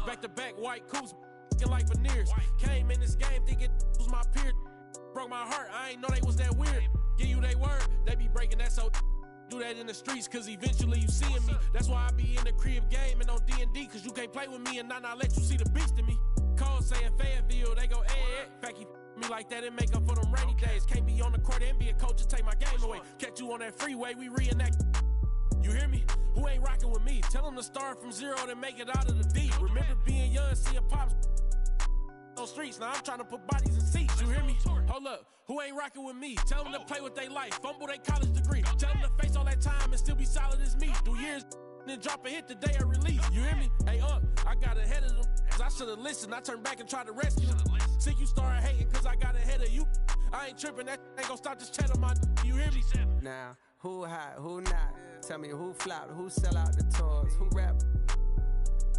back-to-back white coos, like veneers. Came in this game thinking was my peer. Broke my heart, I ain't know they was that weird. Give you they word, they be breaking that so do that in the streets, cause eventually you seeing me. That's why I be in the crib gaming on D&D, cause you can't play with me and not let you see the beast in me. Call saying Fayetteville, they go, fact he me like that and make up for them rainy days. Can't be on the court and be a coach and take my game away. Catch you on that freeway, we reenact. You hear me? Who ain't rocking with me? Tell them to start from zero to make it out of the deep. Remember being young, seeing pops on streets. Now I'm trying to put bodies in seats. You hear me? Hold up. Who ain't rocking with me? Tell them to play with their life. Fumble their college degree. Tell them to face all that time and still be solid as me. Do years then drop a hit the day of release. You hear me? Hey, I got ahead of them. Cause I should've listened. I turned back and tried to rescue them. Sick you started hating cause I got ahead of you. I ain't tripping. That ain't gonna stop this chat on my you hear me? Now, who hot, who not? Tell me who flop, who sell out the tours, who rap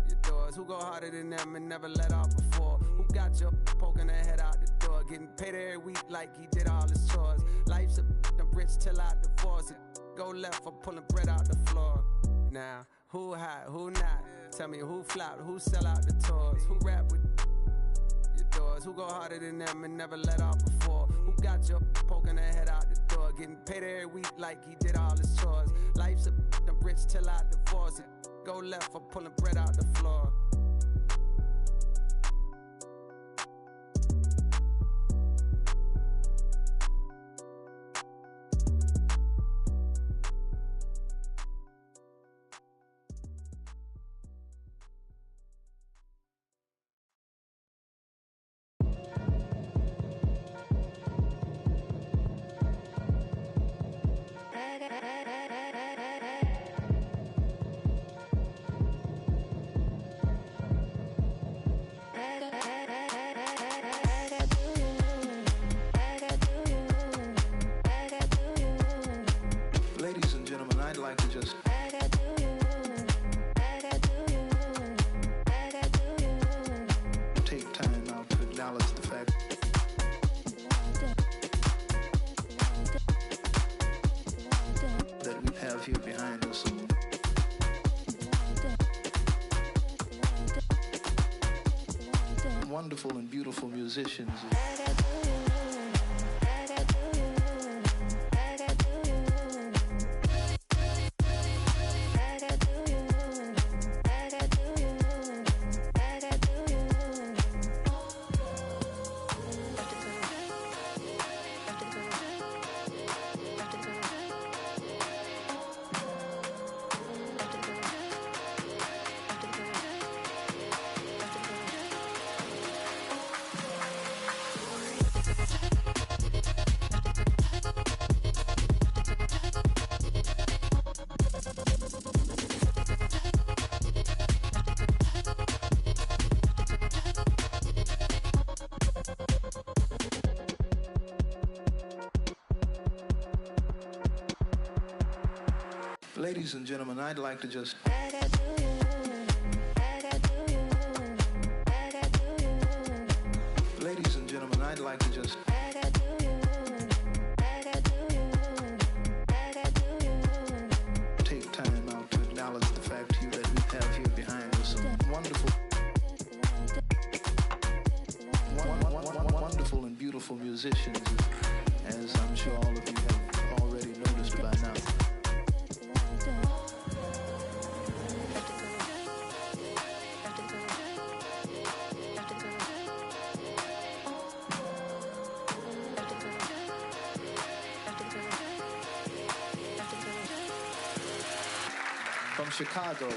your doors, who go harder than them and never let off before, who got your poking their head out the door, getting paid every week like he did all his chores. Life's a rich till I divorce it. Go left for pulling bread out the floor. Now, who hot, who not? Tell me who flop, who sell out the tours, who rap with your doors, who go harder than them and never let off before, who got your poking their head out the door, getting paid every week like he did all his chores. Life's a rich till I divorce it. Go left for pulling bread out the floor. Wonderful and beautiful musicians. Ladies and gentlemen, I'd like to just... Ladies and gentlemen, I'd like to just... take time out to acknowledge the fact to you that we have here behind us some wonderful and beautiful musicians, as I'm sure all of you have already noticed by now. From Chicago.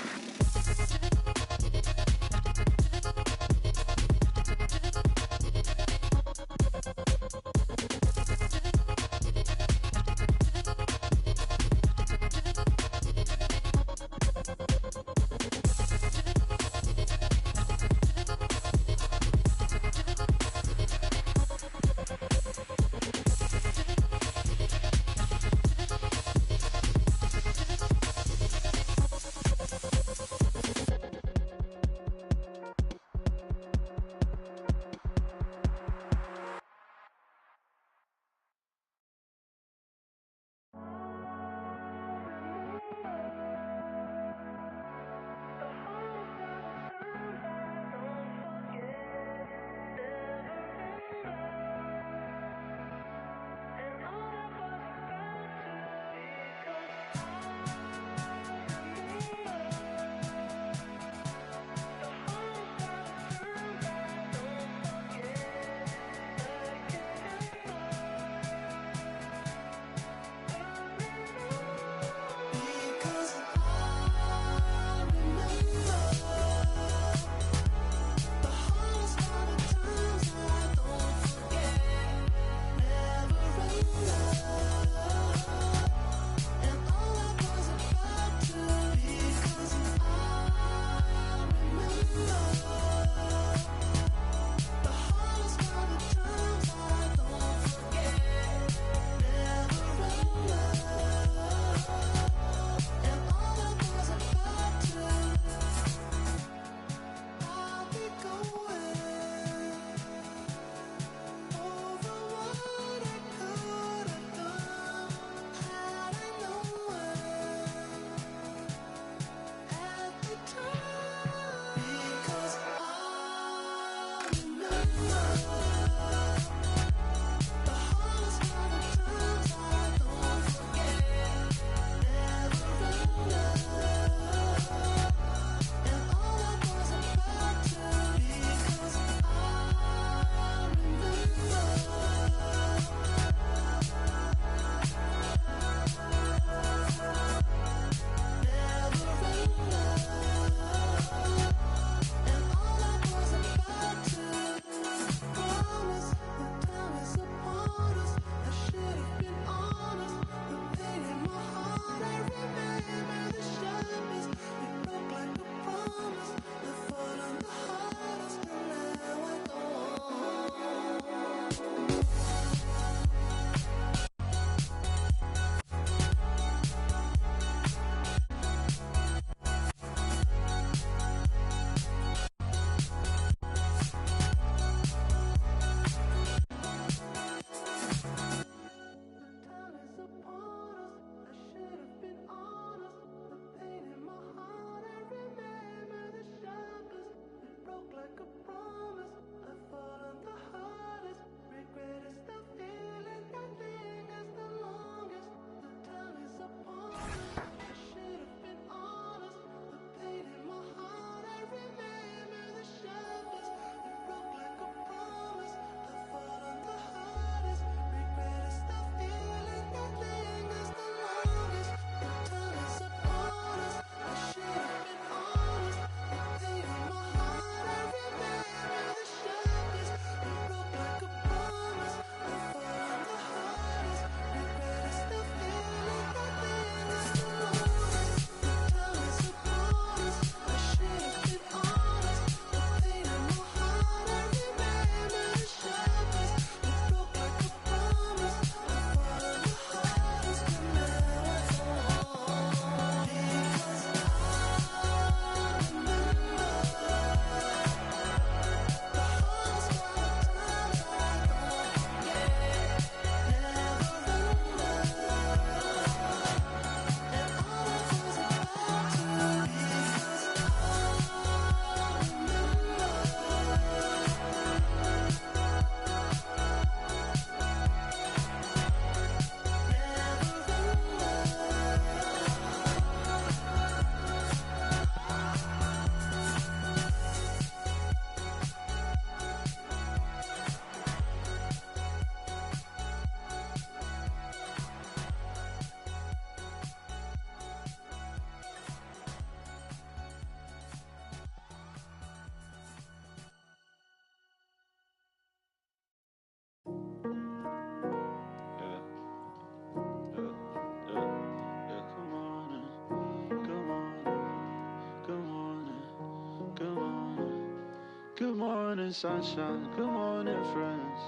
Good morning, sunshine. Good morning, friends.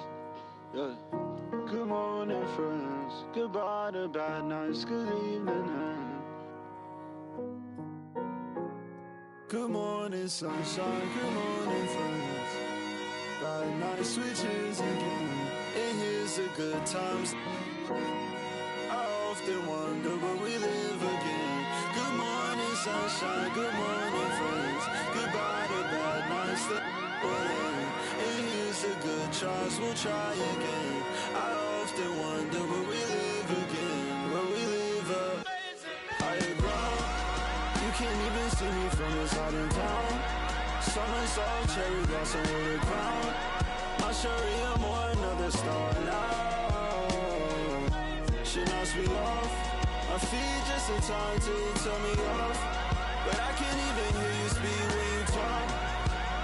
Yeah. Good morning, friends. Goodbye to bad nights. Good evening. Good morning, sunshine. Good morning, friends. Bad night switches again. And here's the good times. I often wonder will we live again. Good morning, sunshine. Good morning, friends. Goodbye to bad nights that will end. And here's the good tries. We'll try again. I often wonder will we live again. Will we live up? Higher ground. You can't even see me from this side in town. Summer soft cherry blossom with a crown. My Sherry, I'm on another star now. She knocks me off. My feet just in time to tell me off. But I can't even hear you speak when you talk.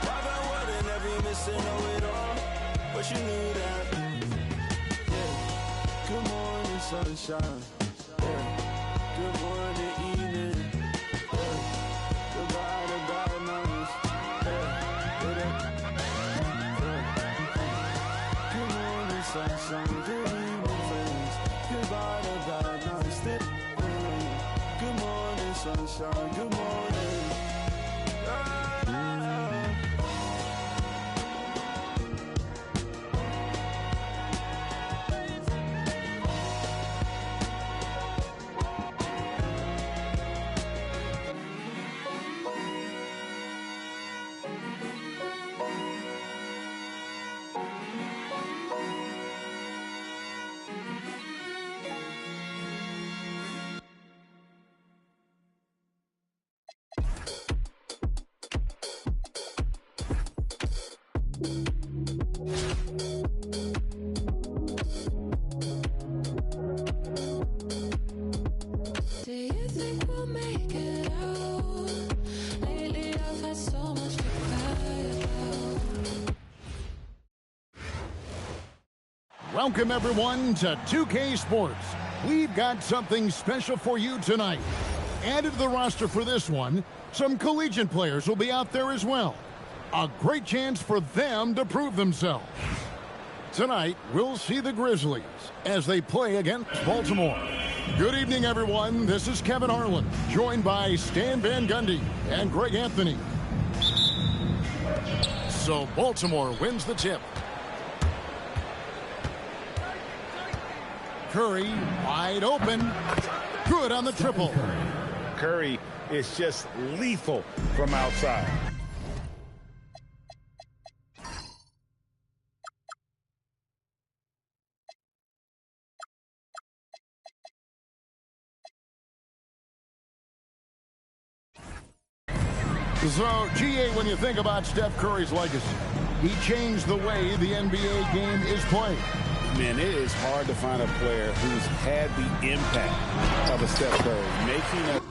Why that word and every missing know it all. But you knew that. Yeah. Good morning, sunshine. Yeah. Good morning, evening. Yeah. Goodbye to bad nights. Yeah. Good morning, sunshine. Good evening, friends. Goodbye to bad nights. Good morning, sunshine. Good morning. Do you think we'll make it out? Lately I've had so much to cry about. Welcome everyone to 2K Sports. We've got something special for you tonight. Added to the roster for this one, some collegiate players will be out there as well. A great chance for them to prove themselves. Tonight, we'll see the Grizzlies as they play against Baltimore. Good evening, everyone. This is Kevin Harlan, joined by Stan Van Gundy and Greg Anthony. So Baltimore wins the tip. Curry wide open. Good on the triple. Curry is just lethal from outside. So, GA, when you think about Steph Curry's legacy, he changed the way the NBA game is played. Man, it is hard to find a player who's had the impact of a Steph Curry, making a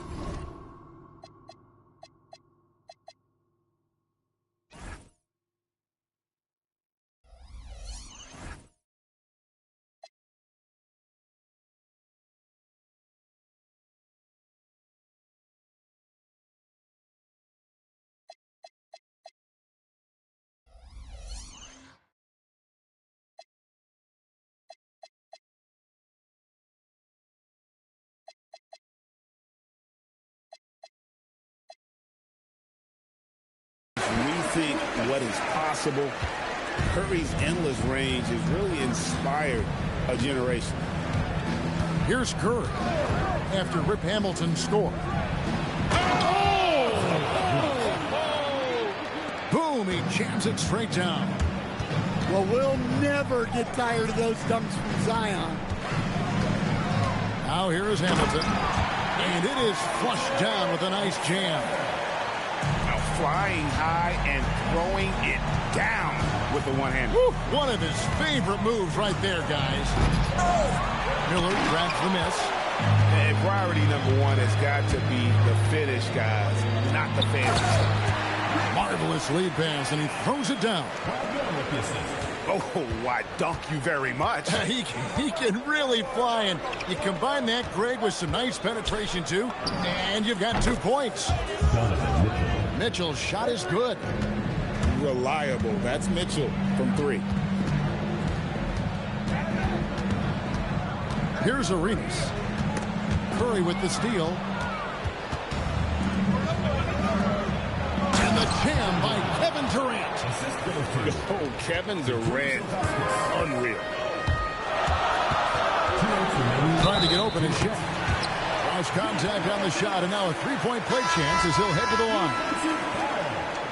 rethink what is possible. Curry's endless range has really inspired a generation. Here's Curry after Rip Hamilton scored. Boom, he jams it straight down. Well, we'll never get tired of those dunks from Zion. Now here is Hamilton. And it is flushed down with a nice jam. Now flying high and throwing it down with the one-hander. One of his favorite moves right there, guys. Miller grabs the miss. And priority number one has got to be the finish, guys, not the fancy stuff. Marvelous lead pass, and he throws it down. Oh, why, dunk you very much. He can really fly, and you combine that, Greg, with some nice penetration, too, and you've got 2 points. Mitchell's shot is good. reliable. That's Mitchell from 3. Here's Arenas. Curry with the steal. And the jam by Kevin Durant. Oh, Kevin Durant. Unreal. Trying to get open and Shaq. Lost contact on the shot, and now a three-point play chance as he'll head to the line.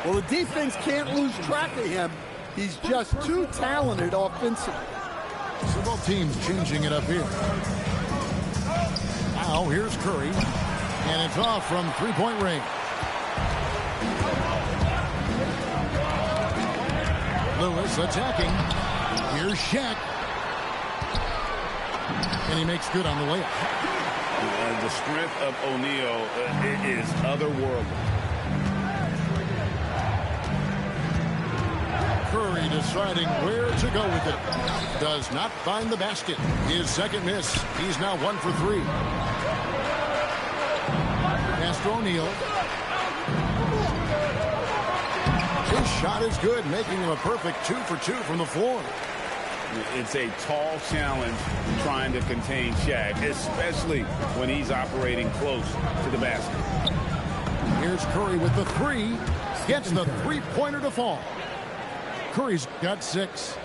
Well, the defense can't lose track of him. He's just too talented offensively. So both teams changing it up here. Now here's Curry, and it's off from three-point range. Lewis attacking. Here's Shaq. And he makes good on the layup. The strength of O'Neal is otherworldly. Curry deciding where to go with it. Does not find the basket. His second miss. He's now 1 for 3. Pass to O'Neal. His shot is good, making him a perfect 2 for 2 from the floor. It's a tall challenge trying to contain Shaq, especially when he's operating close to the basket. Here's Curry with the 3. Gets the three-pointer to fall. Curry's got 6.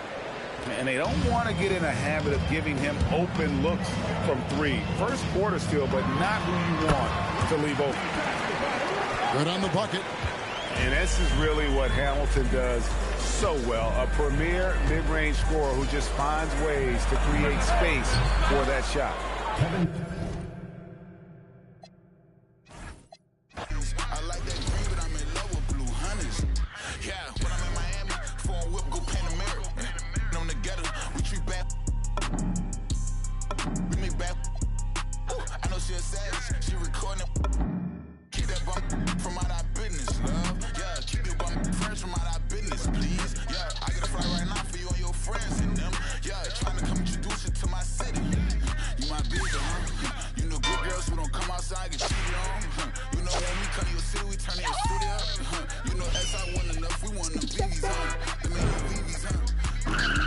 And they don't want to get in a habit of giving him open looks from 3. First quarter still, but not who you want to leave open. Good on the bucket. And this is really what Hamilton does so well. A premier mid-range scorer who just finds ways to create space for that shot. I like that green, but I'm in love with blue hunters. Yeah, when I'm in Miami, phone whip, go paint a mirror. On the gutter, we treat back. We make back. I know she a savage, she recording. Keep that bump from out our business, love. Yeah, keep your bump fresh from out our business, please. Yeah, I get a flight right now for you and your friends and them. Yeah, trying to come introduce you to my city. You my bitch, huh? You know good girls who don't come outside get cheated on. You know when we come to your city, we turn to your studio. You know SI wasn't enough, we want them BBs, huh? Them ain't no BBs, huh?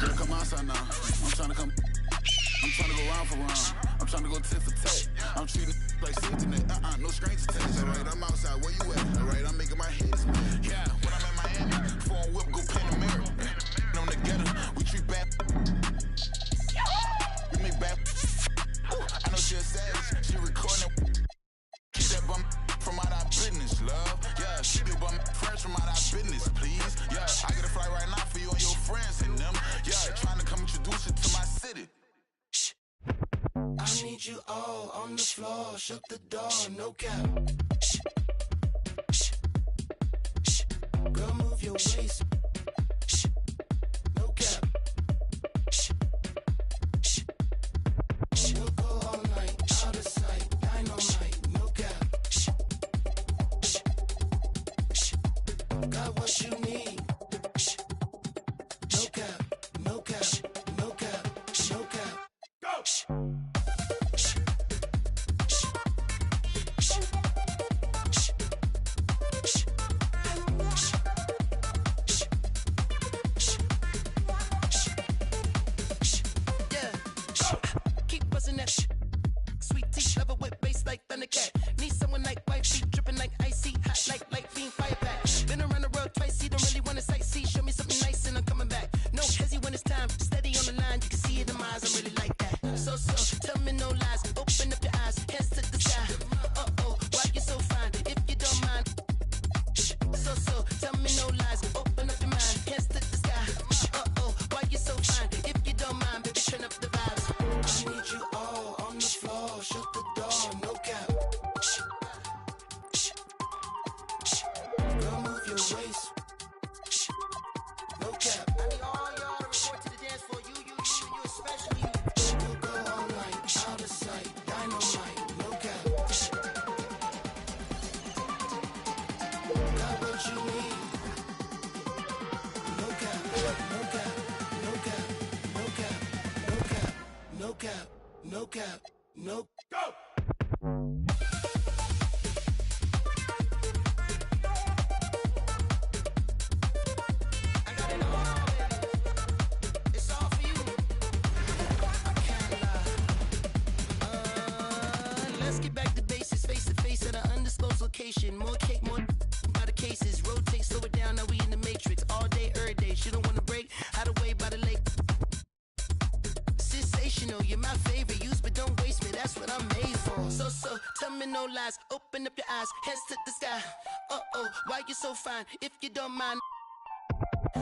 Girl, come outside now. I'm trying to go round for round. I'm trying to go tit for tat. I'm treating like safety net. No stranger tax. Alright, I'm outside. Where you at? Alright, I'm making my hits. Yeah, when I'm in Miami, phone whip, go paint a mirror. On the gutter, we treat bad. We make bad. I know she a savage. She recording. Keep that bum from out our business, love. Yeah, keep your bum fresh from out our business, please. Yeah, I get a flight right now for you and your friends and them. Yeah, trying to come introduce you to my city. I need you all on the floor. Shut the door, no cap. Girl, move your waist. No cap. She'll go all night, out of sight, dynamite, no cap. Got what you need. No cap, no cap, no cap, no cap. Go! No cap, no go. that's what I'm made for. So, tell me no lies, open up your eyes, hands to the sky. Why you so fine, if you don't mind?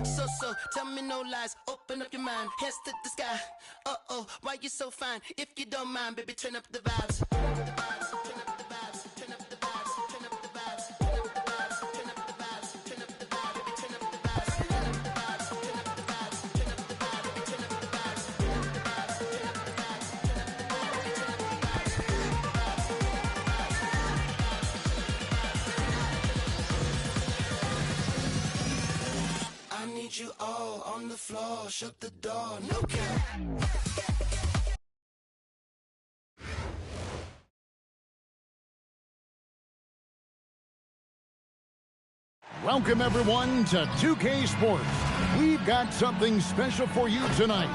So, tell me no lies, open up your mind, hands to the sky. Why you so fine, if you don't mind, baby, turn up the vibes. I need you all on the floor, shut the door, no cap. Welcome, everyone, to 2K Sports. We've got something special for you tonight.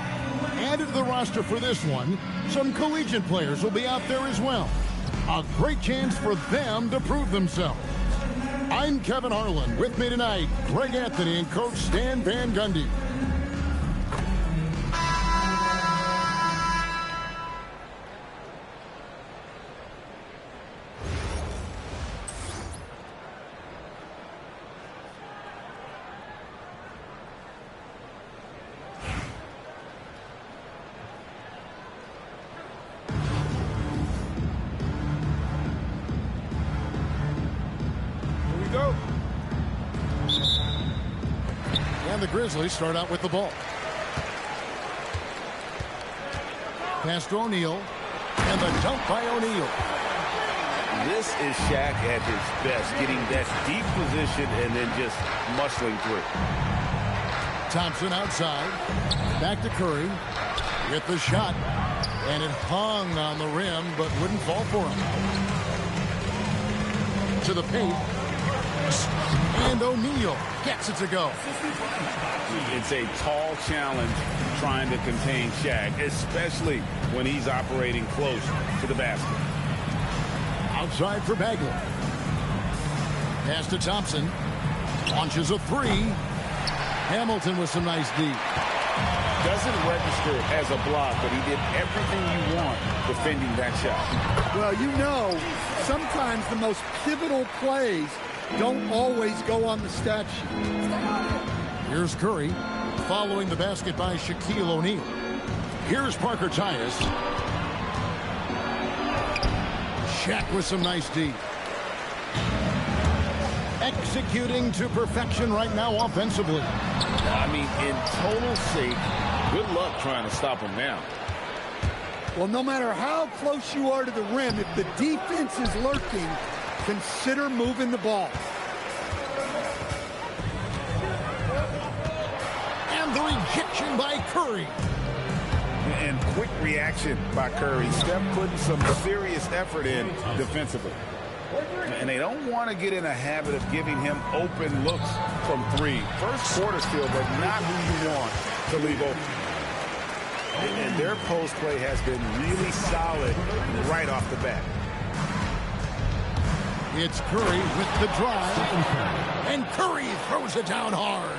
Added to the roster for this one, some collegiate players will be out there as well. A great chance for them to prove themselves. I'm Kevin Harlan. With me tonight, Greg Anthony and Coach Stan Van Gundy. And the Grizzlies start out with the ball. Pass to O'Neal. And the dunk by O'Neal. This is Shaq at his best, getting that deep position and then just muscling through. Thompson outside. Back to Curry. With the shot. And it hung on the rim, but wouldn't fall for him. To the paint. And O'Neal gets it to go. It's a tall challenge trying to contain Shaq, especially when he's operating close to the basket. Outside for Bagley. Pass to Thompson. Launches a three. Hamilton with some nice D. Doesn't register as a block, but he did everything you want defending that shot. Well, you know, sometimes the most pivotal plays don't always go on the stat sheet. Here's Curry, following the basket by Shaquille O'Neal. Here's Parker Tyus. Shaq with some nice D. Executing to perfection right now offensively. I mean, in total sake, good luck trying to stop him now. Well, no matter how close you are to the rim, if the defense is lurking, consider moving the ball. And the rejection by Curry. And quick reaction by Curry. Steph putting some serious effort in defensively. And they don't want to get in a habit of giving him open looks from three. First quarter still, but not who you want to leave open. And their post play has been really solid right off the bat. It's Curry with the drive. And Curry throws it down hard.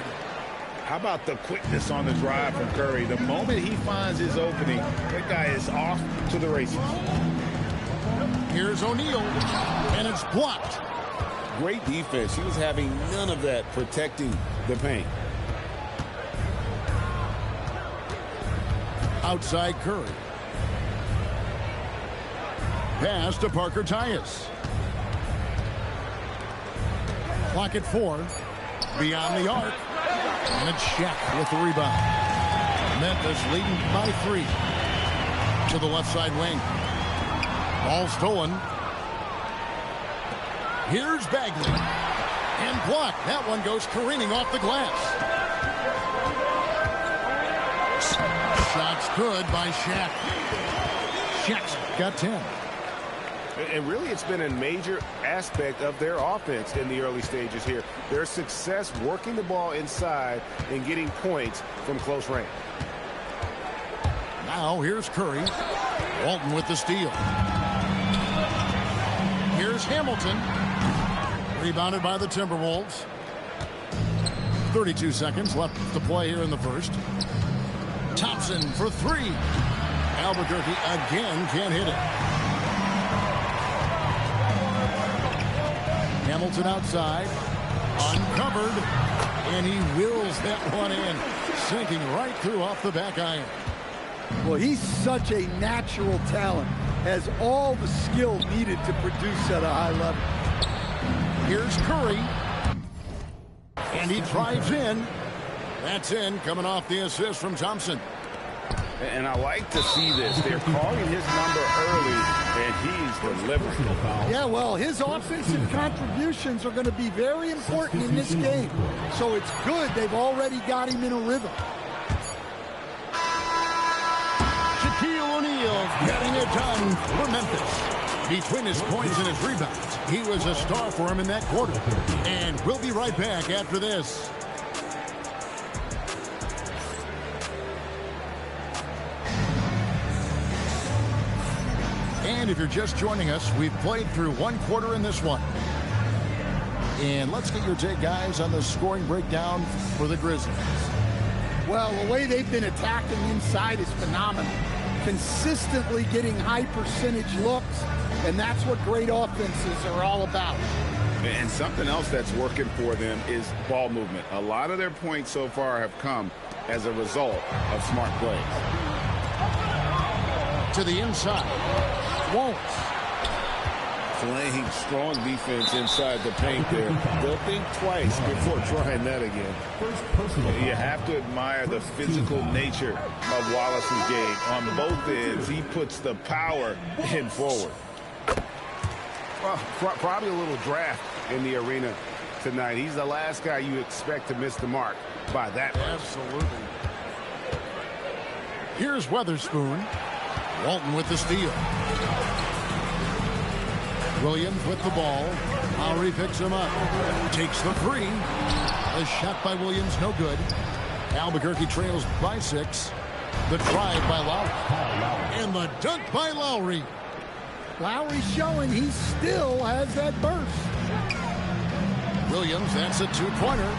How about the quickness on the drive from Curry? The moment he finds his opening, that guy is off to the races. Here's O'Neal, and it's blocked. Great defense. He was having none of that protecting the paint. Outside Curry. Pass to Parker Tyus. Clock at 4. Beyond the arc. And it's Shaq with the rebound. Memphis leading by 3. To the left side wing. Ball stolen. Here's Bagley. And blocked. That one goes careening off the glass. Shots good by Shaq. Shaq's got 10. And really, it's been a major aspect of their offense in the early stages here. Their success working the ball inside and getting points from close range. Now, here's Curry. Walton with the steal. Here's Hamilton. Rebounded by the Timberwolves. 32 seconds left to play here in the first. Thompson for 3. Albuquerque again can't hit it. Hamilton outside. Uncovered. And he wills that one in. Sinking right through off the back iron. Well, he's such a natural talent. Has all the skill needed to produce at a high level. Here's Curry. And he drives in. That's in, coming off the assist from Thompson. And I like to see this. They're calling his number early, and he's delivering. Yeah, well, his offensive contributions are going to be very important in this game. So it's good they've already got him in a rhythm. Shaquille O'Neal getting it done for Memphis. Between his points and his rebounds, he was a star for him in that quarter. And we'll be right back after this. And if you're just joining us, we've played through one quarter in this one. And let's get your take, guys, on the scoring breakdown for the Grizzlies. Well, the way they've been attacking inside is phenomenal. Consistently getting high percentage looks, and that's what great offenses are all about. And something else that's working for them is ball movement. A lot of their points so far have come as a result of smart plays. To the inside. Won't. Playing strong defense inside the paint there. They'll think twice before trying that again. You have to admire the physical nature of Wallace's game. On both ends, he puts the power in forward. Well, probably a little draft in the arena tonight. He's the last guy you expect to miss the mark by that much. Absolutely. Here's Weatherspoon. Walton with the steal. Williams with the ball. Lowry picks him up. Takes the three. A shot by Williams, no good. Albuquerque trails by 6. The drive by Lowry. And the dunk by Lowry. Lowry showing he still has that burst. Williams, that's a two-pointer.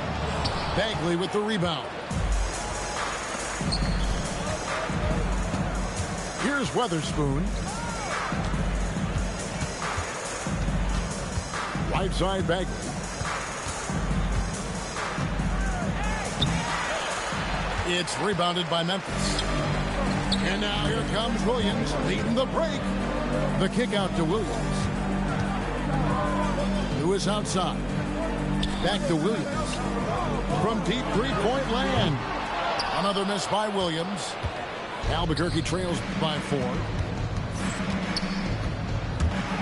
Bagley with the rebound. Here's Weatherspoon. Right side Bagley. It's rebounded by Memphis. And now here comes Williams leading the break. The kick out to Williams. Who is outside. Back to Williams. From deep three-point land. Another miss by Williams. Albuquerque trails by 4.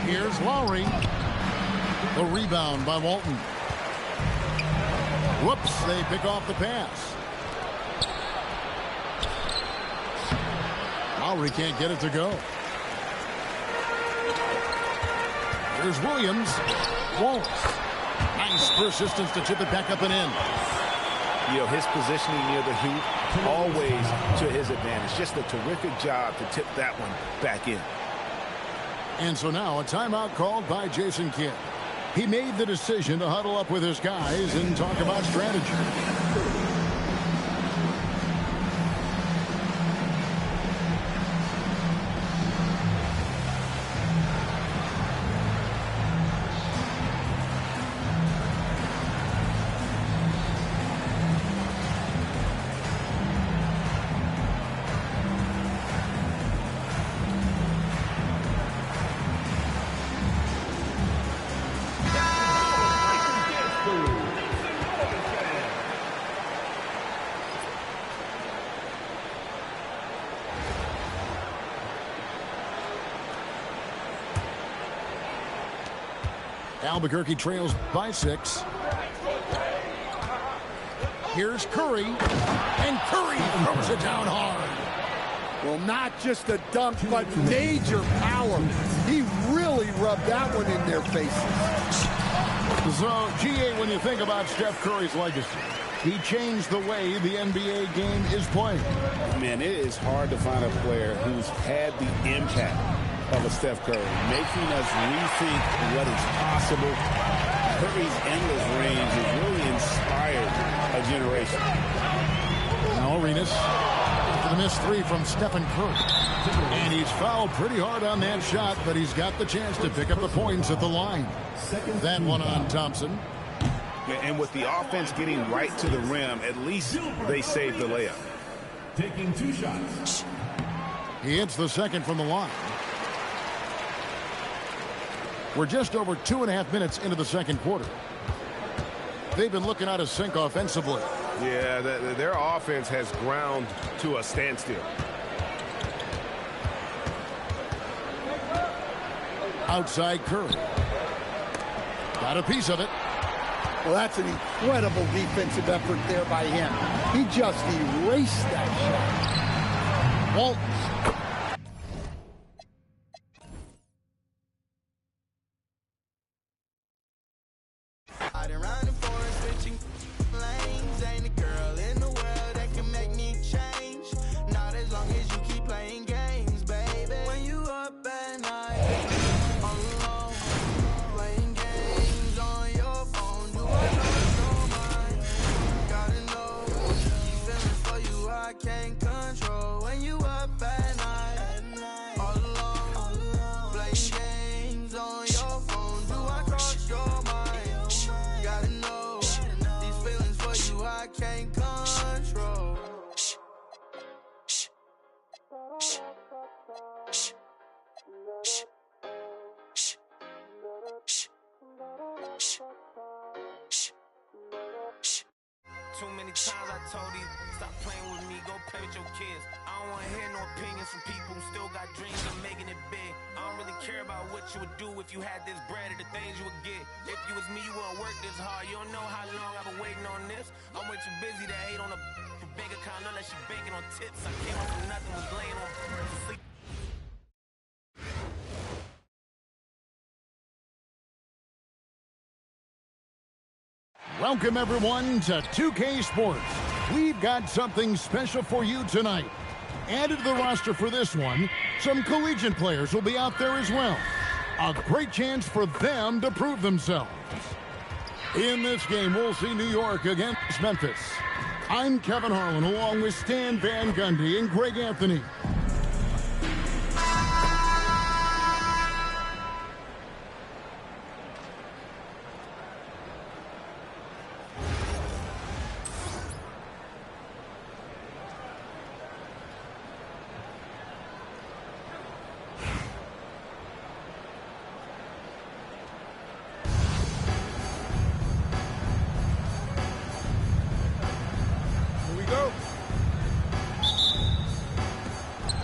Here's Lowry. The rebound by Walton. Whoops, they pick off the pass. Lowry can't get it to go. Here's Williams. Won't. Nice persistence to tip it back up and in. You know, his positioning near the hoop, always to his advantage. Just a terrific job to tip that one back in. And so now a timeout called by Jason Kidd. He made the decision to huddle up with his guys and talk about strategy. Albuquerque trails by 6. Here's Curry. And Curry throws it down hard. Well, not just a dunk, but major power. He really rubbed that one in their faces. So, GA, when you think about Steph Curry's legacy, he changed the way the NBA game is played. Man, it is hard to find a player who's had the impact of a Steph Curry, making us rethink what is possible. Curry's endless range has really inspired a generation. Now Arenas after the missed three from Stephen Curry. And he's fouled pretty hard on that shot, but he's got the chance to pick up the points at the line. That one on Thompson. And with the offense getting right to the rim, at least they saved the layup. Taking 2 shots. He hits the second from the line. We're just over 2.5 minutes into the second quarter. They've been looking out of sync offensively. Yeah, their offense has ground to a standstill. Outside Curry. Got a piece of it. Well, that's an incredible defensive effort there by him. He just erased that shot. Walton. Too many times I told you, stop playing with me, go play with your kids. I don't want to hear no opinions from people who still got dreams of making it big. I don't really care about what you would do if you had this bread or the things you would get. If you was me, you wouldn't work this hard. You don't know how long I've been waiting on this. I'm way too busy to hate on a bank account unless she banking on tips. I came up from nothing, was laying on sleep. Welcome, everyone, to 2K Sports. We've got something special for you tonight. Added to the roster for this one, some collegiate players will be out there as well. A great chance for them to prove themselves. In this game, we'll see New York against Memphis. I'm Kevin Harlan, along with Stan Van Gundy and Greg Anthony.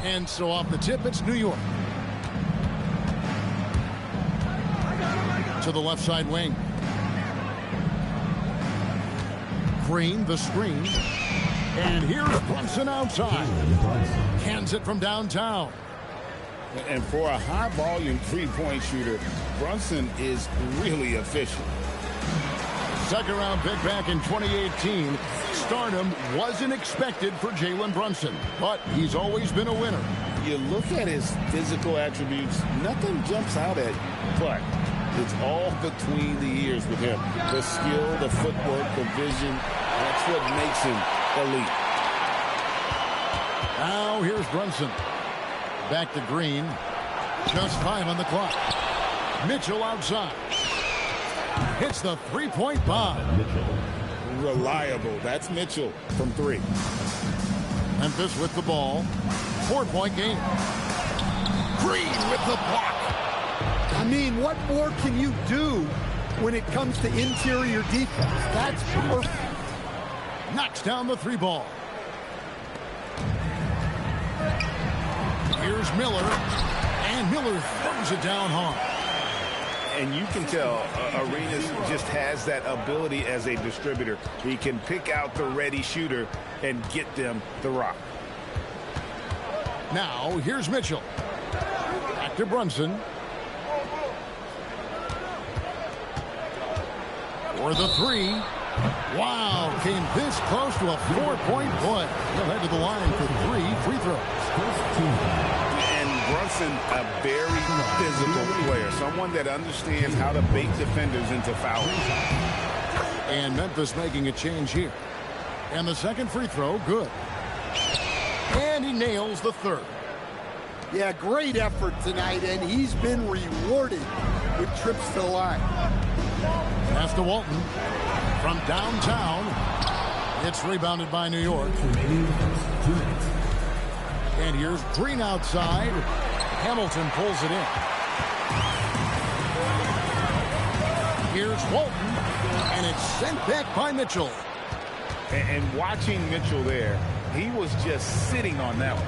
And so off the tip, it's New York. To the left side wing. Green, the screen. And here's Brunson outside. Hands it from downtown. And for a high-volume three-point shooter, Brunson is really efficient. Second-round pick back in 2018. Stardom wasn't expected for Jalen Brunson, but he's always been a winner. You look at his physical attributes, nothing jumps out at you, but it's all between the ears with him. The skill, the footwork, the vision, that's what makes him elite. Now here's Brunson. Back to Green. Just 5 on the clock. Mitchell outside. Hits the three-point bomb. Reliable. That's Mitchell from 3. Memphis with the ball. 4-point game. Green with the block. I mean, what more can you do when it comes to interior defense? That's perfect. Knocks down the 3 ball. Here's Miller. And Miller throws it down hard. And you can tell Arenas just has that ability as a distributor. He can pick out the ready shooter and get them the rock. Now, here's Mitchell. Back to Brunson. For the 3. Wow, came this close to a 4-point play. He'll head to the line for 3 free throws. Brunson, a very physical player, someone that understands how to bait defenders into fouls. And Memphis making a change here. And the second free throw, good. And he nails the third. Yeah, great effort tonight, and he's been rewarded with trips to the line. Pass to Walton from downtown. It's rebounded by New York. And here's Green outside. Hamilton pulls it in. Here's Walton, and it's sent back by Mitchell. And watching Mitchell there, he was just sitting on that one.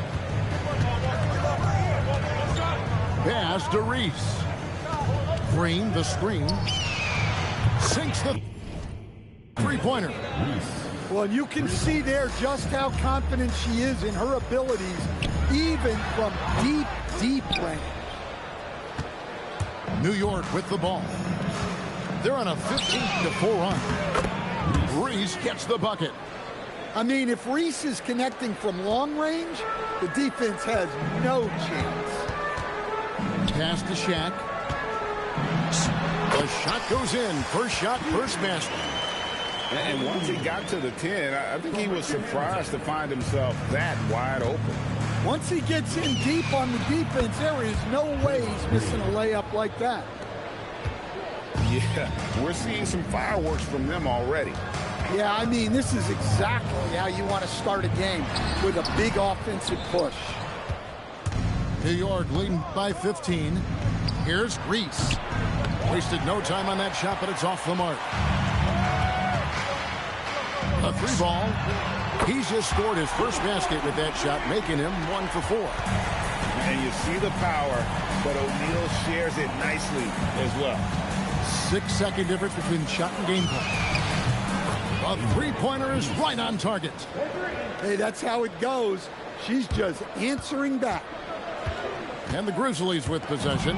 Pass to Reese. Green, the screen. Sinks the three-pointer. Well, you can see there just how confident she is in her abilities, even from deep, deep range. New York with the ball. They're on a 15-4 run. Reese gets the bucket. I mean, if Reese is connecting from long range, the defense has no chance. Pass to Shaq. The shot goes in. First shot, first basket. And once he got to the 10, I think he was surprised to find himself that wide open. Once he gets in deep on the defense, there is no way he's missing a layup like that. Yeah, we're seeing some fireworks from them already. Yeah, I mean, this is exactly how you want to start a game, with a big offensive push. New York leading by 15. Here's Reese. Wasted no time on that shot, but it's off the mark. A three ball. He's just scored his first basket with that shot, making him 1 for 4. And you see the power, but O'Neal shares it nicely as well. 6-second difference between shot and game play. A three-pointer is right on target. Hey, that's how it goes. She's just answering back. And the Grizzlies with possession.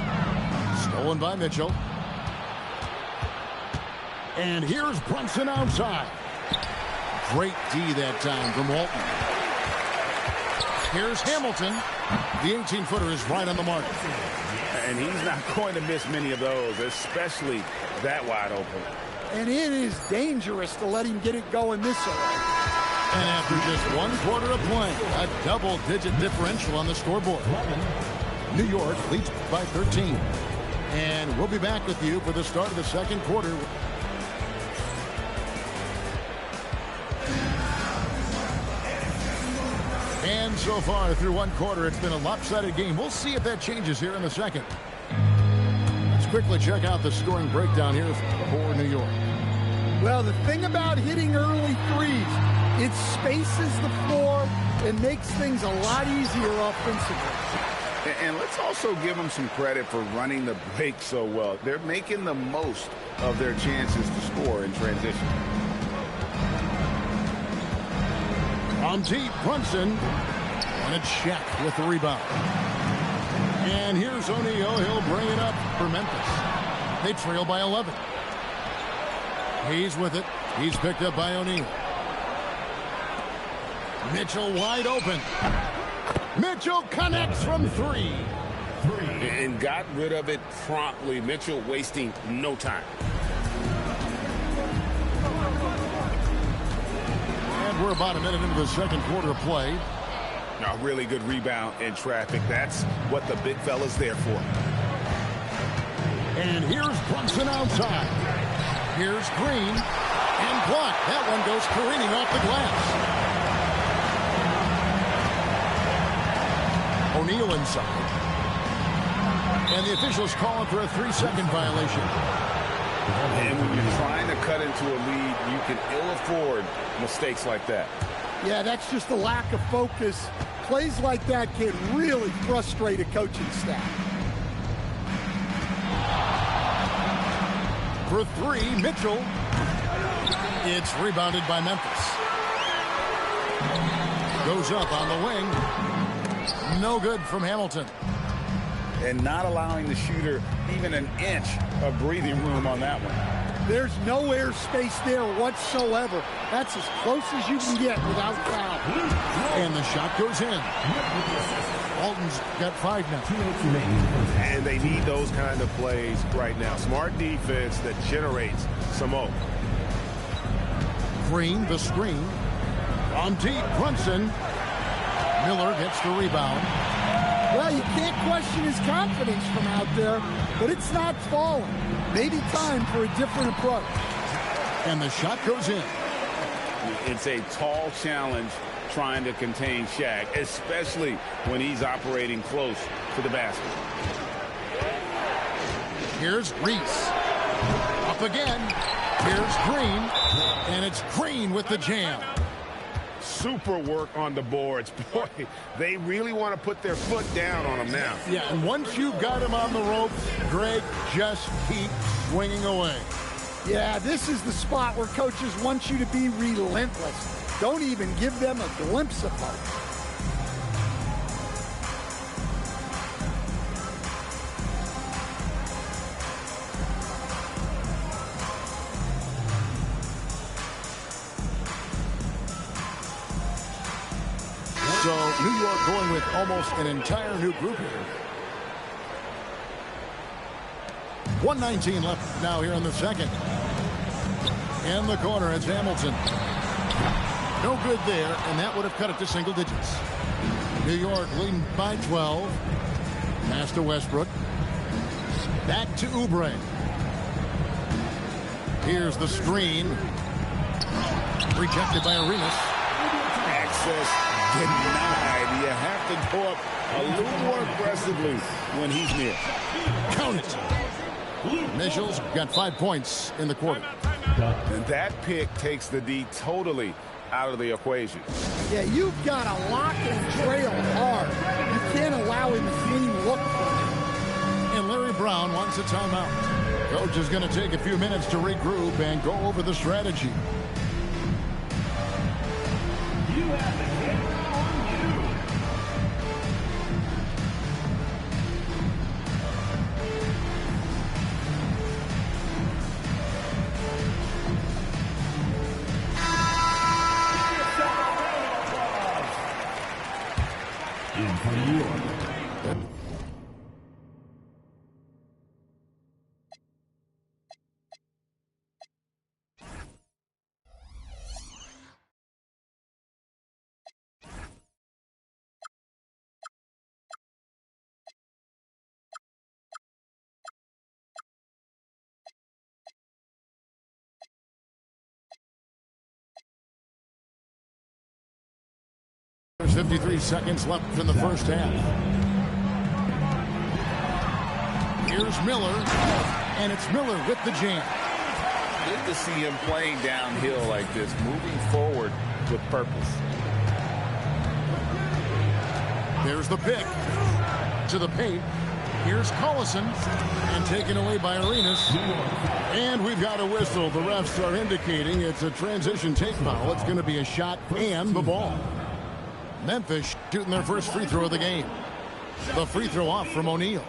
Stolen by Mitchell. And here's Brunson outside. Great D that time from Walton. Here's Hamilton. The 18-footer is right on the mark. And he's not going to miss many of those, especially that wide open. And it is dangerous to let him get it going this early. And after just 1 quarter of play, a double-digit differential on the scoreboard. New York leads by 13. And we'll be back with you for the start of the second quarter. And so far through 1 quarter, it's been a lopsided game. We'll see if that changes here in the second. Let's quickly check out the scoring breakdown here for New York. Well, the thing about hitting early threes, it spaces the floor and makes things a lot easier offensively. And let's also give them some credit for running the break so well. They're making the most of their chances to score in transition. On deep, Brunson. And it's Shaq with the rebound. And here's O'Neal. He'll bring it up for Memphis. They trail by 11. He's with it. He's picked up by O'Neal. Mitchell wide open. Mitchell connects from 3. And got rid of it promptly. Mitchell wasting no time. And we're about a minute into the second quarter of play. A really good rebound in traffic. That's what the big fella's there for. And here's Brunson outside. Here's Green. And blocked. That one goes careening off the glass. O'Neal inside. And the officials calling for a 3-second violation. And when you're trying to cut into a lead, you can ill afford mistakes like that. Yeah, that's just a lack of focus. Plays like that can really frustrate a coaching staff. For 3, Mitchell. It's rebounded by Memphis. Goes up on the wing. No good from Hamilton. And not allowing the shooter even an inch of breathing room on that one. There's no air space there whatsoever. That's as close as you can get without foul. And the shot goes in. Walton's got 5 now. And they need those kind of plays right now. Smart defense that generates some hope. Green, the screen. On deep, Brunson. Miller gets the rebound. Well, you can't question his confidence from out there, but it's not falling. Maybe time for a different approach. And the shot goes in. It's a tall challenge trying to contain Shaq, especially when he's operating close to the basket. Here's Reese. Up again. Here's Green. And it's Green with the jam. Super work on the boards. Boy, they really want to put their foot down on him now. Yeah, and once you've got him on the ropes, Greg, just keep swinging away. Yeah, this is the spot where coaches want you to be relentless. Don't even give them a glimpse of hope. So New York going with almost an entire new group here. 1:19 left now here in the second. In the corner, it's Hamilton. No good there, and that would have cut it to single digits. New York leading by 12. Pass to Westbrook. Back to Oubre. Here's the screen. Rejected by Arenas. Access denied. You have to go up a little more aggressively when he's near. Count it. Mitchell's got 5 points in the quarter. And that pick takes the D totally out of the equation. Yeah, you've got to lock and trail hard. You can't allow him a clean look from him. And Larry Brown wants a timeout. Coach is going to take a few minutes to regroup and go over the strategy. You have the camera on you. In for New York. There's 53 seconds left in the first half. Here's Miller, and it's Miller with the jam. Good to see him playing downhill like this, moving forward with purpose. There's the pick to the paint. Here's Collison, and taken away by Arenas. And we've got a whistle. The refs are indicating it's a transition take foul. It's going to be a shot and the ball. Memphis shooting their first free throw of the game. The free throw off from O'Neal.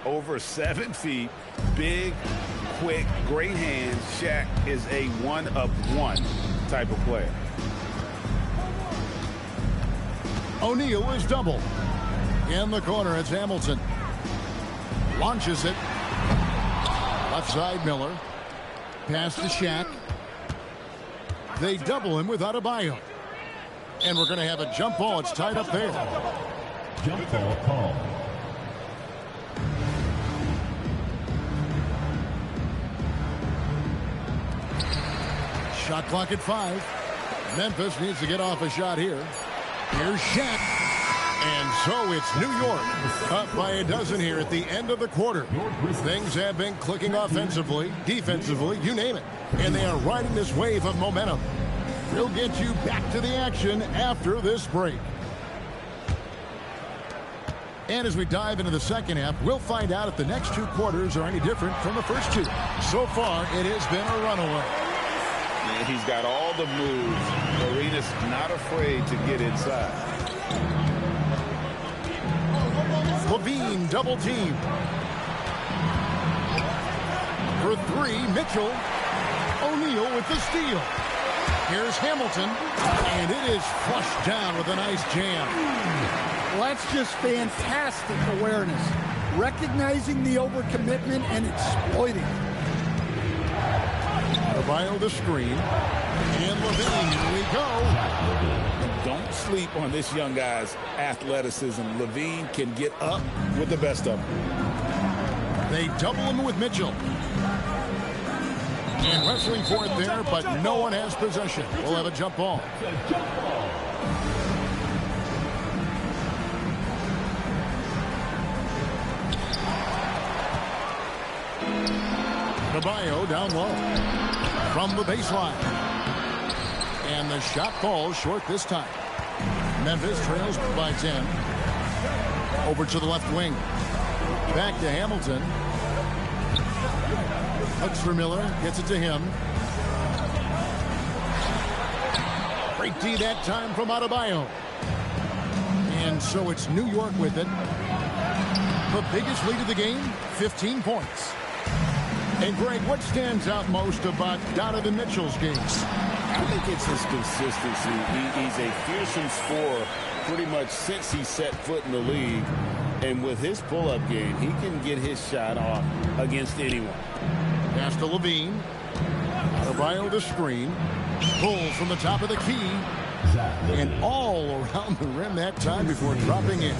Over 7 feet, big, quick, great hands. Shaq is a one-of-one type of player. O'Neal is double. In the corner, it's Hamilton. Launches it. Left side, Miller. Pass to Shaq. They double him with Adebayo. And we're going to have a jump ball. It's tied up there. Jump ball call. Shot clock at 5. Memphis needs to get off a shot here. Here's Shaq. And so it's New York up by a dozen here at the end of the quarter. Things have been clicking offensively, defensively, you name it. And they are riding this wave of momentum. We'll get you back to the action after this break. And as we dive into the second half, we'll find out if the next 2 quarters are any different from the first 2. So far, it has been a runaway. And he's got all the moves. Arenas not afraid to get inside. Levine double team. For 3, Mitchell. O'Neal with the steal. Here's Hamilton, and it is flushed down with a nice jam. Well, that's just fantastic awareness. Recognizing the overcommitment and exploiting it. Adebayo the screen. And Levine, here we go. Don't sleep on this young guy's athleticism. LaVine can get up with the best of them. They double him with Mitchell. And wrestling for it there, but no one has possession. We'll have a jump ball. Adebayo down low from the baseline. And the shot falls short this time. Memphis trails by 10. Over to the left wing. Back to Hamilton. Hooks for Miller. Gets it to him. Great D that time from Adebayo. And so it's New York with it. The biggest lead of the game, 15 points. And Greg, what stands out most about Donovan Mitchell's game? I think it's his consistency. He's a fearsome scorer pretty much since he set foot in the league. And with his pull-up game, he can get his shot off against anyone. Pass to LaVine. Adebayo the screen. Pulls from the top of the key. And all around the rim that time before dropping in.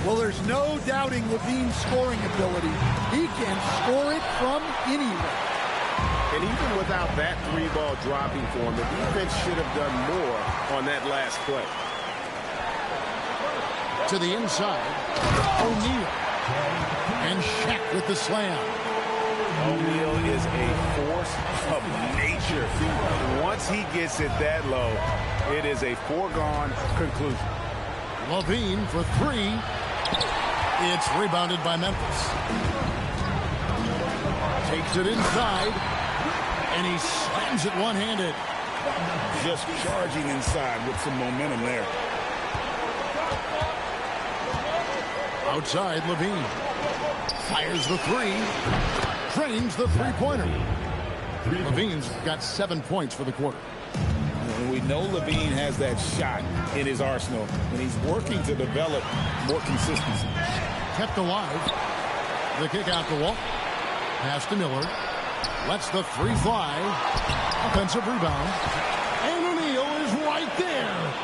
Well, there's no doubting LaVine's scoring ability. He can score it from anywhere. And even without that three-ball dropping for him, the defense should have done more on that last play. To the inside. O'Neal. And Shaq with the slam. O'Neal is a force of nature. Once he gets it that low, it is a foregone conclusion. LaVine for three. It's rebounded by Memphis. Takes it inside. And he slams it one-handed. Just charging inside with some momentum there. Outside, LaVine. Fires the three. Drains the three-pointer. LaVine's got 7 points for the quarter. And we know LaVine has that shot in his arsenal, and he's working to develop more consistency. Kept alive. The kick out the wall. Pass to Miller. Lets the three fly. Offensive rebound. And O'Neal is right there.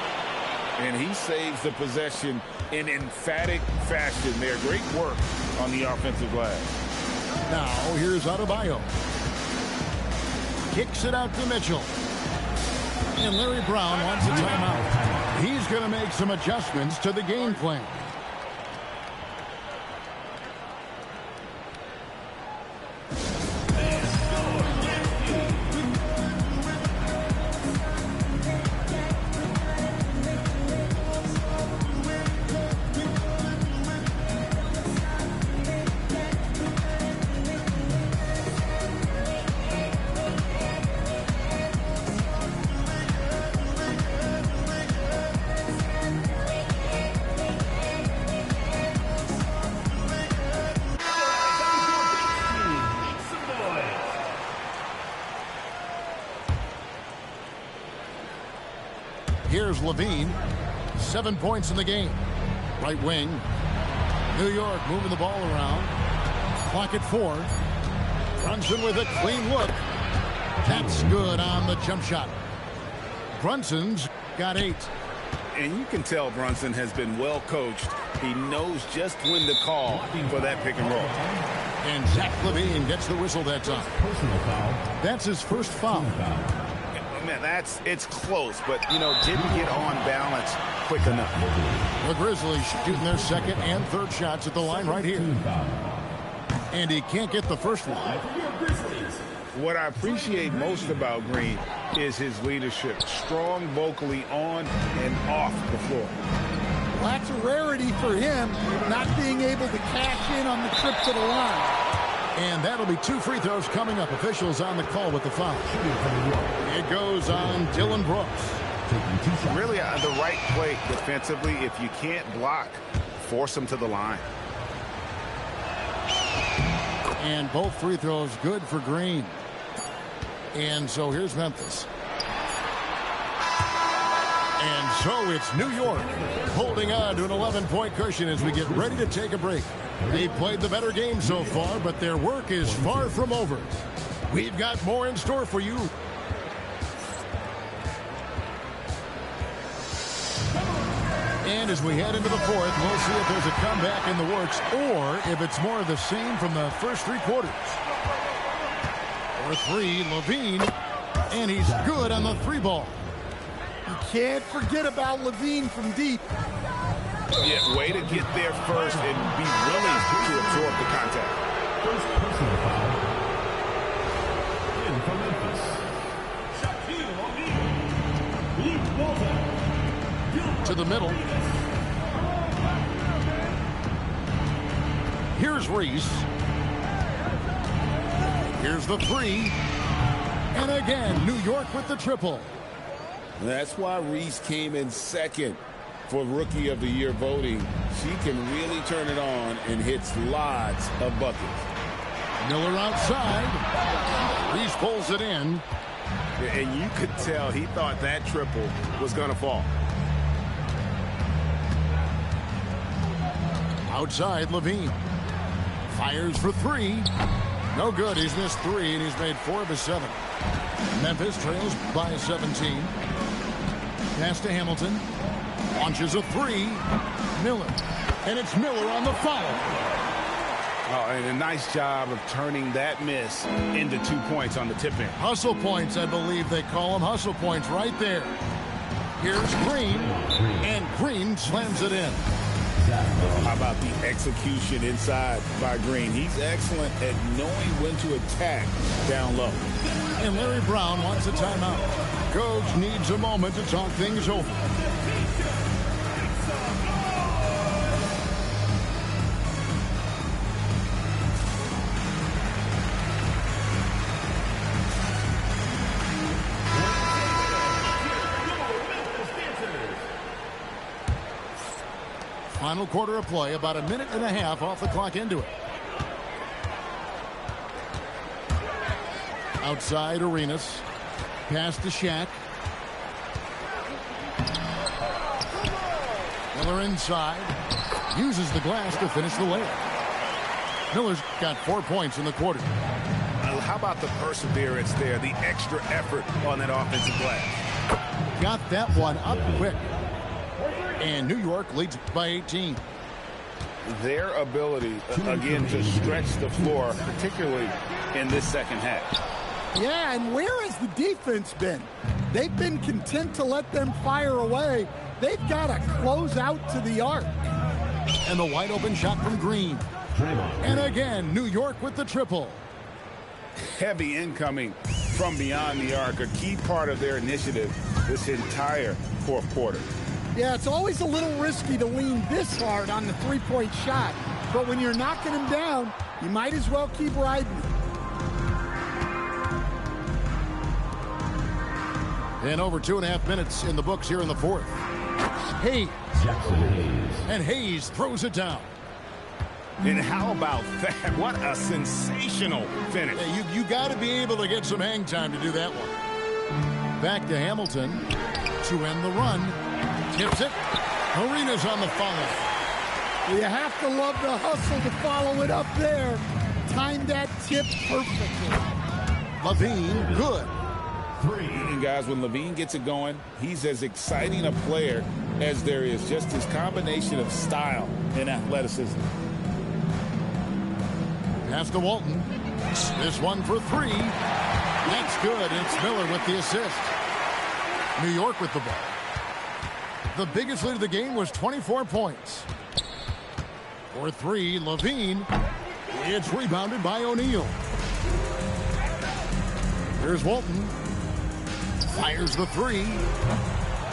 And he saves the possession in emphatic fashion there. Great work on the offensive glass. Now, here's Adebayo. Kicks it out to Mitchell. And Larry Brown wants a timeout. He's going to make some adjustments to the game plan. Here's LaVine. 7 points in the game. Right wing. New York moving the ball around. Clock at 4. Brunson with a clean look. That's good on the jump shot. Brunson's got 8. And you can tell Brunson has been well coached. He knows just when to call for that pick and roll. And Zach LaVine gets the whistle that time. That's his first foul. Man, it's close, but, didn't get on balance quick enough. The Grizzlies shooting their second and third shots at the line right here. And he can't get the first one. What I appreciate most about Green is his leadership. Strong vocally on and off the floor. Well, that's a rarity for him, not being able to cash in on the trip to the line. And that'll be 2 free throws coming up. Officials on the call with the foul. It goes on Dylan Brooks. Really the right play defensively. If you can't block, force him to the line. And both free throws good for Green. And so here's Memphis. And so it's New York holding on to an 11-point cushion as we get ready to take a break. They've played the better game so far, but their work is far from over. We've got more in store for you. And as we head into the fourth, we'll see if there's a comeback in the works or if it's more of the same from the first three quarters. For three, LaVine, and he's good on the three ball. You can't forget about LaVine from deep. Yeah, way to get there first and be willing to absorb the contact. First personal foul. In from Memphis, Shaquille O'Neal. Luke Walton. To the middle. Here's Reese. Here's the three. And again, New York with the triple. That's why Reese came in second for Rookie of the Year voting. She can really turn it on and hits lots of buckets. Miller outside. Reese pulls it in. And you could tell he thought that triple was going to fall. Outside, LaVine. Fires for three. No good. He's missed three, and he's made 4 of his 7. Memphis trails by 17. Pass to Hamilton. Launches a three. Miller. And it's Miller on the foul. Oh, and a nice job of turning that miss into 2 points on the tip in. Hustle points, I believe they call them. Hustle points right there. Here's Green. And Green slams it in. How about the execution inside by Green? He's excellent at knowing when to attack down low. And Larry Brown wants a timeout. Coach needs a moment to talk things over. Final quarter of play, about a minute and a half off the clock into it. Outside Arenas. Pass to Shaq. Miller inside. Uses the glass to finish the layup. Miller's got 4 points in the quarter. How about the perseverance there, the extra effort on that offensive glass? Got that one up quick. And New York leads by 18. Their ability, again, to stretch the floor, particularly in this second half. Yeah, and where has the defense been? They've been content to let them fire away. They've got to close out to the arc. And the wide open shot from Green. And again, New York with the triple. Heavy incoming from beyond the arc, a key part of their initiative this entire fourth quarter. Yeah, it's always a little risky to lean this hard on the three-point shot. But when you're knocking him down, you might as well keep riding it. And over 2.5 minutes in the books here in the fourth. Hayes. And Hayes throws it down. And how about that? What a sensational finish. Yeah, you got to be able to get some hang time to do that one. Back to Hamilton to end the run. Tips it. Arenas on the follow. You have to love the hustle to follow it up there. Timed that tip perfectly. LaVine, good. And guys, when LaVine gets it going, he's as exciting a player as there is. Just his combination of style and athleticism. Pass to Walton. This one for three. That's good. It's Miller with the assist. New York with the ball. The biggest lead of the game was 24 points. For three, LaVine. It's rebounded by O'Neal. Here's Walton. Fires the three.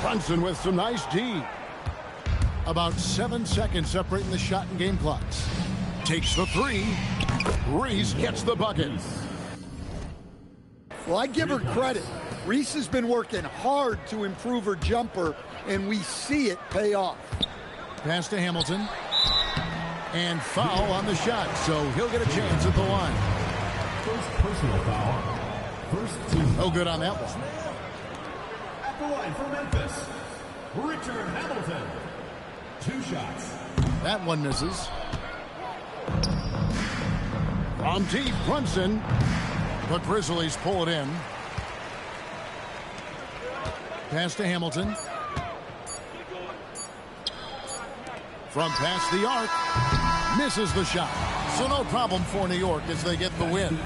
Brunson with some nice D. About 7 seconds separating the shot and game clocks. Takes the three. Reese gets the bucket. Well, I give her credit. Reese has been working hard to improve her jumper, and we see it pay off. Pass to Hamilton. And foul on the shot, so he'll get a chance at the line. First personal foul. First team. No good on that one. At the line for Memphis, Richard Hamilton. 2 shots. That one misses. From deep, Brunson. But Grizzlies pull it in. Pass to Hamilton. From past the arc, misses the shot. So no problem for New York as they get the win.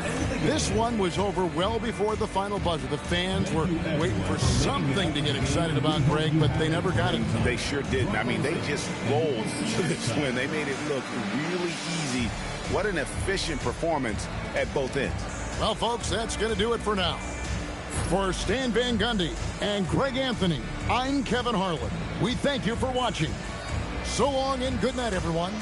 This one was over well before the final buzzer. The fans were waiting for something to get excited about, Greg, but they never got it. They sure didn't. I mean, they just rolled to this win. They made it look really easy. What an efficient performance at both ends. Well, folks, that's going to do it for now. For Stan Van Gundy and Greg Anthony, I'm Kevin Harlan. We thank you for watching. So long and good night, everyone.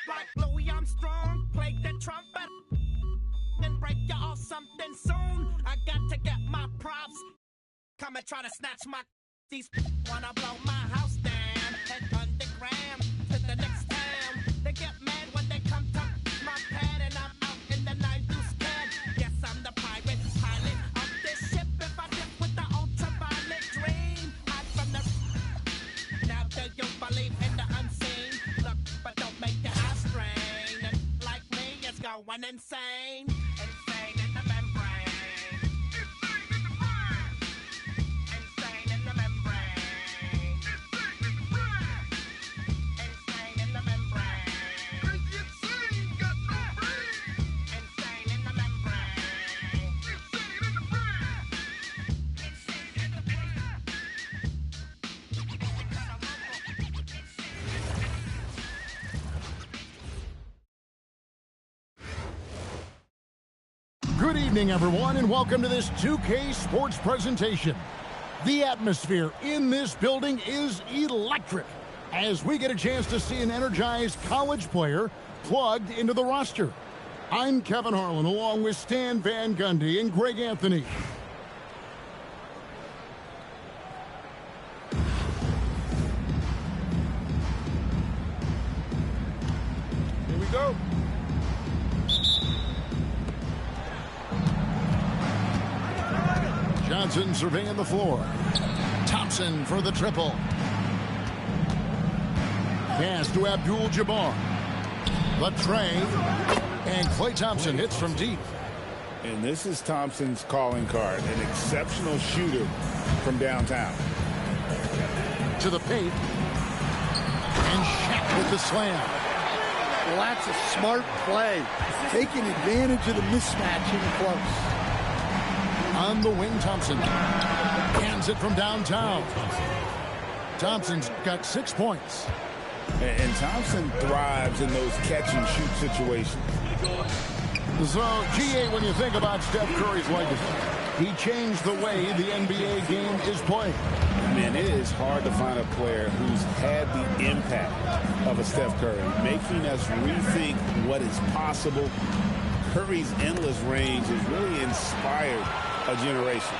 Like Louis Armstrong, play the trumpet and break you off something soon. I got to get my props. Come and try to snatch my. These wanna blow my house down and underground to the next town. They get mad when they come to my pad and I'm out in the 9-deuce pad. Yes, I'm the pirate pilot of this ship. If I dip with the ultraviolet dream, hide from the. Now do you believe in the unseen? Look, but don't make your eyes strain. And like me, it's going insane. Insane in the membrane. Insane in the membrane. Insane in the membrane. Crazy insane, got no brain. Insane in the membrane. Insane in the brain. Insane in the brain. Good evening, everyone, and welcome to this 2K Sports presentation. The atmosphere in this building is electric as we get a chance to see an energized college player plugged into the roster. I'm Kevin Harlan, along with Stan Van Gundy and Greg Anthony. Here we go. Johnson surveying the floor. Thompson for the triple. Pass to Abdul-Jabbar. The tray. And Klay Thompson hits from deep. And this is Thompson's calling card. An exceptional shooter from downtown. To the paint. And Shaq with the slam. Well, that's a smart play. Taking advantage of the mismatch in close. On the wing, Thompson hands it from downtown. Thompson's got 6 points. And Thompson thrives in those catch-and-shoot situations. So, GA, when you think about Steph Curry's legacy, he changed the way the NBA game is played. I mean, it is hard to find a player who's had the impact of a Steph Curry, making us rethink what is possible. Curry's endless range has really inspired a generation.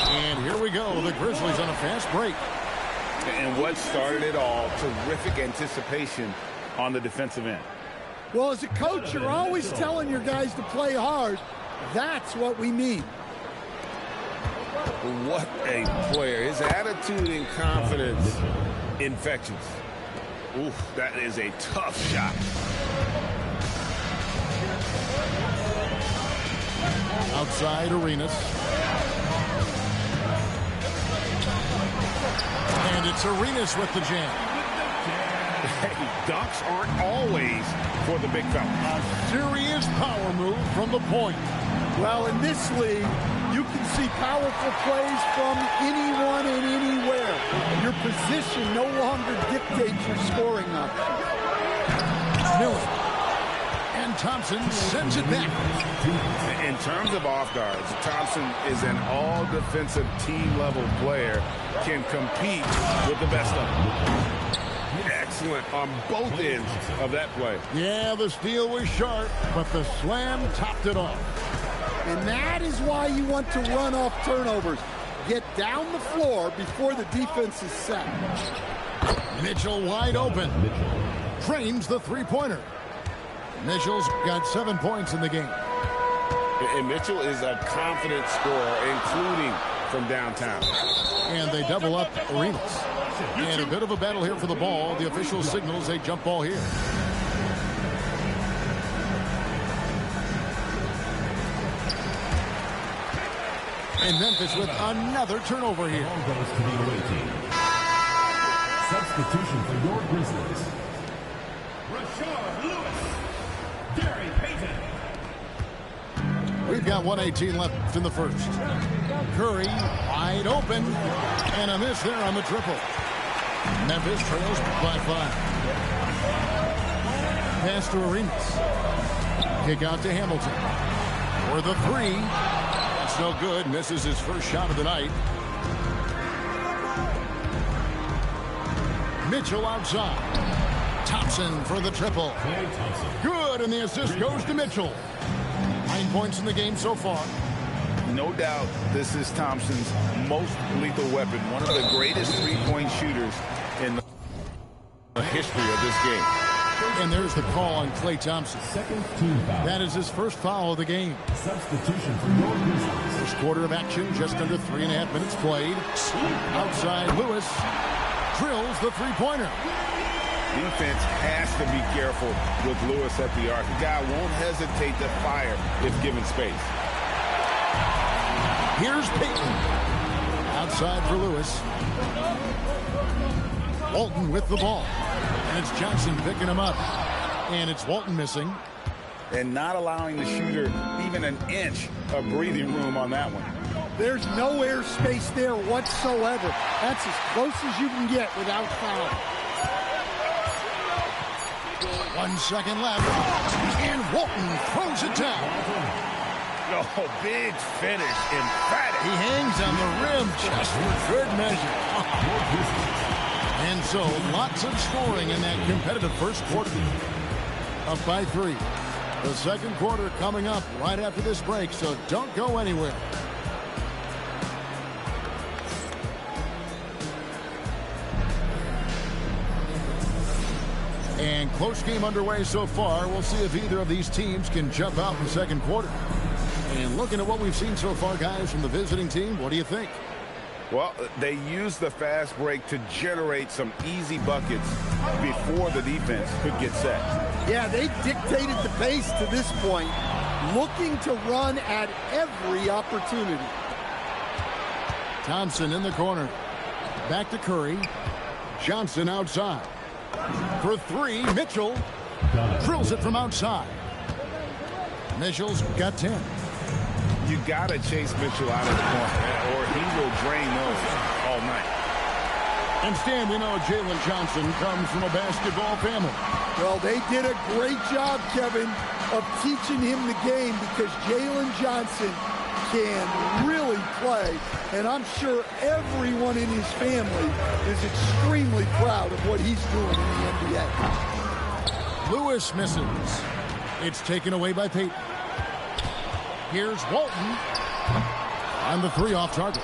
And here we go. The Grizzlies on a fast break. And what started it all, terrific anticipation on the defensive end. Well, as a coach, you're always telling your guys to play hard. That's what we mean. What a player. His attitude and confidence, infectious. Oof, that is a tough shot. Outside Arenas. And it's Arenas with the jam. Hey, dunks aren't always for the big fella. A serious power move from the point. Well, in this league, you can see powerful plays from anyone and anywhere. Your position no longer dictates your scoring number. Miller. And Thompson sends it back. In terms of off guards, Thompson is an all-defensive team-level player, can compete with the best of them. Excellent on both ends of that play. Yeah, the steal was sharp, but the slam topped it off. And that is why you want to run off turnovers. Get down the floor before the defense is set. Mitchell wide open. Trains the three-pointer. Mitchell's got 7 points in the game. And Mitchell is a confident scorer, including from downtown. And they double up Arenas. And a bit of a battle here for the ball. The official signals a jump ball here. And Memphis with another turnover here. Ball goes to the away team. Substitution for your Grizzlies. Rashard Lewis. Gary Payton. We've got 1:18 left in the first. Curry wide open. And a miss there on the triple. Memphis trails by 5. Pass to Arenas. Kick out to Hamilton. For the 3. That's no good. Misses his first shot of the night. Mitchell outside. Thompson for the triple. Good, and the assist goes to Mitchell. 9 points in the game so far. No doubt this is Thompson's most lethal weapon. One of the greatest three-point shooters in the history of this game. And there's the call on Klay Thompson. Second team foul. That is his first foul of the game. Substitution for your Grizzlies. First quarter of action, just under 3.5 minutes played. Outside, Lewis drills the three-pointer. Defense has to be careful with Lewis at the arc. The guy won't hesitate to fire if given space. Here's Payton. Outside for Lewis. Walton with the ball. And it's Johnson picking him up. And it's Walton missing. And not allowing the shooter even an inch of breathing room on that one. There's no air space there whatsoever. That's as close as you can get without foul. 1 second left. And Walton throws it down. Oh, big finish. Emphatic. He hangs on the rim just for good measure. And so, lots of scoring in that competitive first quarter. Up by 3. The second quarter coming up right after this break, so don't go anywhere. And close game underway so far. We'll see if either of these teams can jump out in the second quarter. And looking at what we've seen so far, guys, from the visiting team, what do you think? Well, they used the fast break to generate some easy buckets before the defense could get set. Yeah, they dictated the pace to this point, looking to run at every opportunity. Thompson in the corner. Back to Curry. Johnson outside. For 3, Mitchell drills it from outside. Mitchell's got 10. You got to chase Mitchell out of the corner, or he will drain those all night. And Stan, we know Jalen Johnson comes from a basketball family. Well, they did a great job, Kevin, of teaching him the game because Jalen Johnson can really play. And I'm sure everyone in his family is extremely proud of what he's doing in the NBA. Lewis misses. It's taken away by Payton. Here's Walton. And the 3 off target.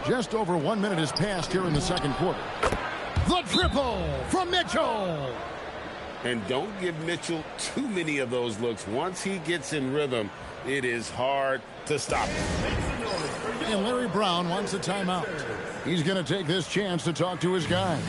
Just over 1 minute has passed here in the second quarter. The triple from Mitchell. And don't give Mitchell too many of those looks. Once he gets in rhythm, it is hard to stop him. And Larry Brown wants a timeout. He's going to take this chance to talk to his guys.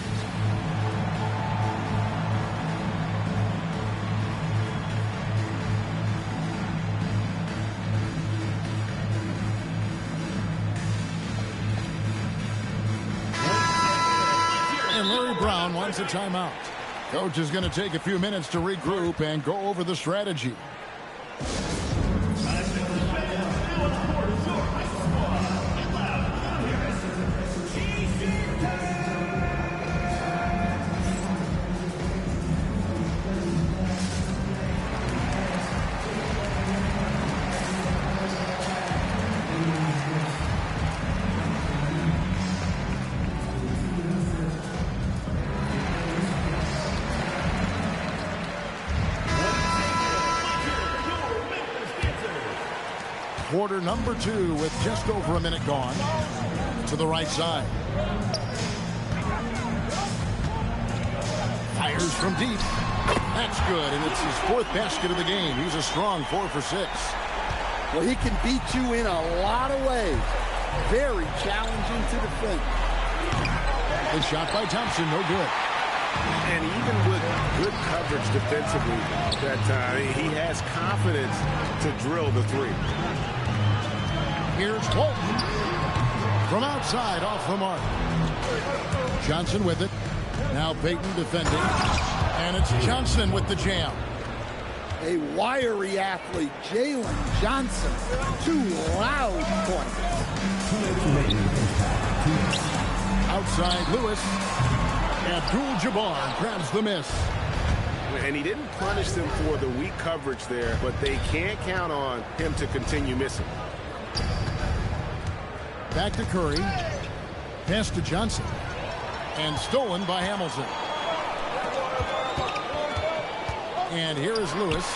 And Larry Brown wants a timeout. Coach is going to take a few minutes to regroup and go over the strategy. quarter number 2 with just over a minute gone. To the right side. Fires from deep. That's good, and it's his 4th basket of the game. He's a strong 4 for 6. Well, he can beat you in a lot of ways. Very challenging to defend. The shot by Thompson, no good. And even with good coverage defensively that time, he has confidence to drill the 3. Here's Walton. From outside, off the mark. Johnson with it. Now Payton defending. And it's Johnson with the jam. A wiry athlete, Jalen Johnson. 2 loud points. Outside Lewis. Abdul-Jabbar grabs the miss. And he didn't punish them for the weak coverage there, but they can't count on him to continue missing. Back to Curry. Pass to Johnson. And stolen by Hamilton. And here is Lewis.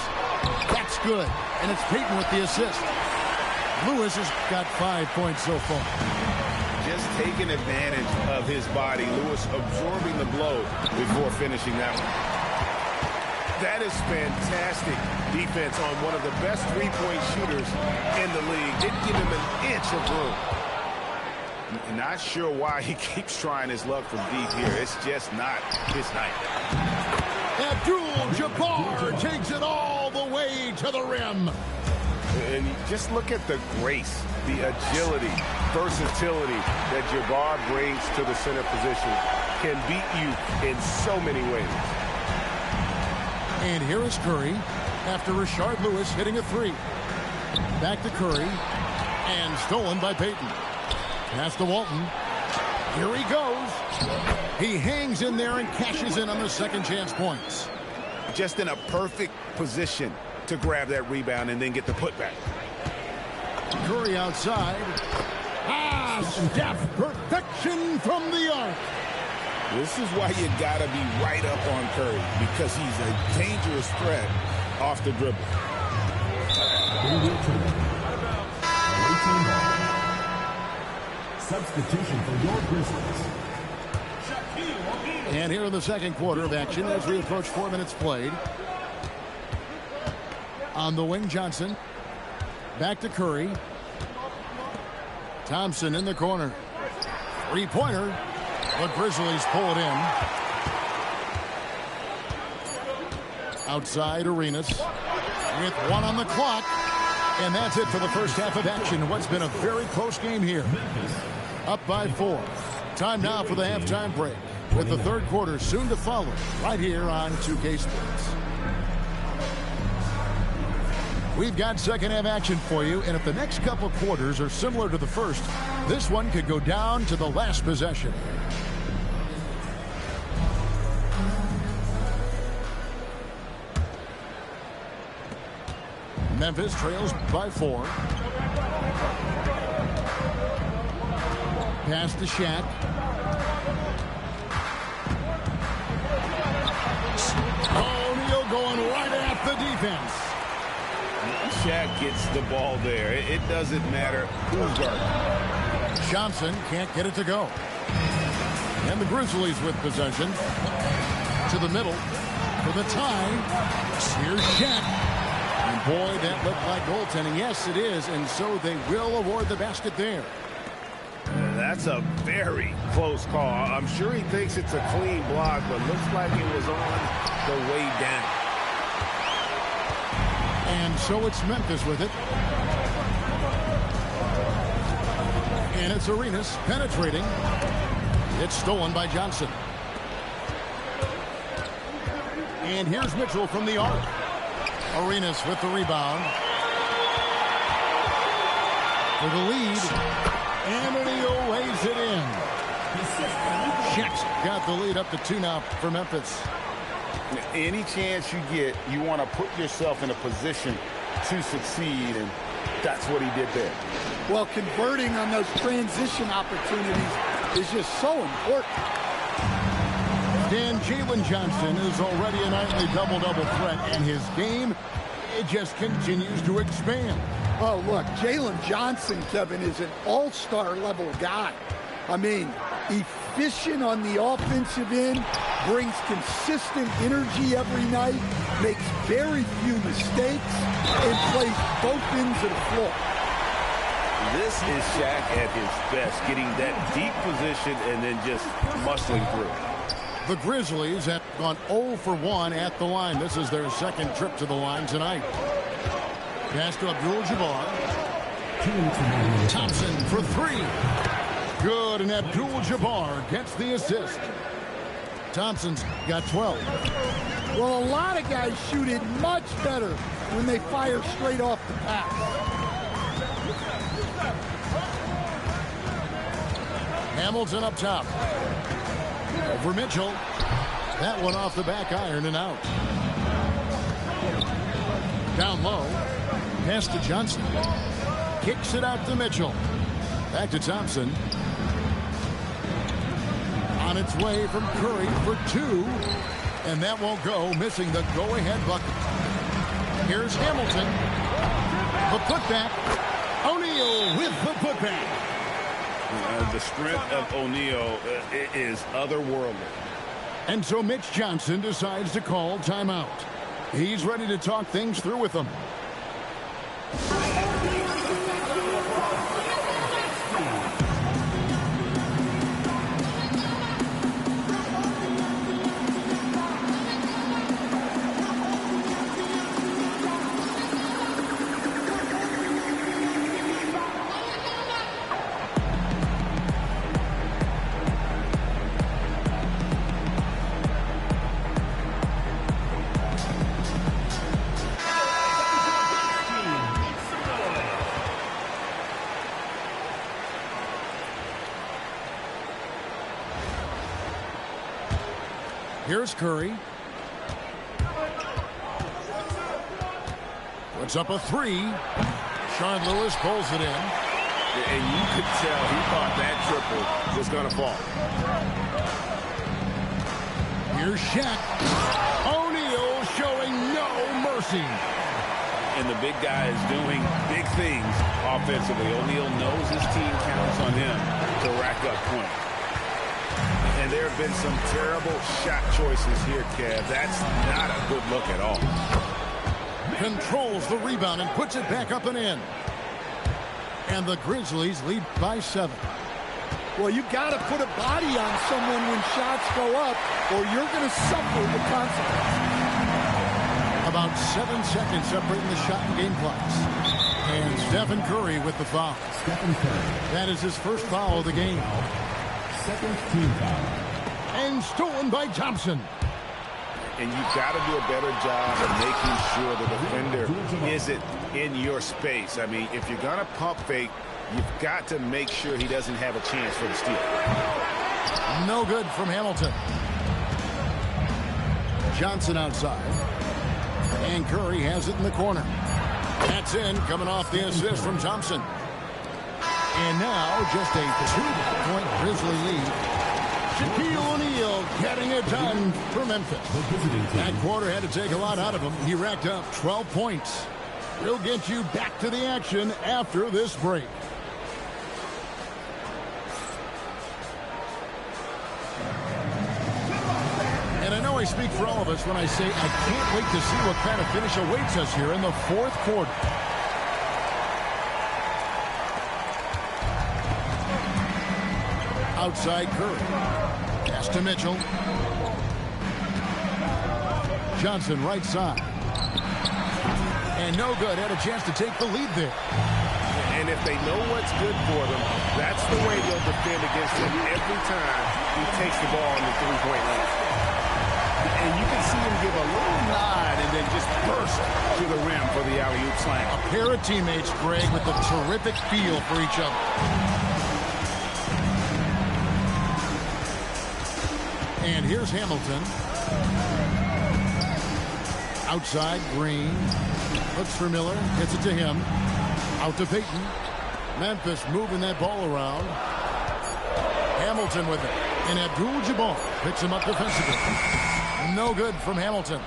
That's good. And it's Payton with the assist. Lewis has got 5 points so far. Just taking advantage of his body. Lewis absorbing the blow before finishing that one. That is fantastic defense on one of the best three-point shooters in the league. Didn't give him an inch of room. Not sure why he keeps trying his luck from deep here. It's just not his night. Abdul-Jabbar takes it all the way to the rim. And just look at the grace, the agility, versatility that Jabbar brings to the center position. Can beat you in so many ways. And here is Curry after Rashard Lewis hitting a 3. Back to Curry. And stolen by Payton. Pass to Walton. Here he goes. He hangs in there and cashes in on the second chance points. Just in a perfect position to grab that rebound and then get the putback. Curry outside. Steph, perfection from the arc. This is why you gotta be right up on Curry, because he's a dangerous threat off the dribble. Substitution for your Grizzlies. And here in the second quarter of action as we approach 4 minutes played. On the wing, Johnson. Back to Curry. Thompson in the corner. 3-pointer. The Grizzlies pull it in. Outside Arenas. With 1 on the clock. And that's it for the first half of action. What's been a very close game here. Up by 4. Time now for the halftime break. With the third quarter soon to follow. Right here on 2K Sports. We've got second half action for you, and if the next couple quarters are similar to the first, this one could go down to the last possession. Memphis trails by 4. Pass to Shaq. O'Neal going right at the defense. Shaq gets the ball there. It doesn't matter who's guarding. Johnson can't get it to go. And the Grizzlies with possession. To the middle for the tie. Here's Shaq. And boy, that looked like goaltending. Yes, it is. And so they will award the basket there. That's a very close call. I'm sure he thinks it's a clean block, but looks like it was on the way down. And so it's Memphis with it. And it's Arenas penetrating. It's stolen by Johnson. And here's Mitchell from the arc. Arenas with the rebound. For the lead. And O'Neal lays it in. Shaq's got the lead up to 2 now for Memphis. Any chance you get, you want to put yourself in a position to succeed, and that's what he did there. Well, converting on those transition opportunities is just so important. Dan Jalen Johnson is already a nightly double-double threat, and his game, it just continues to expand. Oh, look, Jalen Johnson, Kevin, is an all-star level guy. I mean, efficient on the offensive end, brings consistent energy every night, makes very few mistakes, and plays both ends of the floor. This is Shaq at his best, getting that deep position and then just muscling through. The Grizzlies have gone 0 for 1 at the line. This is their second trip to the line tonight. Pass to Abdul-Jabbar. Thompson for 3. Good, and Abdul-Jabbar gets the assist. Thompson's got 12. Well, a lot of guys shoot it much better when they fire straight off the pass. Hamilton up top. Over Mitchell. That one off the back iron and out. Down low. Pass to Johnson. Kicks it out to Mitchell. Back to Thompson. On its way from Curry for 2. And that won't go, missing the go-ahead bucket. Here's Hamilton. The putback. O'Neal with the putback. The strength of O'Neal is otherworldly. And so Mitch Johnson decides to call timeout. He's ready to talk things through with them. Here's Curry. Puts up a 3. Sean Lewis pulls it in. And you could tell he thought that triple was going to fall. Here's Shaq. O'Neal showing no mercy. And the big guy is doing big things offensively. O'Neal knows his team counts on him to rack up points. And there have been some terrible shot choices here, Kev. That's not a good look at all. Controls the rebound and puts it back up and in. And the Grizzlies lead by 7. Well, you got to put a body on someone when shots go up, or you're going to suffer the consequences. About 7 seconds separating the shot and game clocks. And Stephen Curry with the foul. That is his first foul of the game. Second team foul. And stolen by Thompson. And you've got to do a better job of making sure the defender isn't in your space. I mean, if you're going to pump fake, you've got to make sure he doesn't have a chance for the steal. No good from Hamilton. Johnson outside. And Curry has it in the corner. That's in, coming off the assist from Thompson. And now just a 2-point Grizzly lead. Shaquille O'Neal getting it done for Memphis. That quarter had to take a lot out of him. He racked up 12 points. We'll get you back to the action after this break. And I know I speak for all of us when I say I can't wait to see what kind of finish awaits us here in the fourth quarter. Outside Curry. Pass to Mitchell. Johnson right side. And no good. Had a chance to take the lead there. And if they know what's good for them, that's the way they'll defend against him every time he takes the ball in the three-point line. And you can see him give a little nod and then just burst to the rim for the alley-oop slam. A pair of teammates, Greg, with a terrific feel for each other. And here's Hamilton. Outside, Green. Looks for Miller. Gets it to him. Out to Payton. Memphis moving that ball around. Hamilton with it. And Abdul-Jabbar picks him up defensively. No good from Hamilton.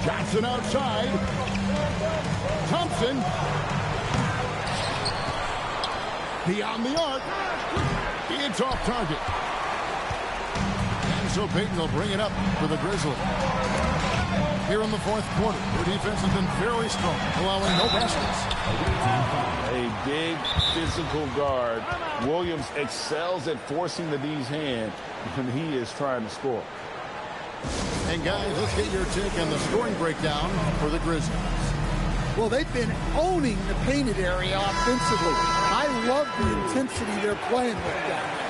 Johnson outside. Thompson. Beyond the arc. It's off target. And so Payton will bring it up for the Grizzlies. Here in the fourth quarter, their defense has been very strong, allowing no baskets. A big physical guard. Williams excels at forcing the D's hand when he is trying to score. And guys, let's get your take on the scoring breakdown for the Grizzlies. Well, they've been owning the painted area offensively. I love the intensity they're playing with down there.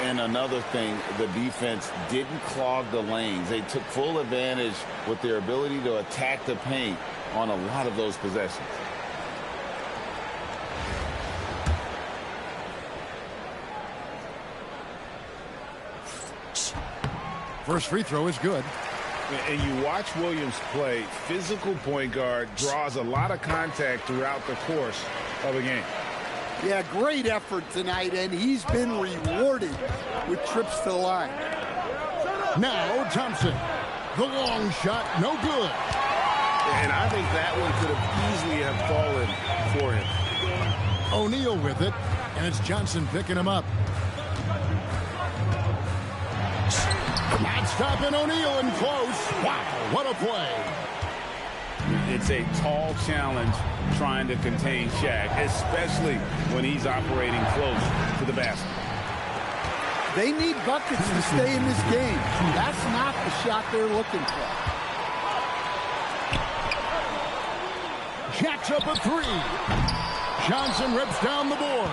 And another thing, the defense didn't clog the lanes. They took full advantage with their ability to attack the paint on a lot of those possessions. First free throw is good. And you watch Williams play, physical point guard, draws a lot of contact throughout the course of a game. Yeah, great effort tonight, and he's been rewarded with trips to the line. Now Thompson. The long shot, no good. And I think that one could have easily have fallen for him. O'Neal with it, and it's Johnson picking him up. Not stopping O'Neal in close. Wow, what a play. It's a tall challenge trying to contain Shaq, especially when he's operating close to the basket. They need buckets to stay in this game. That's not the shot they're looking for. Jacks up a three. Johnson rips down the board.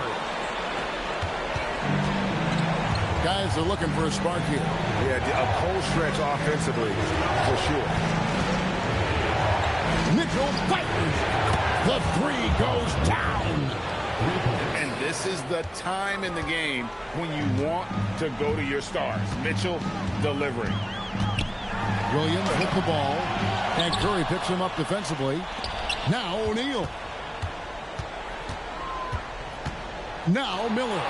Guys are looking for a spark here. Yeah, a cold stretch offensively, for sure. Mitchell fires. The three goes down. And this is the time in the game when you want to go to your stars. Mitchell delivering. Williams with the ball. And Curry picks him up defensively. Now O'Neal. Now Miller.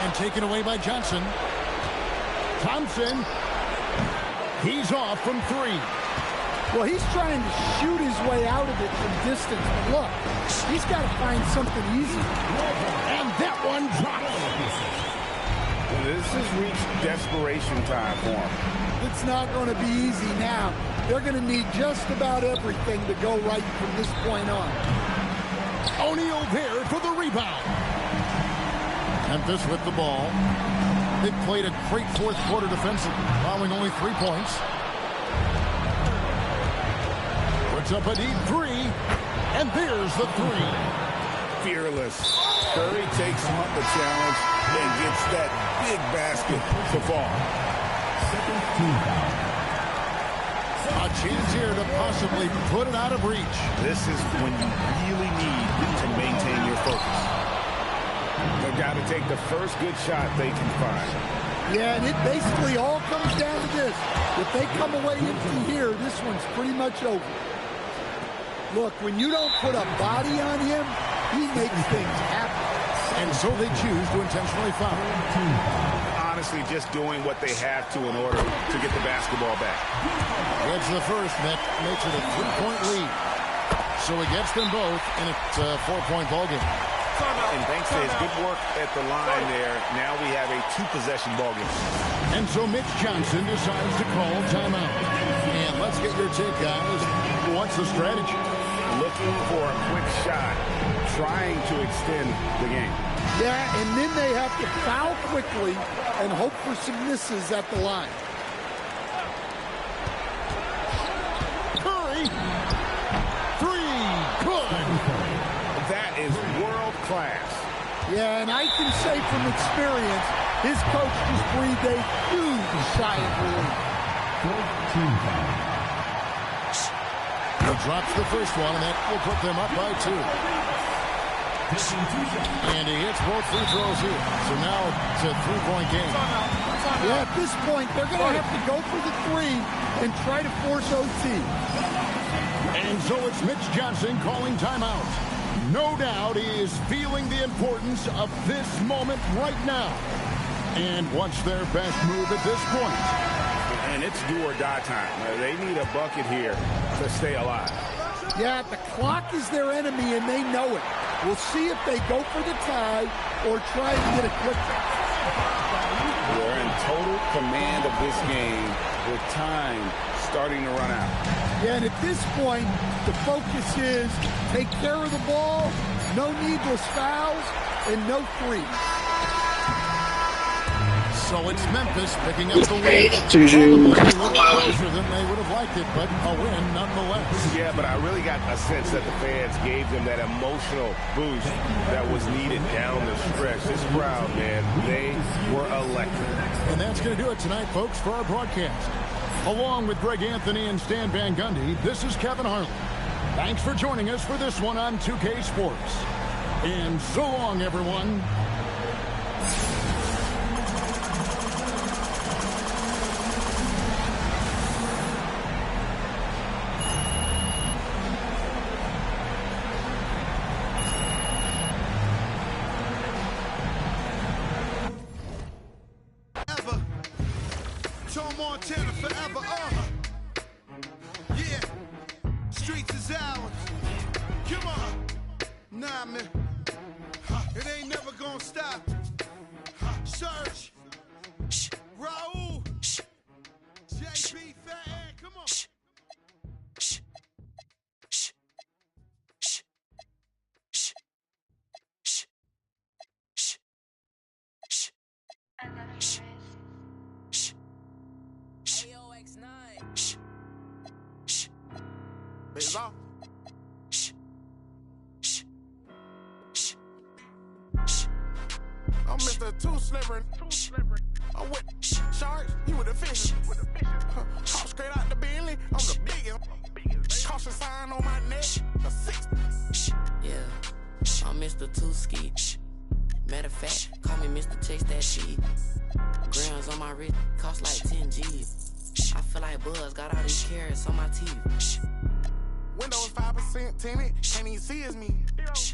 And taken away by Johnson. Thompson. He's off from three. Well, he's trying to shoot his way out of it from distance. But look, he's got to find something easy. And that one drops. Well, this has reached desperation time for him. It's not going to be easy now. They're going to need just about everything to go right from this point on. O'Neal there for the rebound. Memphis with the ball. They've played a great fourth quarter defensively, allowing only 3 points. Puts up a deep three, and there's the three. Fearless. Curry takes him up the challenge and gets that big basket to fall. A chance here to possibly put it out of reach. This is when you really need to maintain your focus. They've got to take the first good shot they can find. Yeah, and it basically all comes down to this. If they come away empty here, this one's pretty much over. Look, when you don't put a body on him, he makes things happen. And so they choose to intentionally foul. Honestly, just doing what they have to in order to get the basketball back. Gets the first, that makes it a 3-point lead. So he gets them both, and it's a 4-point ballgame. And thanks to his good work at the line there, now we have a 2-possession ballgame. And so Mitch Johnson decides to call timeout. And let's get your take, guys. What's the strategy? Looking for a quick shot, trying to extend the game. Yeah, and then they have to foul quickly and hope for some misses at the line. Curry. Three. Good. That is world class. Yeah, and I can say from experience, his coach just breathed a huge sigh of relief. He drops the first one, and that will put them up by 2. And he hits both free throws here. So now it's a 3-point game. Yeah, at this point, they're going to have to go for the 3 and try to force OT. And so it's Mitch Johnson calling timeout. No doubt he is feeling the importance of this moment right now. And what's their best move at this point? And It's do or die time. They need a bucket here to stay alive. Yeah, the clock is their enemy, and they know it. We'll see if they go for the tie or try to get it quicker. They're in total command of this game with time starting to run out. Yeah, and at this point, the focus is take care of the ball, no needless fouls, and no threes. So it's Memphis picking up the win. Probably a little closer than they would have liked it, but a win nonetheless. Yeah, but I really got a sense that the fans gave them that emotional boost that was needed down the stretch. This crowd, man, they were electric. And that's going to do it tonight, folks, for our broadcast. Along with Greg Anthony and Stan Van Gundy, this is Kevin Harlan. Thanks for joining us for this one on 2K Sports. And so long, everyone. Montana forever, yeah, streets is ours. Come on, nah, man, it ain't never gonna stop. Search, Raul, JP, Fat Ed, come on. It's off. I'm Mr. Too Slippery. I'm with sharks, you with the fish. Hop straight out the Bentley, I'm the biggest. Caution sign on my neck, a 6. Yeah, I'm Mr. Too Ski. Matter of fact, call me Mr. Chase That Shit. Grams on my wrist, cost like 10 G's. I feel like Buzz got all these carrots on my teeth. Windows 5% tinted, can't even see it's me.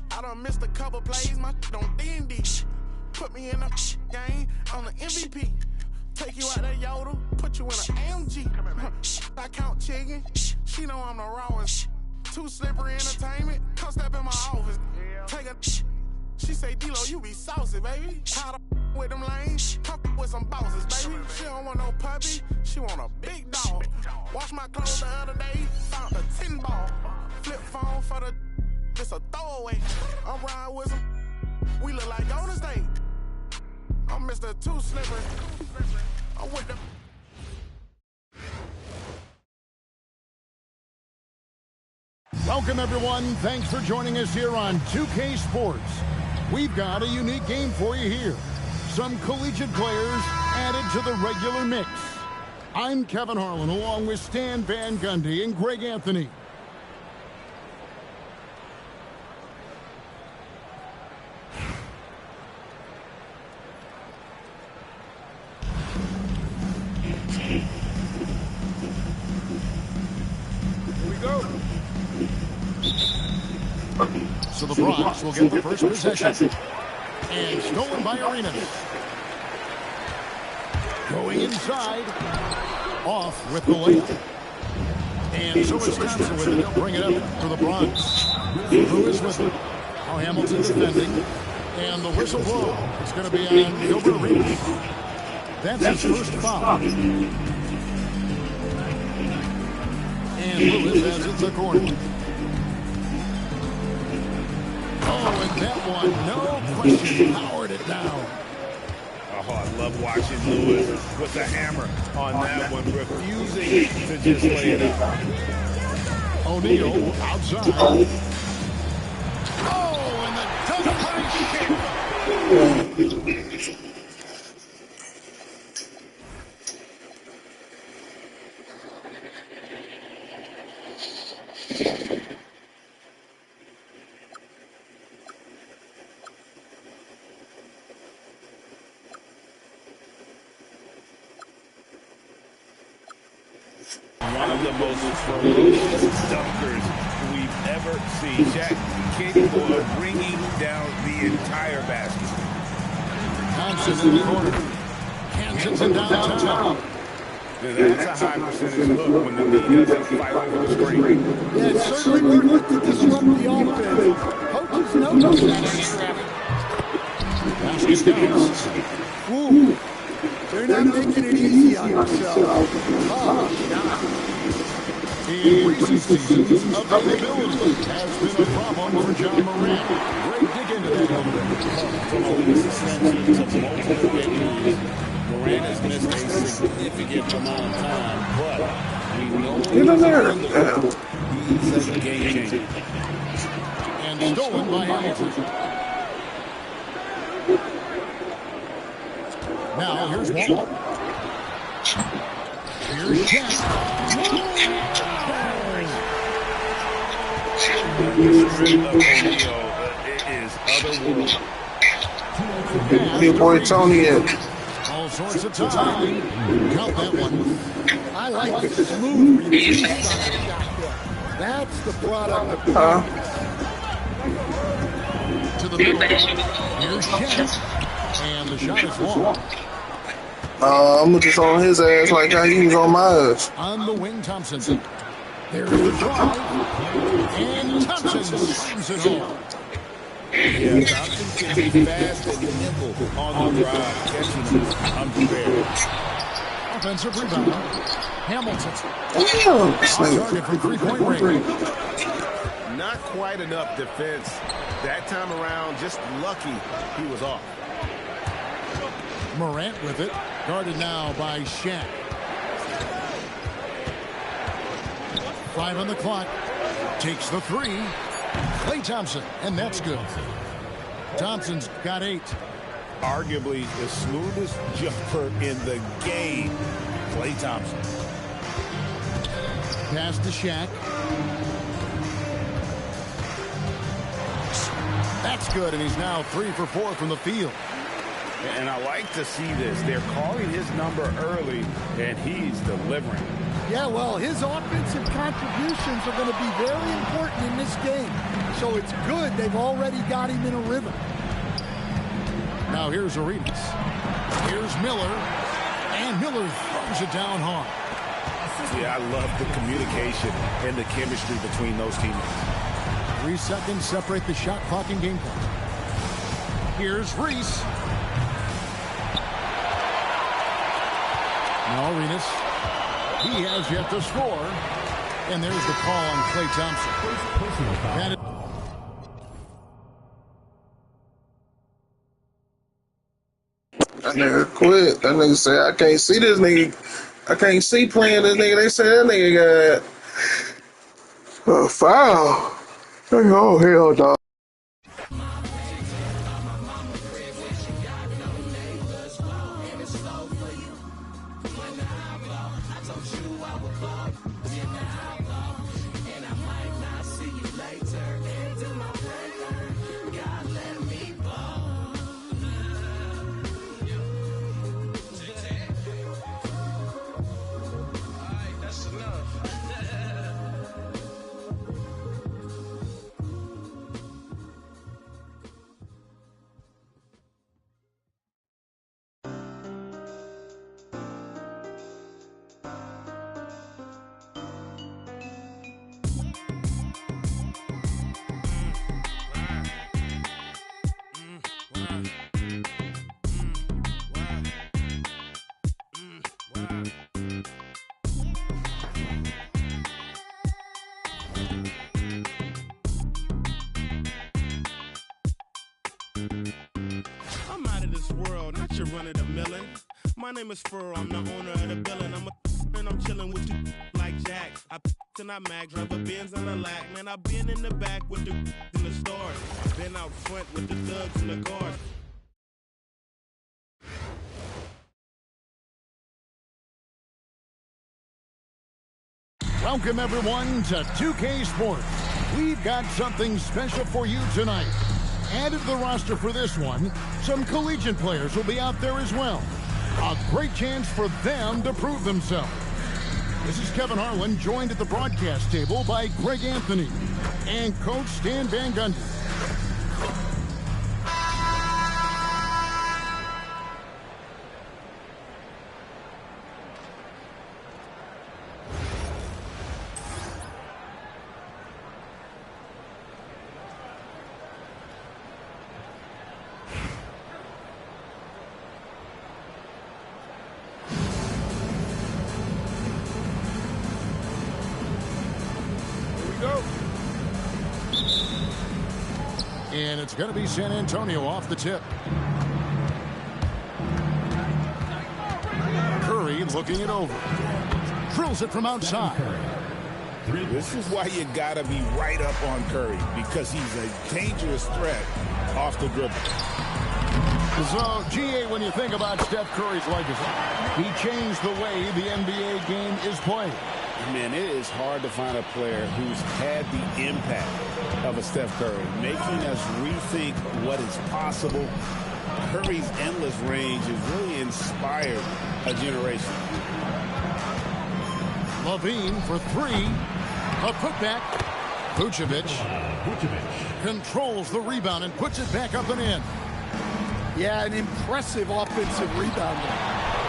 I done missed a couple plays, my on D&D. Put me in a game, I'm the MVP. Take you out that Yoda, put you in an AMG. I count chicken, she know I'm the rawest. Too Slippery Entertainment, come step in my office. Take a she say, D-Lo, you be saucy, baby. Tired of with them lanes, come with some bosses, baby. She don't want no puppy, she want a big dog. Wash my clothes the other day, found a 10 ball. Flip phone for the, it's a throwaway. I'm riding with them, we look like Golden State. I'm Mr. Too Slippery, I'm with them. Welcome, everyone. Thanks for joining us here on 2K Sports. We've got a unique game for you here. Some collegiate players added to the regular mix. I'm Kevin Harlan, along with Stan Van Gundy and Greg Anthony. Here we go. So the Bronx will get the first possession. And stolen by Arenas. Going inside. Off with the layup. And so Wisconsin with it. They'll bring it up for the Bronx. Who is with it? Now Hamilton defending. And the whistle blow. It's going to be on Gilbert Arenas. That's his first foul. And Lewis has it to the corner. Oh, and that one, no question, powered it down. Oh, I love watching Lewis with the hammer on that one, refusing to just lay it out. O'Neal outside. Oh, and the dunk by Shea. One of the most ferocious dunkers we've ever seen. Jack capable of bringing down the entire basket. Thompson in the corner. Hanson's in downtown. That's a high percentage look when the lead doesn't fight over the screen. Yeah, it's certainly worth it to disrupt the offense. Coaches notice that. Ooh, they're not making it easy on themselves. In recent seasons, availability has been a problem for John Morant. Great dig into that over there. From a suspension to multiple injuries, Morant has missed a significant amount of time, but we know he's a game changer. And stolen by Hamilton. Now here's Wall. Here's Jack. Your boy Tony in. All sorts of time. Count that one. I like the smooth release on the shot there. That's the product of to the middle. Here's Jack. And the shot is long. I'm just on his ass like how he was on my ass. On the wing, Thompson. There's the drive. And Thompson slams it home. Yeah, Thompson can be fast and nimble on the drive, catching his unprepared. Offensive rebound. Hamilton. Target from three-point range. Not quite enough defense that time around. Just lucky he was off. Morant with it. Guarded now by Shaq. 5 on the clock. Takes the three. Klay Thompson, and that's good. Thompson's got 8. Arguably the smoothest jumper in the game, Klay Thompson. Pass to Shaq. That's good, and he's now 3 for 4 from the field. And I like to see this. They're calling his number early, and he's delivering. Yeah, well, his offensive contributions are going to be very important in this game. So it's good they've already got him in a rhythm. Now here's Arenas. Here's Miller. And Miller throws it down hard. Yeah, I love the communication and the chemistry between those teammates. 3 seconds separate the shot clock and game clock. Here's Reese. Now Arenas. He has yet to score. And there's the call on Klay Thompson. That nigga quit. That nigga said, I can't see this nigga. I can't see playing this nigga. They said that nigga got a foul. Oh, hell, dog. I'm out of this world, not your run of the millin'. My name is Furrow, I'm the owner of the building. I'm chillin' with you like Jack. I and I mag, drive a Benz and a lack. Man, I been in the back with the in the stores. Been out front with the thugs and the guards. Welcome, everyone, to 2K Sports. We've got something special for you tonight. Added to the roster for this one, some collegiate players will be out there as well. A great chance for them to prove themselves. This is Kevin Harlan, joined at the broadcast table by Greg Anthony and Coach Stan Van Gundy. And it's going to be San Antonio off the tip. Curry looking it over. Drills it from outside. This is why you got to be right up on Curry, because he's a dangerous threat off the dribble. So, GA, when you think about Steph Curry's legacy, he changed the way the NBA game is played. Man, it is hard to find a player who's had the impact of a Steph Curry, making us rethink what is possible. Curry's endless range has really inspired a generation. LaVine for three. A putback. Vucevic controls the rebound and puts it back up and in. Yeah, an impressive offensive rebounder.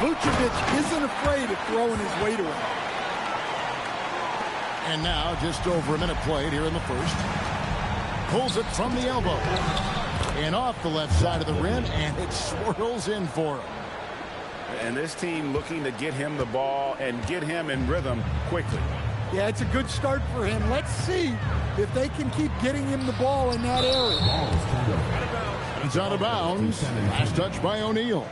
Vucevic isn't afraid of throwing his weight away. And now just over a minute played here in the first. Pulls it from the elbow. And off the left side of the rim, and it swirls in for him. And this team looking to get him the ball and get him in rhythm quickly. Yeah, it's a good start for him. Let's see if they can keep getting him the ball in that area. It's out of bounds. Last touch by O'Neal.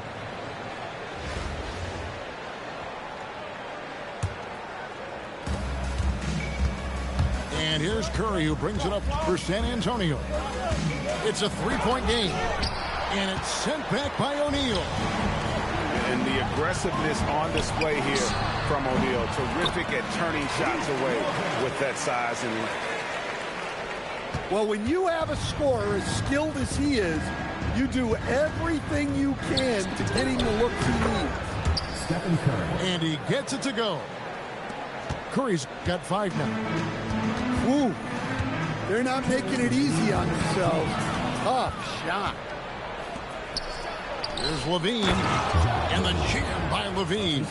And here's Curry, who brings it up for San Antonio. It's a three-point game. And it's sent back by O'Neal. And the aggressiveness on display here from O'Neal. Terrific at turning shots away with that size and length. Well, when you have a scorer as skilled as he is, you do everything you can to get him the looks he needs. Stephen Curry. And he gets it to go. Curry's got 5 now. Ooh, they're not making it easy on themselves. Tough shot. Here's LaVine, and the jam by LaVine.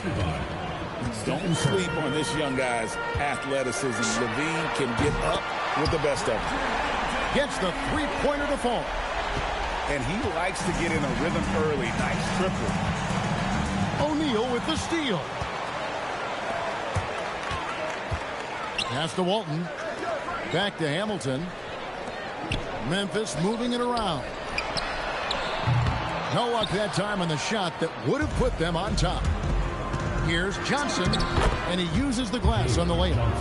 Don't sleep on this young guy's athleticism. LaVine can get up with the best of them. Gets the three-pointer to fall. And he likes to get in a rhythm early. Nice triple. O'Neal with the steal. Pass to Walton. Back to Hamilton. Memphis moving it around. No luck that time on the shot that would have put them on top. Here's Johnson, and he uses the glass on the layup.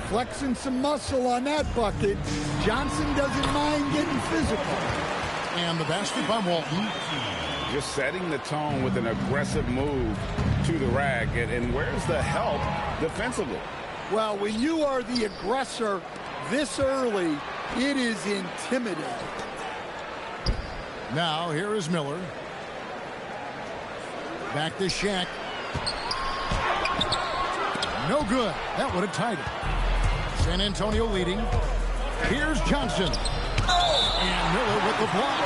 Flexing some muscle on that bucket. Johnson doesn't mind getting physical. And the basket by Walton. Just setting the tone with an aggressive move to the rack. And where's the help defensively? Well, when you are the aggressor this early, it is intimidating. Now, here is Miller. Back to Shaq. No good. That would have tied it. San Antonio leading. Here's Johnson. And Miller with the block.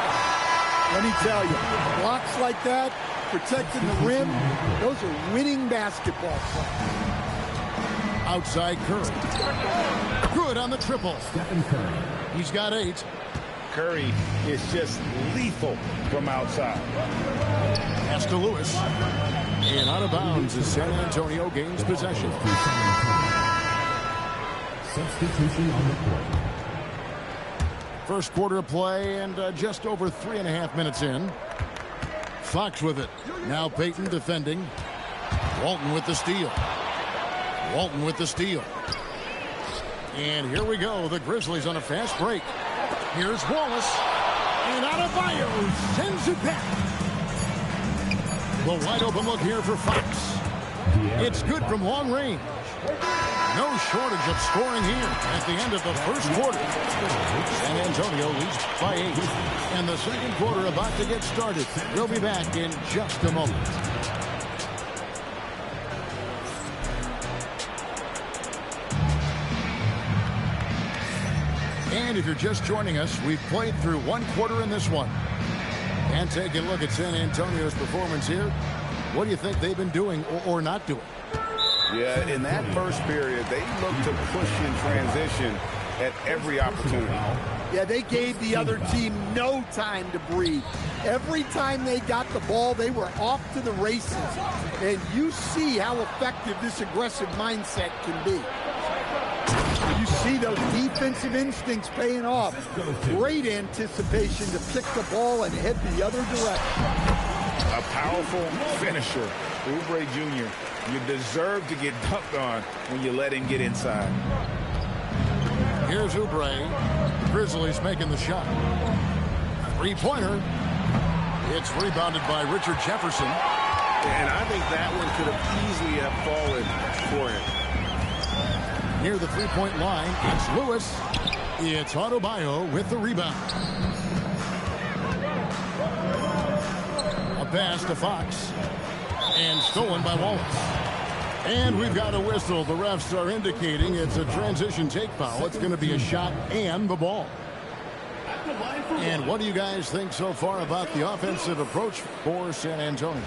Let me tell you, blocks like that, protecting the rim, those are winning basketball plays. Outside Curry. Good on the triple. Stephen Curry. He's got 8. Curry is just lethal from outside. Pass to Lewis. And out of bounds as San Antonio gains possession. Substitution on the court. First quarter of play and just over 3.5 minutes in. Fox with it. Now Payton defending. Walton with the steal. Walton with the steal. And here we go. The Grizzlies on a fast break. Here's Wallace. And Adebayo sends it back. The wide open look here for Fox. It's good from long range. No shortage of scoring here at the end of the first quarter. San Antonio leads by 8. And the second quarter about to get started. We'll be back in just a moment. And if you're just joining us, we've played through one quarter in this one. And take a look at San Antonio's performance here. What do you think they've been doing or not doing? Yeah, in that first period, they looked to push in transition at every opportunity. Yeah, they gave the other team no time to breathe. Every time they got the ball, they were off to the races. And you see how effective this aggressive mindset can be. You see those defensive instincts paying off. Great anticipation to pick the ball and head the other direction. A powerful finisher. Oubre Jr., you deserve to get dunked on when you let him get inside. Here's Oubre. Grizzlies making the shot. Three-pointer. It's rebounded by Richard Jefferson. And I think that one could have easily have fallen for him. Near the three-point line, it's Lewis. It's Adebayo with the rebound. A pass to Fox. And stolen by Wallace. And we've got a whistle. The refs are indicating it's a transition take foul. It's going to be a shot and the ball. And what do you guys think so far about the offensive approach for San Antonio?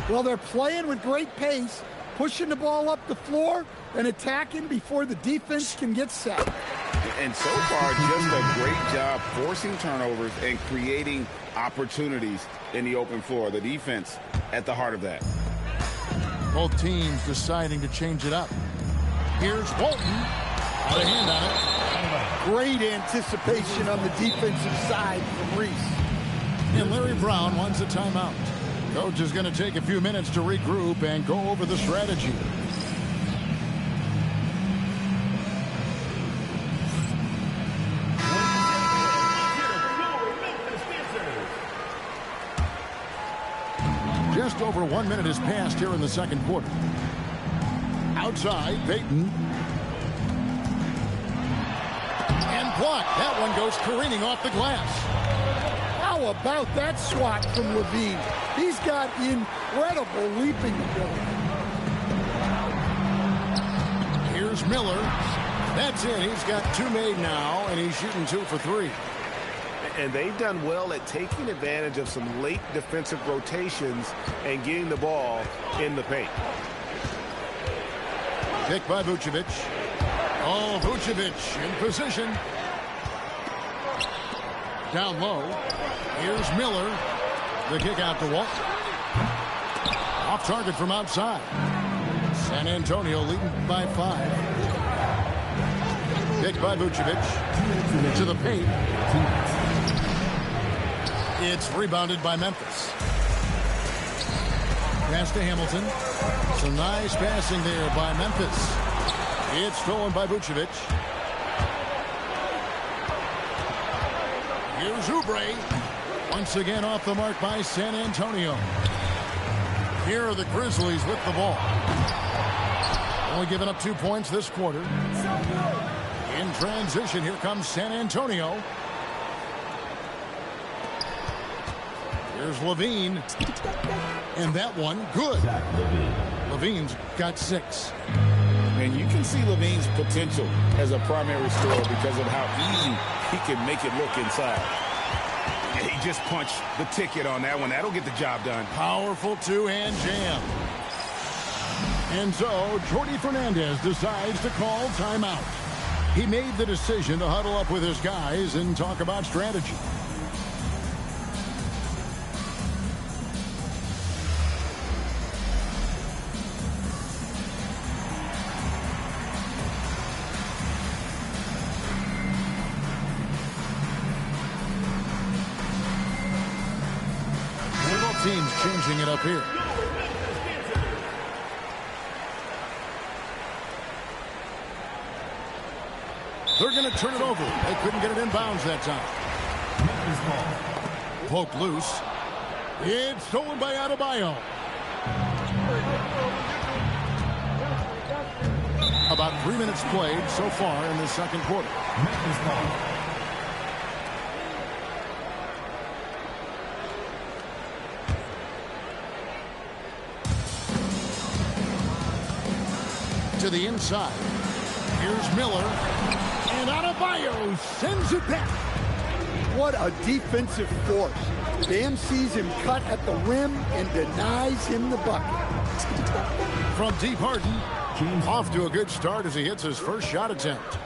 Well, they're playing with great pace, pushing the ball up the floor and attacking before the defense can get set. And so far, just a great job forcing turnovers and creating opportunities in the open floor. The defense at the heart of that. Both teams deciding to change it up. Here's Walton. Got a hand on it. Great anticipation on the defensive side from Reese. And Larry Brown wants a timeout. Coach is going to take a few minutes to regroup and go over the strategy. Just over 1 minute has passed here in the second quarter. Outside, Payton. And blocked. That one goes careening off the glass. How about that swat from Levine? He's got incredible leaping ability. Here's Miller. That's it. He's got two made now, and he's shooting 2 for 3. And they've done well at taking advantage of some late defensive rotations and getting the ball in the paint. Kick by Vucevic. Oh, Vucevic in position. Down low. Here's Miller. The kick out to Walt. Off target from outside. San Antonio leading by 5. Kick by Vucevic. To the paint. It's rebounded by Memphis. Pass to Hamilton. Some nice passing there by Memphis. It's stolen by Vucevic. Here's Oubre. Once again off the mark by San Antonio. Here are the Grizzlies with the ball. Only giving up 2 points this quarter. In transition, here comes San Antonio. Here's Levine. And that one, good. Levine's got 6. And you can see Levine's potential as a primary scorer because of how easy he can make it look inside. And he just punched the ticket on that one. That'll get the job done. Powerful two-hand jam. And so, Jordi Fernandez decides to call timeout. He made the decision to huddle up with his guys and talk about strategy. Teams changing it up here. They're going to turn it over. They couldn't get it in bounds that time. Poked loose. It's stolen by Adebayo. About 3 minutes played so far in the second quarter. To the inside. Here's Miller. And Adebayo sends it back. What a defensive force. Bam sees him cut at the rim and denies him the bucket. From deep, Harden. Off to a good start as he hits his first shot attempt.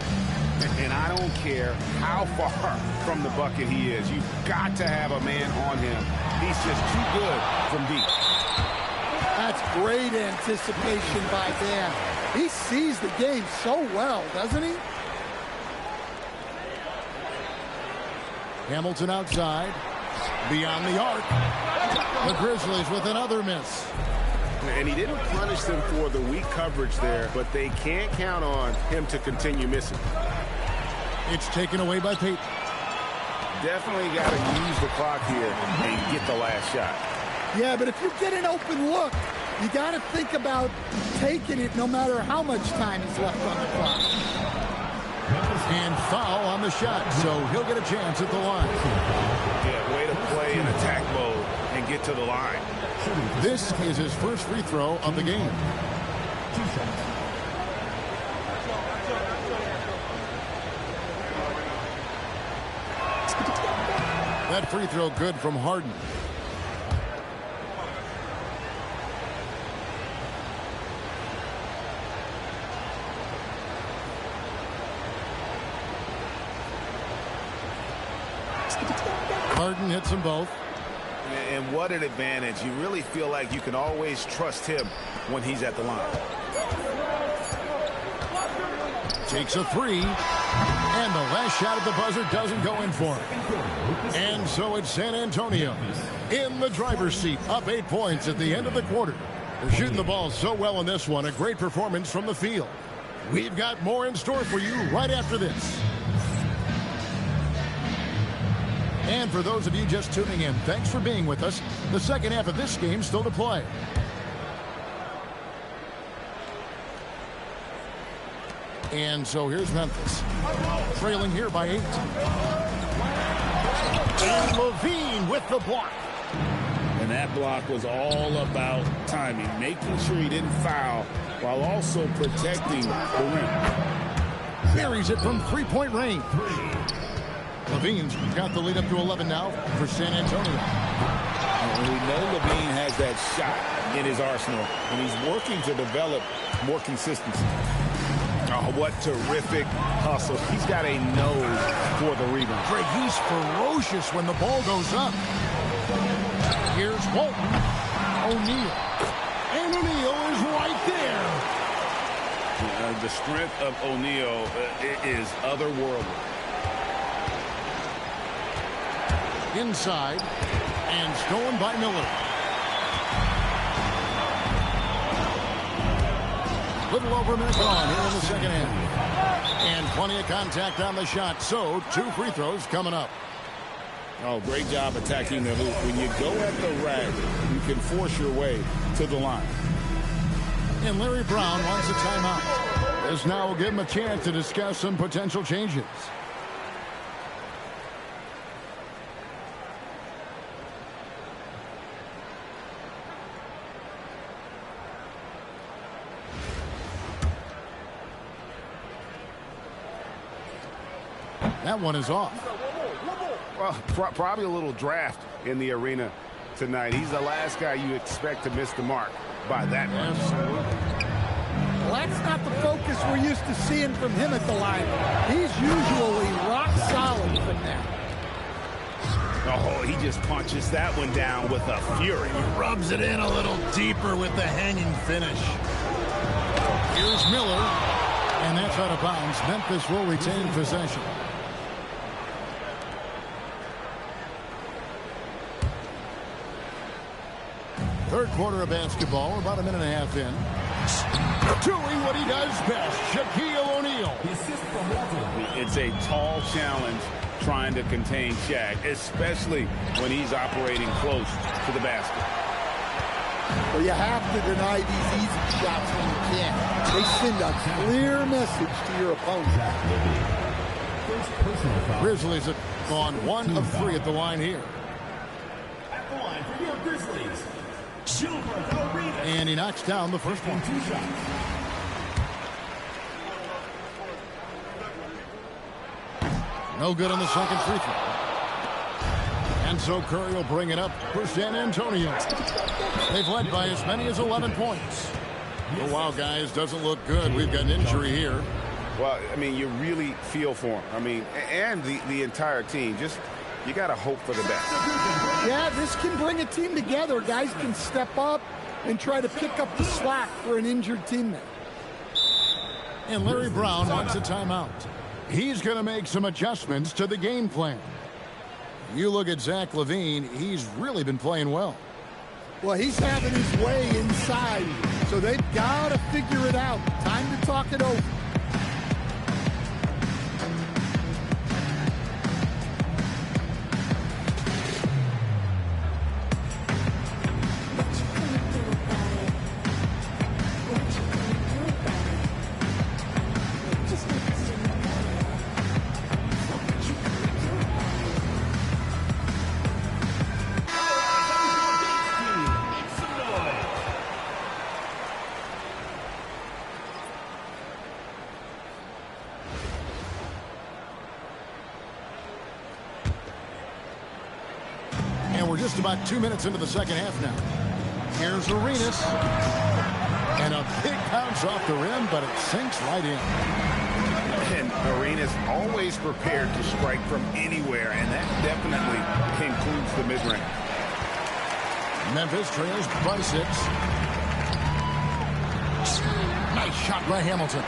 And I don't care how far from the bucket he is. You've got to have a man on him. He's just too good from deep. That's great anticipation by Bam. He sees the game so well, doesn't he? Hamilton outside. Beyond the arc. The Grizzlies with another miss. And he didn't punish them for the weak coverage there, but they can't count on him to continue missing. It's taken away by Peyton. Definitely got to use the clock here and get the last shot. Yeah, but if you get an open look, you got to think about taking it no matter how much time is left on the clock. And foul on the shot, so he'll get a chance at the line. Yeah, way to play in attack mode and get to the line. This is his first free throw of the game. That free throw good from Harden. Harden hits them both. And what an advantage. You really feel like you can always trust him when he's at the line. Takes a three. And the last shot at the buzzer doesn't go in for him. And so it's San Antonio in the driver's seat, up 8 points at the end of the quarter. They're shooting the ball so well in this one. A great performance from the field. We've got more in store for you right after this. And for those of you just tuning in, thanks for being with us. The second half of this game still to play. And so here's Memphis, trailing here by 8. And Levine with the block. And that block was all about timing, making sure he didn't foul while also protecting the rim. Buries it from three-point range. Levine's got the lead up to 11 now for San Antonio. And we know Levine has that shot in his arsenal, and he's working to develop more consistency. Oh, what terrific hustle. He's got a nose for the rebound. Greg, he's ferocious when the ball goes up. Here's Walton. O'Neal. And O'Neal is right there. The strength of O'Neal is otherworldly. Inside, and stolen by Miller. Little over a minute gone here in the second half. And plenty of contact on the shot, so 2 free throws coming up. Oh, great job attacking the hoop. When you go at the rack, you can force your way to the line. And Larry Brown wants a timeout. This now will give him a chance to discuss some potential changes. That one is off. Well, probably a little draft in the arena tonight. He's the last guy you expect to miss the mark by that much. Well, that's not the focus we're used to seeing from him at the line. He's usually rock solid from there. Oh, he just punches that one down with a fury. He rubs it in a little deeper with the hanging finish. Here's Miller, and that's out of bounds. Memphis will retain possession. Third quarter of basketball, about a minute and a half in. Doing what he does best, Shaquille O'Neal. It's a tall challenge trying to contain Shaq, especially when he's operating close to the basket. Well, you have to deny these easy shots when you can. They send a clear message to your opponent. Grizzlies have gone 1 of 3 at the line here. At the line for your Grizzlies, and he knocks down the first one. No good on the second free throw. And so Curry will bring it up for San Antonio. They've led by as many as 11 points. Oh, wow, guys, doesn't look good. We've got an injury here. Well, I mean, you really feel for him. I mean, and the entire team. Just, you got to hope for the best. Yeah, this can bring a team together. Guys can step up and try to pick up the slack for an injured teammate. And Larry Brown wants a timeout. He's going to make some adjustments to the game plan. You look at Zach LaVine, he's really been playing well. Well, he's having his way inside, so they've got to figure it out. Time to talk it over. We're just about 2 minutes into the second half now. Here's Arenas. And a big bounce off the rim, but it sinks right in. And Arenas always prepared to strike from anywhere, and that definitely includes the mid-range. Memphis trails by 6. Nice shot by Hamilton.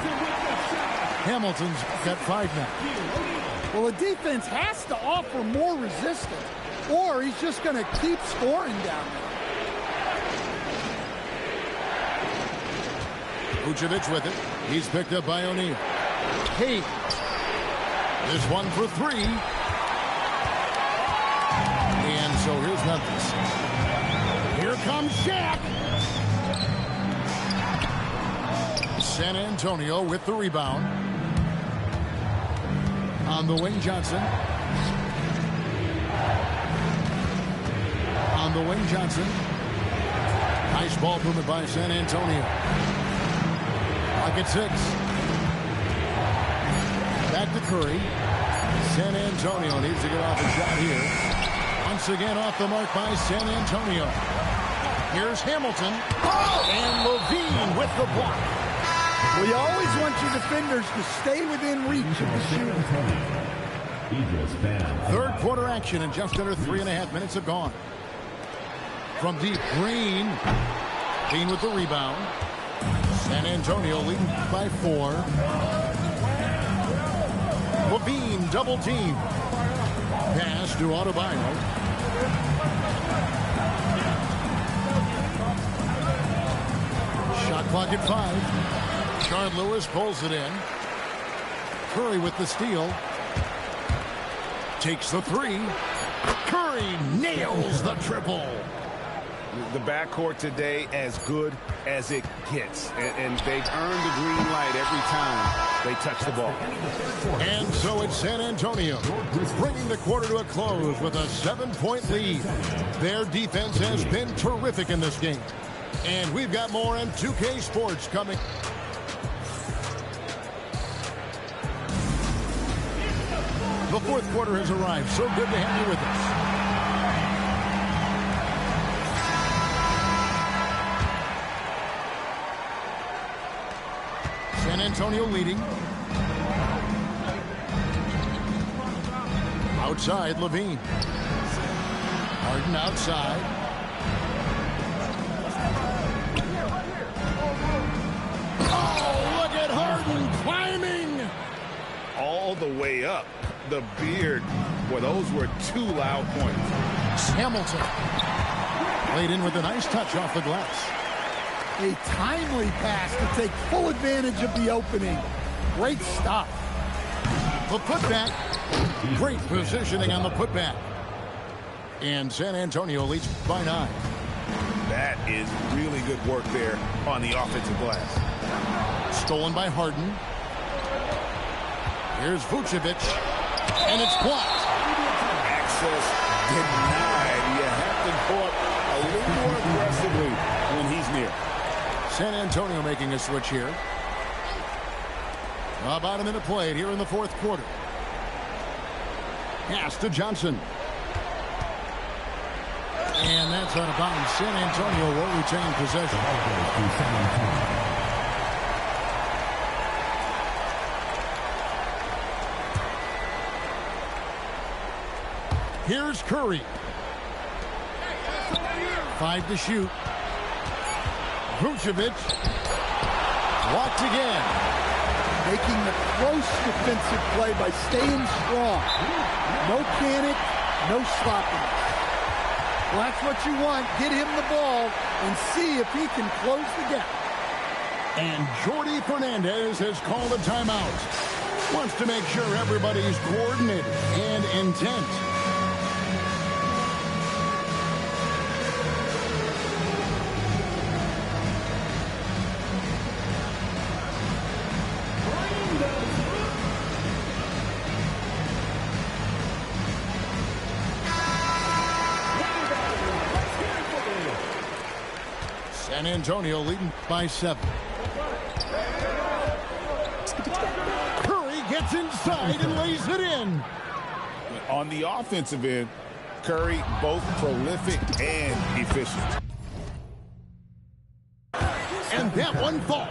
Hamilton's got 5 now. Well, the defense has to offer more resistance, or he's just going to keep scoring down there. Vucevic with it. He's picked up by O'Neal. Hey, this one for 3. And so here's Memphis. Here comes Shaq. San Antonio with the rebound. On the wing, Johnson. On the wing, Johnson. Nice ball movement by San Antonio. Pocket 6. Back to Curry. San Antonio needs to get off a shot here. Once again off the mark by San Antonio. Here's Hamilton. And LaVine with the block. Well, you always want your defenders to stay within reach of the shooter. Third quarter action, and just under 3.5 minutes have gone. From deep, Green. Green with the rebound. San Antonio leading by 4. LaVine double team. Pass to Adebayo. Shot clock at 5. Shard Lewis pulls it in. Curry with the steal. Takes the 3. Curry nails the triple. The backcourt today as good as it gets. And they've earned the green light every time they touch the ball. And so it's San Antonio bringing the quarter to a close with a 7-point lead. Their defense has been terrific in this game. And we've got more on 2K Sports coming. The fourth quarter has arrived. So good to have you with us. San Antonio leading. Outside, LaVine. Harden outside. Oh, look at Harden climbing. All the way up. The beard. Boy, those were 2 loud points. Hamilton. Laid in with a nice touch off the glass. A timely pass to take full advantage of the opening. Great stop. The putback. Great positioning on the putback. And San Antonio leads by 9. That is really good work there on the offensive glass. Stolen by Harden. Here's Vucevic. And it's blocked. Access denied. You have to go up a little more aggressively when he's near. San Antonio making a switch here. About a minute played here in the fourth quarter. Pass to Johnson. And that's out of bounds. San Antonio will retain possession. Here's Curry. 5 to shoot. Vucevic. Blocked again. Making the close defensive play by staying strong. No panic, No sloppiness. Well, that's what you want. Get him the ball and see if he can close the gap. And Jordi Fernandez has called a timeout. Wants to make sure everybody's coordinated and intent. San Antonio leading by 7. Curry gets inside and lays it in. On the offensive end, Curry both prolific and efficient. And that one falls.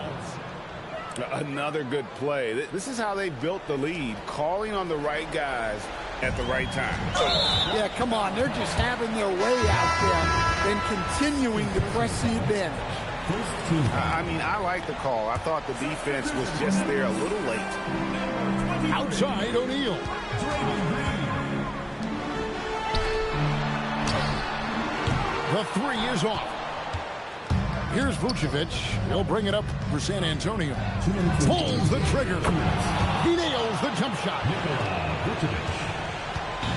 Another good play. This is how they built the lead, calling on the right guys at the right time. Yeah, come on. They're just having their way out there and continuing to press the advantage. I mean, I like the call. I thought the defense was just there a little late. Outside, O'Neal. The 3 is off. Here's Vucevic. He'll bring it up for San Antonio. Pulls the trigger. He nails the jump shot.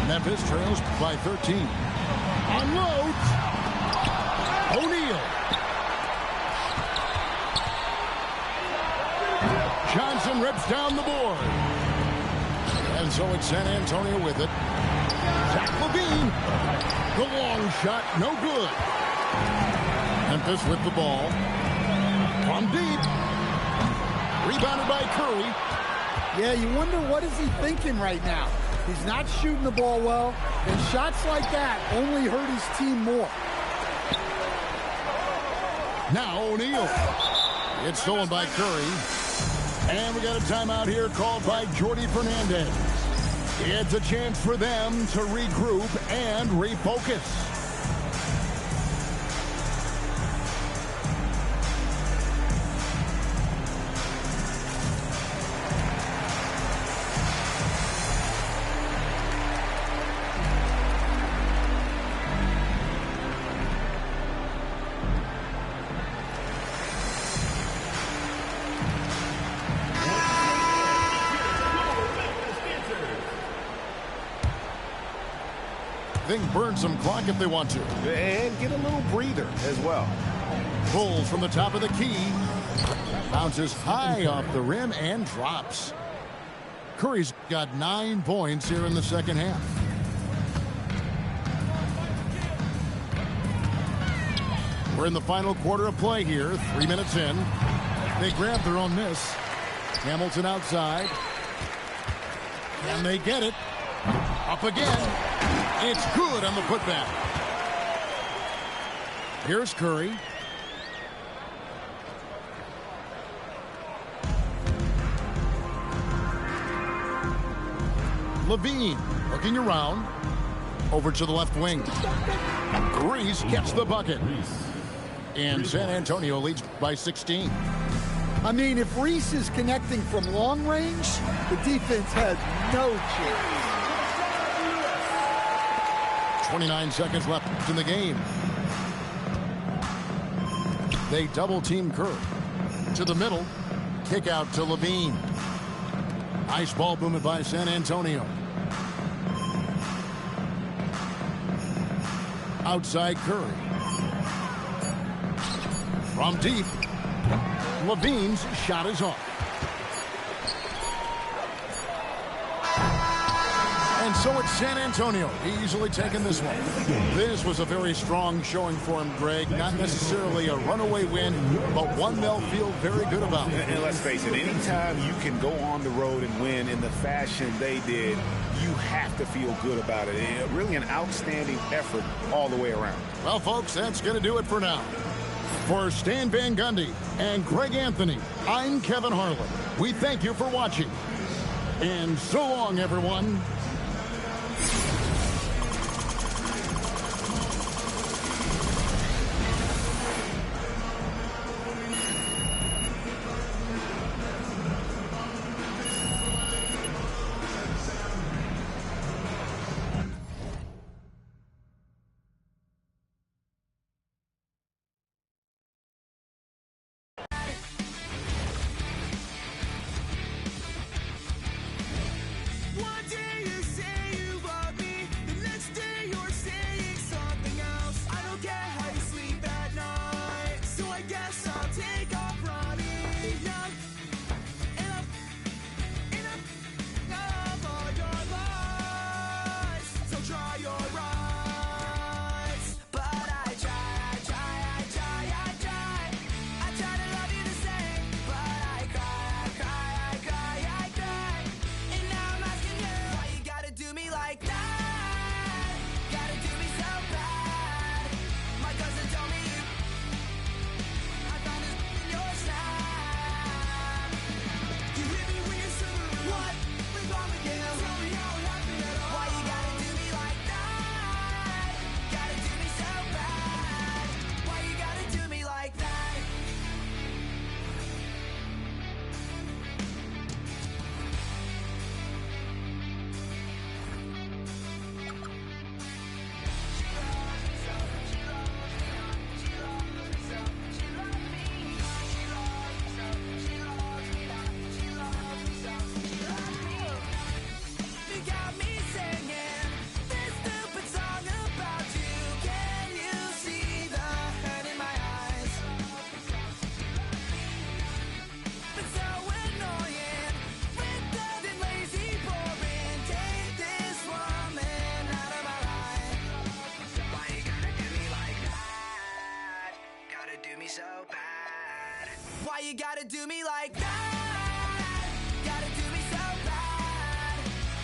Memphis trails by 13. Unloads. O'Neal. Johnson rips down the board. And so it's San Antonio with it. Zach LaVine. The long shot, no good. Memphis with the ball. From deep. Rebounded by Curry. Yeah, you wonder what is he thinking right now. He's not shooting the ball well, and shots like that only hurt his team more. Now O'Neal. It's stolen by Curry. And we got a timeout here called by Jordi Fernandez. It's a chance for them to regroup and refocus. They can burn some clock if they want to. And get a little breather as well. Pulls from the top of the key. Bounces high off the rim and drops. Curry's got 9 points here in the second half. We're in the final quarter of play here. 3 minutes in. They grab their own miss. Hamilton outside. And they get it. Up again. It's good on the putback. Here's Curry. LaVine looking around. Over to the left wing. Reese gets the bucket. And San Antonio leads by 16. I mean, if Reese is connecting from long range, the defense has no chance. 29 seconds left in the game. They double team Curry. To the middle. Kick out to LaVine. Nice ball movement by San Antonio. Outside Curry. From deep. LaVine's shot is off. And so it's San Antonio easily taking this one. This was a very strong showing for him, Greg. Not necessarily a runaway win, but one they'll feel very good about. And let's face it, anytime you can go on the road and win in the fashion they did, you have to feel good about it. And really an outstanding effort all the way around. Well, folks, that's going to do it for now. For Stan Van Gundy and Greg Anthony, I'm Kevin Harlan. We thank you for watching. And so long, everyone. me like that. Gotta do me so bad. My cousin told me you. I found this in your snap. You hit me when you're super. What? What's wrong with you? Tell me how it happened at all. Why you gotta do me like that? Gotta do me so bad. Why you gotta do me like that? You got me singing this stupid song about you. Can you see the hurt in my eyes? But so annoying, wintered and lazy, boring. Take this woman out of my life. Why you gotta do me like that? Gotta do me so bad. Why you gotta do me like that? Gotta do me so bad.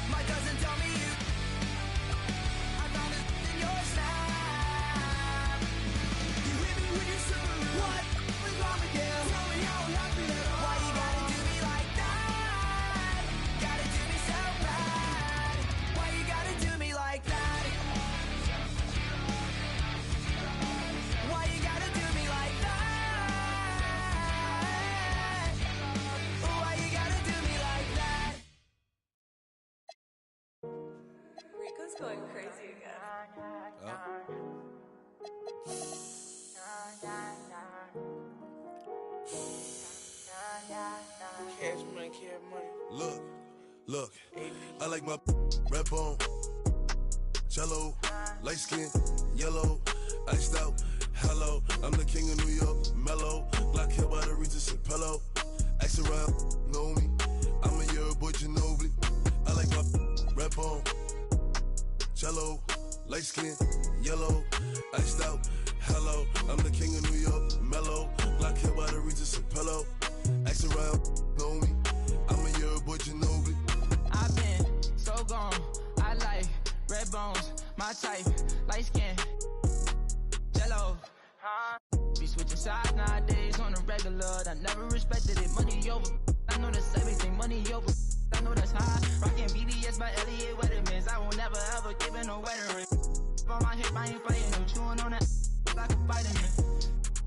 My cousin told me you. I found this in your snap. You hit me when you're super. What? What's wrong with you? Tell me how it happened at all. Why you gotta do me like that? Gotta do me so bad. Why you gotta do me like that? Why you gotta do me like that? Why you gotta do me like that? Rico's going crazy again. Cash money, cash money. Look, I like my red bone, cello, light skin, yellow, iced out. Hello, I'm the king of New York, mellow, black hair by the Regis and pillow. Ask around, know me. I'm a year boy, Ginobili. I like my red bone, cello, light skin, yellow, iced out. Hello, I'm the king of New York, mellow, black hair by the Regis and pillow. Ask around, know me. I'm a year boy, Ginobili. I've been so gone. I like red bones, my type, light skin, jello. Be switching sides nowadays on the regular. I never respected it. Money over. I know that's everything. Money over. I know that's high. Rockin' BDS by Elliot Weathermans. I will never ever give in no wedding ring. On my hip, I ain't fighting. I'm chewing on that like a vitamin.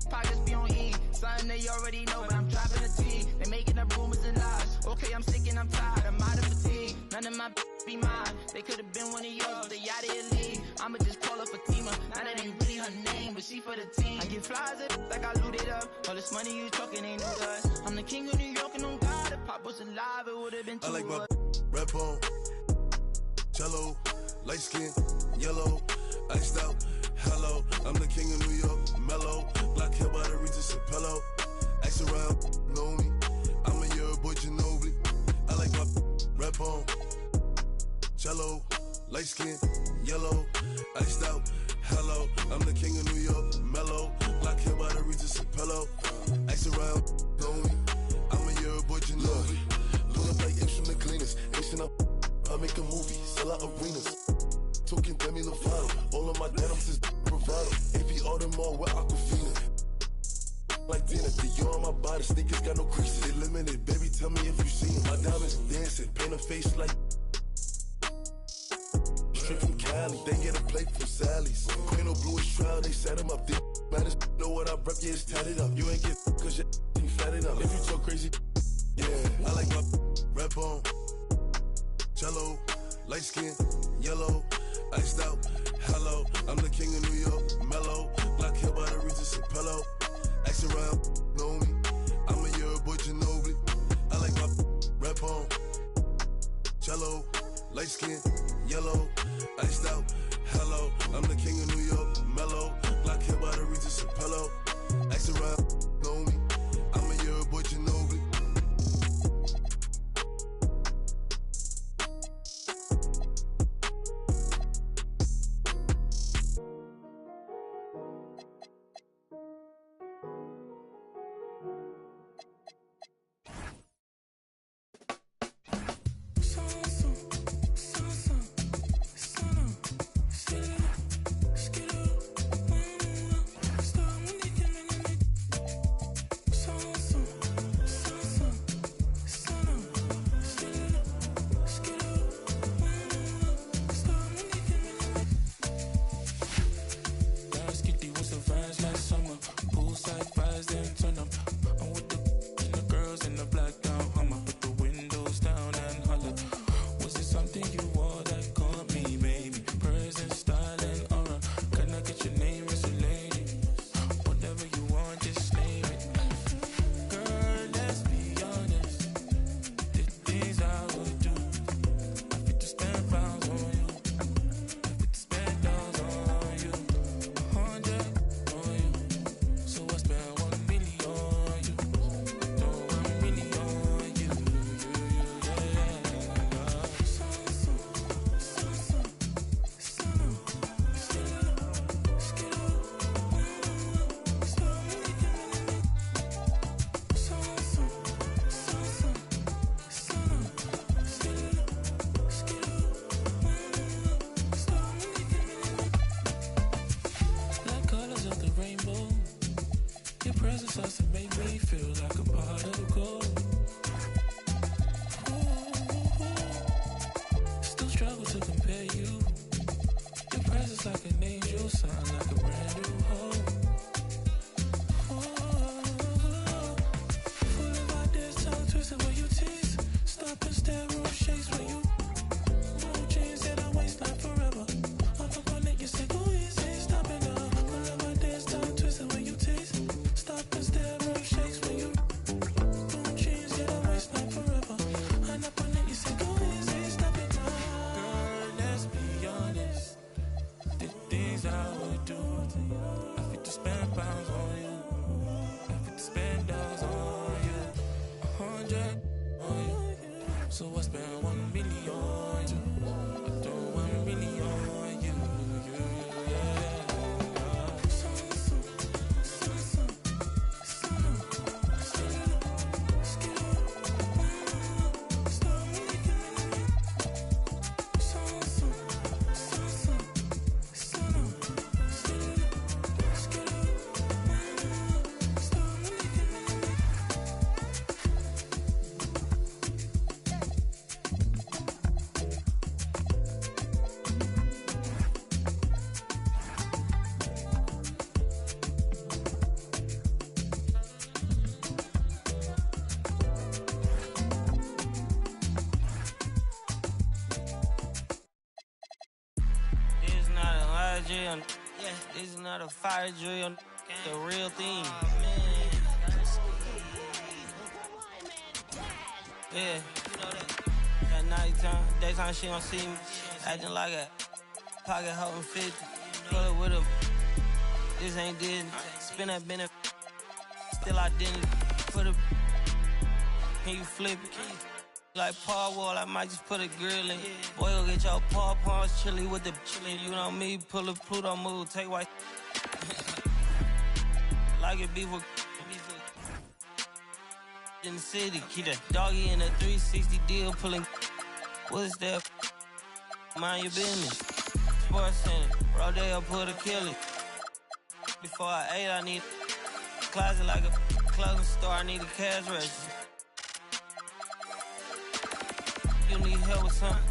Pockets be on E. Something they already know, but I'm dropping the T. They making up rumors and lies. Okay, I'm sick and I'm tired. I'm out of fatigue. None of my be mine. They could have been one of yours. They out of your league. I'ma just call her Fatima. Now that ain't really her name, but she for the team. I get flies up like I looted up. All this money you talking ain't new to us. I'm the king of New York and on God. If Pop was alive, it would have been two I like my of us. red bone, cello, light skin, yellow, iced out. Hello, I'm the king of New York, mellow, black hair by the Regis and pillow. Ask around, know me. I'm a year boy, Ginobili. I like my red bone, cello, light skin, yellow, iced out. Hello, I'm the king of New York, mellow, black hair by the Regis and pillow. Ask around, know me. I'm a year boy, Ginobili. Pull up like instrument cleaners, mixing up. I make a movie, sell out arenas. Talking Demi Lovato, all of my denims is bravado. AP Audemars with Aquafina. Like dinner, Dior on my body, sneakers got no creases. They limited, baby, tell me if you see them. My diamonds dancing, paint a face like. Straight from Cali, they get a plate from Sally's. Queen of Blue Trial, they set him up. They matters, know what I rep, yeah, it's tatted up. You ain't get cause your ain't fatted up. If you talk crazy, yeah, I like my red bone, cello, light skin, yellow, iced out. Hello, I'm the king of New York, mellow, black hair by the Regis and pillow. Ask around, know me. I'm a year boy, Ginobili. I like my red bone, cello, light skin, yellow, iced out. Hello, I'm the king of New York, mellow, black hair by the Regis and pillow. Ask around, know me. I'm a year boy, Ginobili. feels like a pot of gold. Still struggle to compare you. Your presence like an angel, sound like a brand new hope. Full of ideas, tongue twisted when you tease. Stop and stare, room shakes when you. Blue jeans that I waste like forever. I'm up on it, you say go easy, stop it now. Full of ideas, tongue twisted when you tease. Stop and stare, room shakes when you. Blue jeans that I waste like forever. I'm up on it, you say go easy, stop it now. Girl, let's be honest. The things I would do, I fit to spend pounds on you. I fit to spend dollars on you. 100 on you. So I spend 1 million on you. I throw 1 million on you. Drill. Yeah, this is not a fire drill. The real thing. Yeah, you know that. At nighttime, daytime she gon' see me acting like a pocket holding 50. Pull it with a. This ain't Disney. Spin that benefit. Still identity. Put a. Can you flip it? Like Paul Wall, I might just put a grill in. Boy, go get your paw paws chili with the chili. You know me, pull a Pluto move, take white. Like it beef with in the city. Keep that doggy in a 360 deal, pulling. What's that? Mind your business. Sports Center, Rodeo put a kill it. Before I ate, I need a closet like a clothing store. I need a cash register. You need help with something,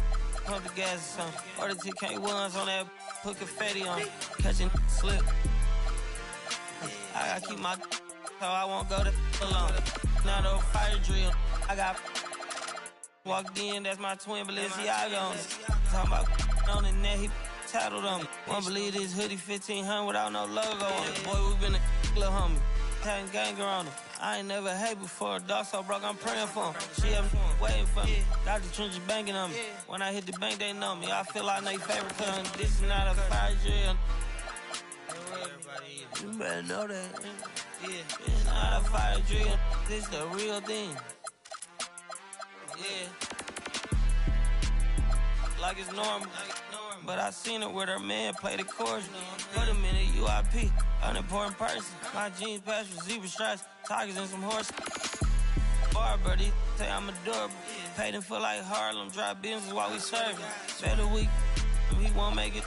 pump the gas or something. Or the TK1s on that, put confetti on it. Catching slip. I gotta keep my so I won't go to alone. Now the fire drill, I got walked in, that's my twin Balenciaga on it. Talking about on the net, he tattled on me. Won't believe this hoodie 1500 without no logo on it. Boy, we been a little homie, having ganger on him. I ain't never hate before, dog so broke, I'm praying for him. She have waiting for me, Dr. Trench is banking on me. When I hit the bank, they know me. I feel like they favorite cousin. This is not a fire drill. You better know that. Yeah, it's not a fire drill. This the real thing. Yeah. Like it's normal. But I seen her with her man play the chorus. Put him in a UIP, unimportant person. My jeans patch with zebra stripes, tigers and some horses. Bar birdie, say I'm adorable. Paid him for like Harlem, drive business while we serving. Better week, he won't make it.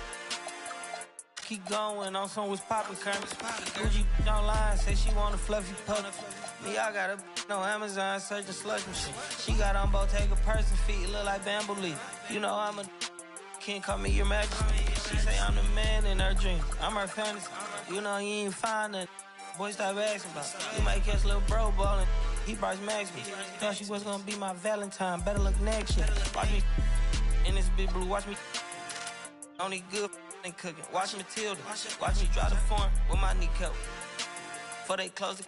Keep going on some was poppin' current. Gucci online, say she want a fluffy pup. Me, I got a no Amazon searching slush machine. She got on Bottega person feet, look like bamboo leaf. You know I'm a can't call me your majesty. She say I'm the man in her dream. I'm her fantasy. You know you ain't find nothing. Boy, stop asking about. You might catch little bro ballin'. He Bryce Maxby. Thought she was gonna be my Valentine. Better look next year. Watch me in this big blue. Watch me only good and cooking. Watch Matilda. Watch me drive the farm with my kneecap. Before they close the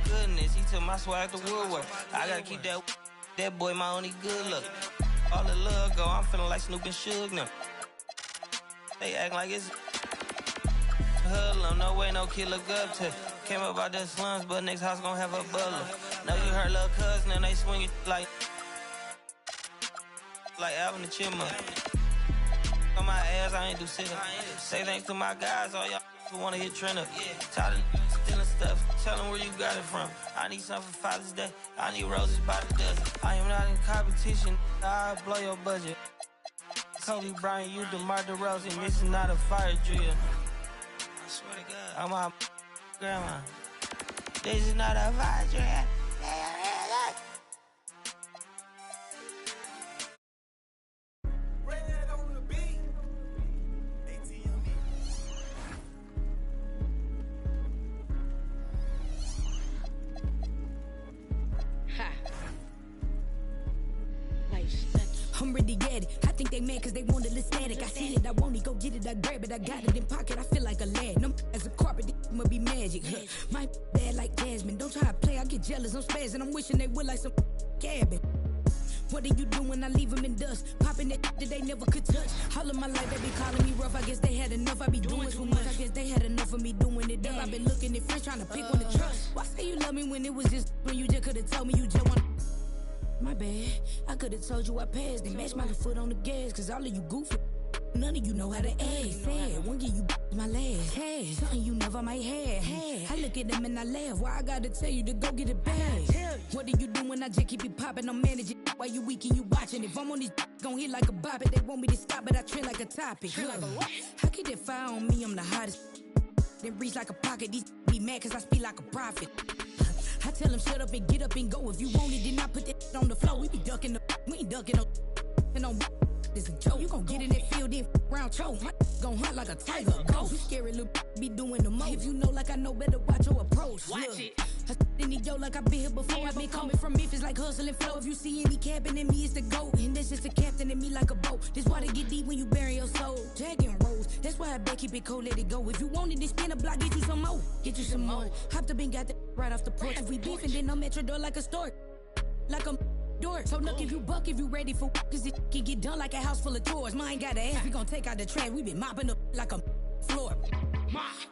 goodness, he took my swag to Woodward. I gotta keep that boy my only good look. All the love go, I'm feeling like Snoop and Suge now. They act like it's hoodlum, no way no kid look up to. Came up out the slums, but next house gon' have a butler. Know you heard little cousin and they swing it like Alvin the Chipmunk. On my ass, I ain't do sit up. Say thanks to my guys, all y'all who wanna hit trend up. Tired of stealing stuff, tell them where you got it from. I need something for Father's Day, I need roses by the dozen. I am not in competition, I'll blow your budget. Kobe Bryant, you DeMar DeRozan, this is not a fire drill. I swear to God. I'm out grandma. This is not a vibe. I'm really at it. I think they mad cause they want a little static. I see it, I want it, go get it, I grab it. I got it in pocket, I feel like a lad. No as a carpet, this must be magic. My bad like Jasmine. Don't try to play, I get jealous. I'm spazzing, I'm wishing they would like some cabin. What are you doing? I leave them in dust. Popping that they never could touch. All of my life they be calling me rough. I guess they had enough. I be doing too much. I guess they had enough of me doing it up. I been looking at friends trying to pick one to trust. Why say you love me when it was just when you just could've told me you just want. My bad, I could've told you I passed and matched my foot on the gas. Cause all of you goofy, none of you know how to act. Sad, one give you my last. Hey, something you never might have. Hey, I look at them and I laugh. Why I gotta tell you to go get it back? What do you do when I just keep it popping? I'm managing while you weak and you watching. If I'm on this gon' hit like a bop it. They want me to stop but I trend like a topic. How can that fire on me? I'm the hottest. Then reach like a pocket. These be mad cause I speak like a prophet. I tell them shut up and get up and go. If you want it, then I put that on the floor. We be ducking we ain't ducking no and on this a joke. You gon' get in that field then round choke. Gon' hunt like a tiger. Go. You scary little be doing the most. If you know like I know better, watch your approach. Watch it. I in the yo like I been here before. I been coming from Memphis like hustling flow. If you see any cabin in me, it's the GOAT. And that's just the captain in me like a boat. This why they get deep when you bury your soul. Jack and Rose. That's why I bet keep it cold, let it go. If you want it, then spin a block, get you some more. Get you some more. Hopped up and got that right off the porch. If we beefing, then I'm at your door like a stork. Like a door. So look if you buck, if you ready for cause it can get done like a house full of tours. Mine got an ass, we gon' take out the trash. We been mopping up like a floor.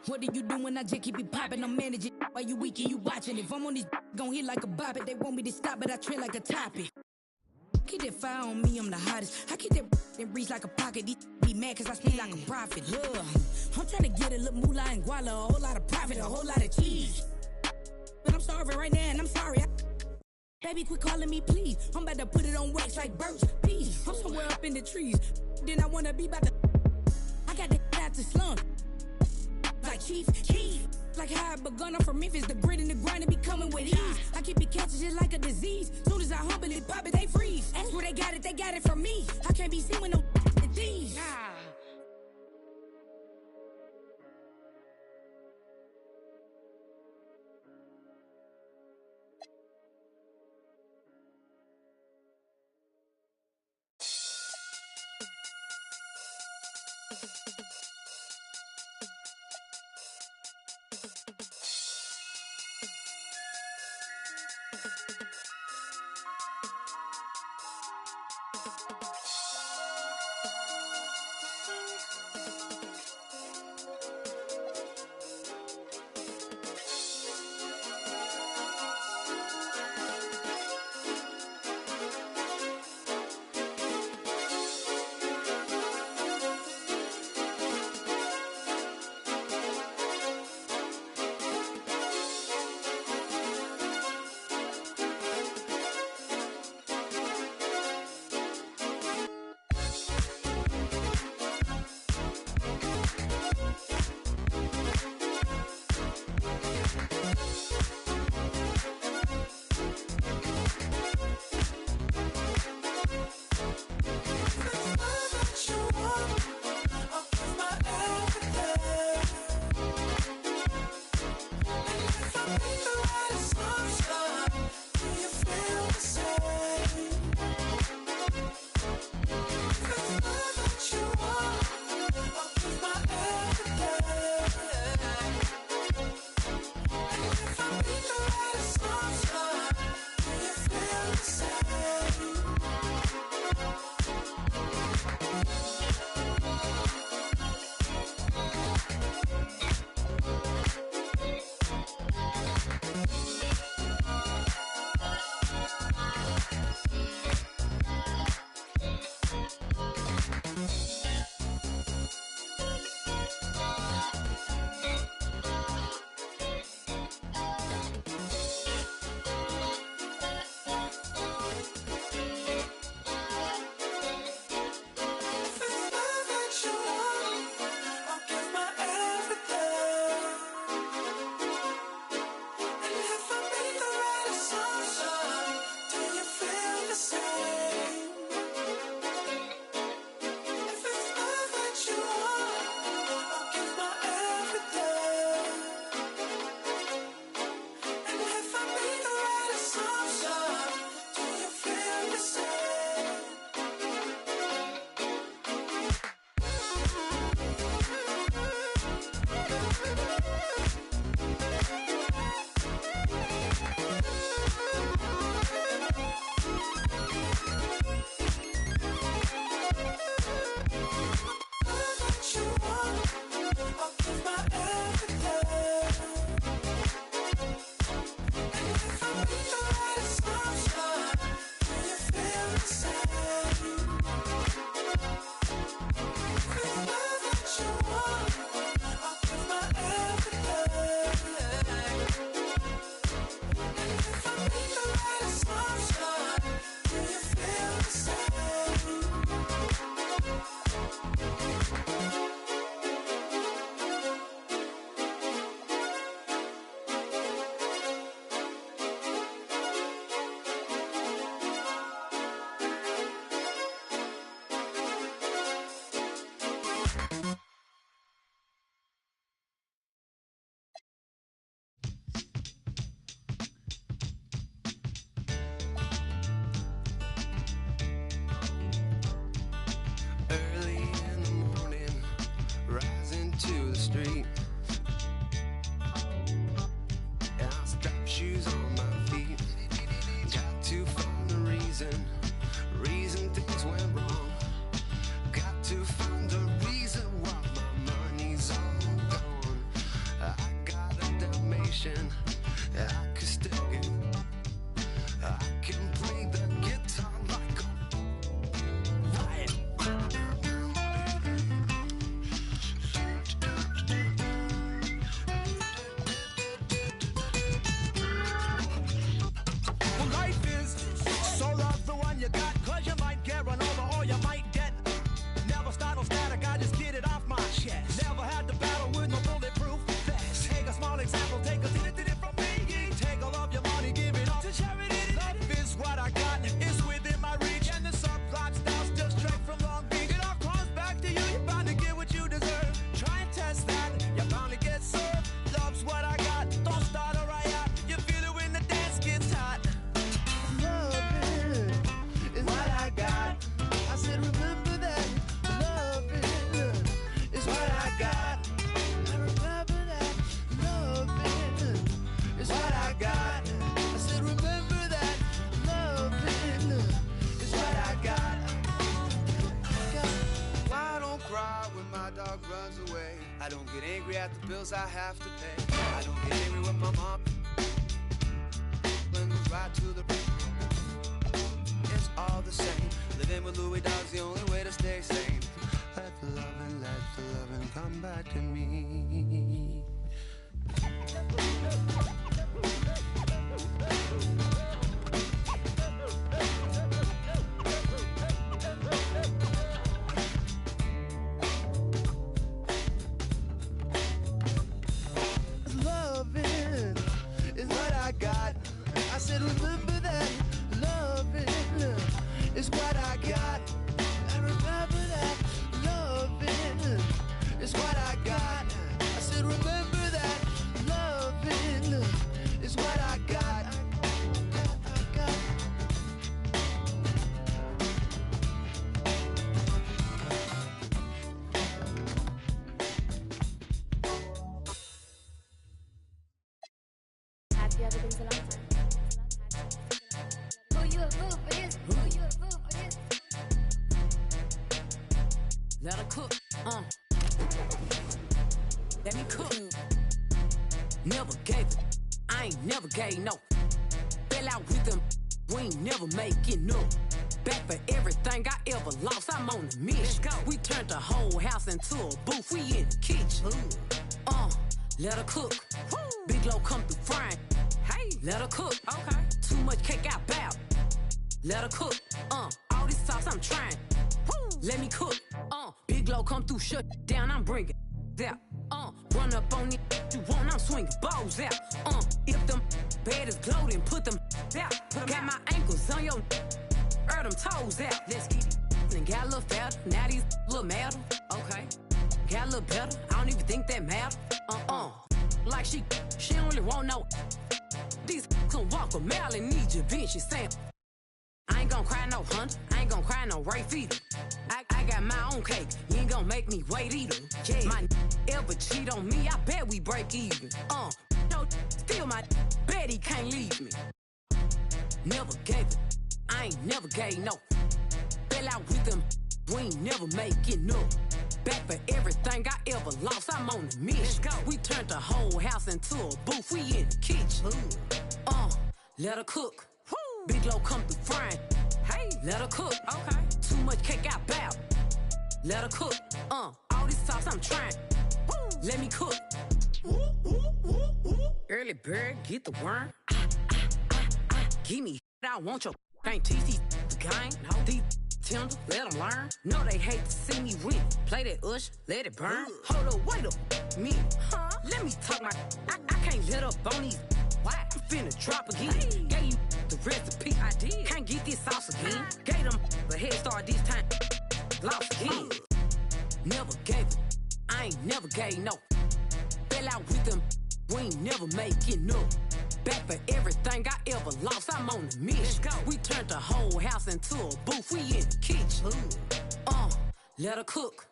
What do you do when I just keep it popping? I'm managing while you weak and you watching. If I'm on this gon' hit like a bop it. They want me to stop but I trend like a topic. Keep that fire on me, I'm the hottest. I keep that and reach like a pocket. These be mad cause I speak like a prophet. Look, I'm trying to get a little moolah and guala, a whole lot of profit, a whole lot of cheese. But I'm starving right now and I'm sorry. Baby, quit calling me please. I'm about to put it on wax like birch. Peace. I'm somewhere up in the trees. Then I wanna be about to. I got the out to slum. Like Chief. Like how I begun, I'm from Memphis. The grit and the grind be coming with ease. I keep it catching just like a disease. Soon as I humble it, pop it, they freeze. Ask where they got it from me. I can't be seen with no these. you want, I'll give my everything. And if I make the right assumption, do you feel the same? Early in the morning, rising to the street. And I strap shoes on my feet. Got to find the reason things went wrong. Got to find the reason why my money's all gone. I got a Dalmatian, I could stick it. I can play the guitar like a riot. Well, life is so love the one you got, 'cause you might get run over or you might get. Never start no static, I just get it off my chest. Never had to battle with no bulletproof vest. Take a small example, take a tiddy from me. Take all of your money, give it up to charity. Love is what I got, it's within my reach. And the subplot style's just straight from Long Beach. It all comes back to you, you're bound to get what you deserve. Try and test that, you're bound to get served. Love's what I got, don't start a riot. You feel it when the dance gets hot. Love is what I got. I said remember that. Love is what I got. I remember that. Love is what I got. I said remember that. Love is what I got. Why don't cry when my dog runs away? I don't get angry at the bills I have to pay. I don't get angry when my mom goes right to the it's all the same. Living with Louis Dog's the only way to stay sane. Let the loving come back to me. Loving is what I got. I said remember that. Loving is what I got. I remember that. Loving is what I got. I said remember that. Loving is what I got. Have you ever been to London? Who you a fool for this? Who you a fool for this? Let her cook, let me cook. Never gave it, I ain't never gave no. Fell out with them, we ain't never making no. Back for everything I ever lost, I'm on a mission. We turned the whole house into a booth, we in the kitchen. Let her cook. Big Low come through frying. Hey, let her cook. Okay. Too much cake out bow. Let her cook. All this sauce I'm trying. Let me cook. Big Low come through, shut down, I'm bringing that. Run up on it, you want, I'm swinging balls out. If them bed is gloating, put them out. Got my ankles on your them toes out. Let's get it. And got a little fatter, now these little metal. Okay. Okay. Got a little better. I don't even think that matter. Like she don't really want no. These can walk a mile and need your bitch. She saying, I ain't gon' cry no Hunter. I ain't gon' cry no Ray Feeder. I got my own cake. You ain't gon' make me wait either. Yeah. My ever cheat on me, I bet we break even. No, still my bet he can't leave me. Never gave it. I ain't never gave no. Fell out with them. We ain't never making up. Back for everything I ever lost. I'm on the mission. We turned the whole house into a booth. We in the kitchen. Let her cook. Big Low come through frying. Hey, let her cook. Okay. Too much cake out bow. Let her cook. All this sauce I'm trying. Let me cook. Early bird, get the worm. Give me. I want your. Ain't TC the gang. No, these tender. Let them learn. No, they hate to see me win. Play that ush, let it burn. Hold up, wait up, me. Let me talk my. I can't let up on these. Why? I'm finna drop again. Gave you the recipe. I did. Can't get this sauce again. Gave them the head start this time. Lost again. Never gave it. I ain't never gave no. Fell out with them. We ain't never making up. Back for everything I ever lost. I'm on the mission. We turned the whole house into a booth. We in the kitchen. Let her cook.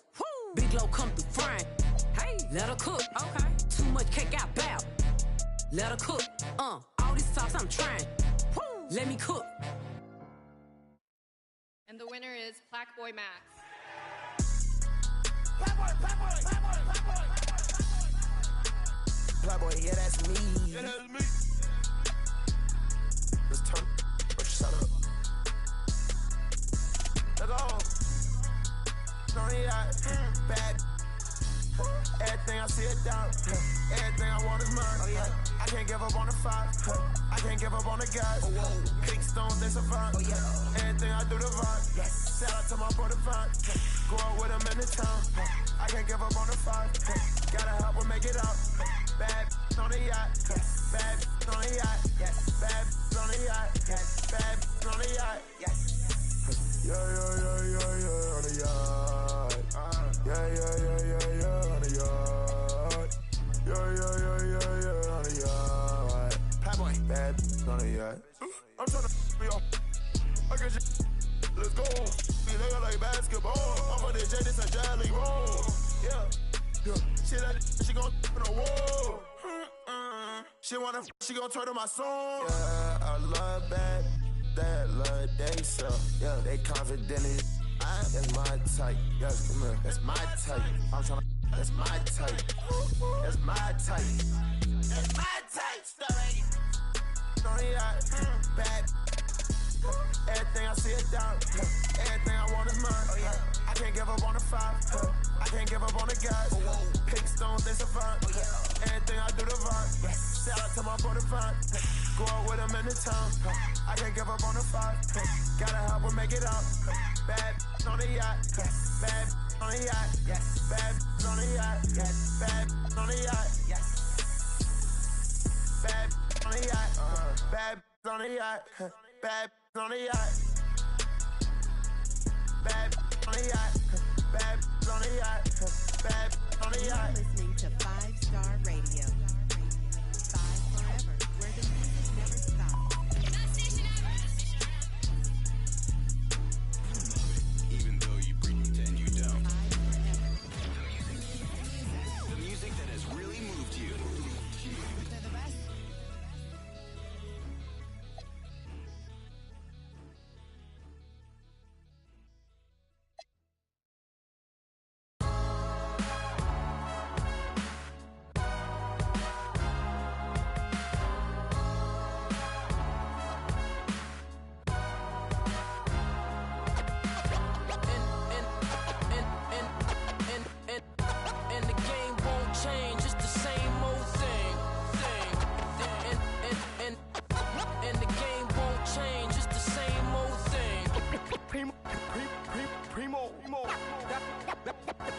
Big Low come through frying. Hey, let her cook. Okay. Too much cake out bow. Let her cook. All this sauce I'm trying. Let me cook. And the winner is Black Boy Max. Playboy, yeah, that's me. Yeah, that's me. Let's turn. Shut up. Let's go. Bad. Everything I see it down. Everything I want is mine. Oh, yeah. I can't give up on the fight. I can't give up on the guys. Big stones, they survive. Oh, yeah. Everything I do divine. Yes. Shout out to my brother Vine. Go out with him in the town. I can't give up on the fight. Gotta help her make it out. Bad on the yacht. Yes. Bad on the yacht. Yes. Bad on the yacht. Yes. Bad on the yacht. Yes. Yeah, on the yacht. Yeah, on the yacht. Yeah, on the yacht. Playboy. Bad on the yacht. I'm tryna be off. I get you. Let's go. Be nigga like basketball. I'm on the J, this a jelly roll. Yeah. Shit like she gon' in the wall. She gon' turn to my song. Yeah, I love bad. That love they sell. Yeah, they confident in that's my type. Yeah, come here. That's my type. I'm tryna. That's my type. That's my type. That's my type. Story. On the yacht. Bad. Everything I see it down. Everything I want is mine. Oh, yeah. I can't give up on the fight. I can't give up on the guys. Pick stones, they survive. Oh, yeah. Everything I do divine. Yes. Shout out to my brother Vine. Go out with him in the town. I can't give up on the fight. Gotta help her make it out. Bad on the yacht. Yes. Bad on the yacht. Yes. Bad on the yacht. Yes. Bad on the yacht. Yes. Bad on the yacht. Bad on the yacht. Bad on the yacht. Bad on the yacht. Bad on the yacht. Bad on the yacht. You're listening to 5-Star Radio. 5 forever, where the music never stops. Even though you pretend you don't. The music that has really moved you. They're the best.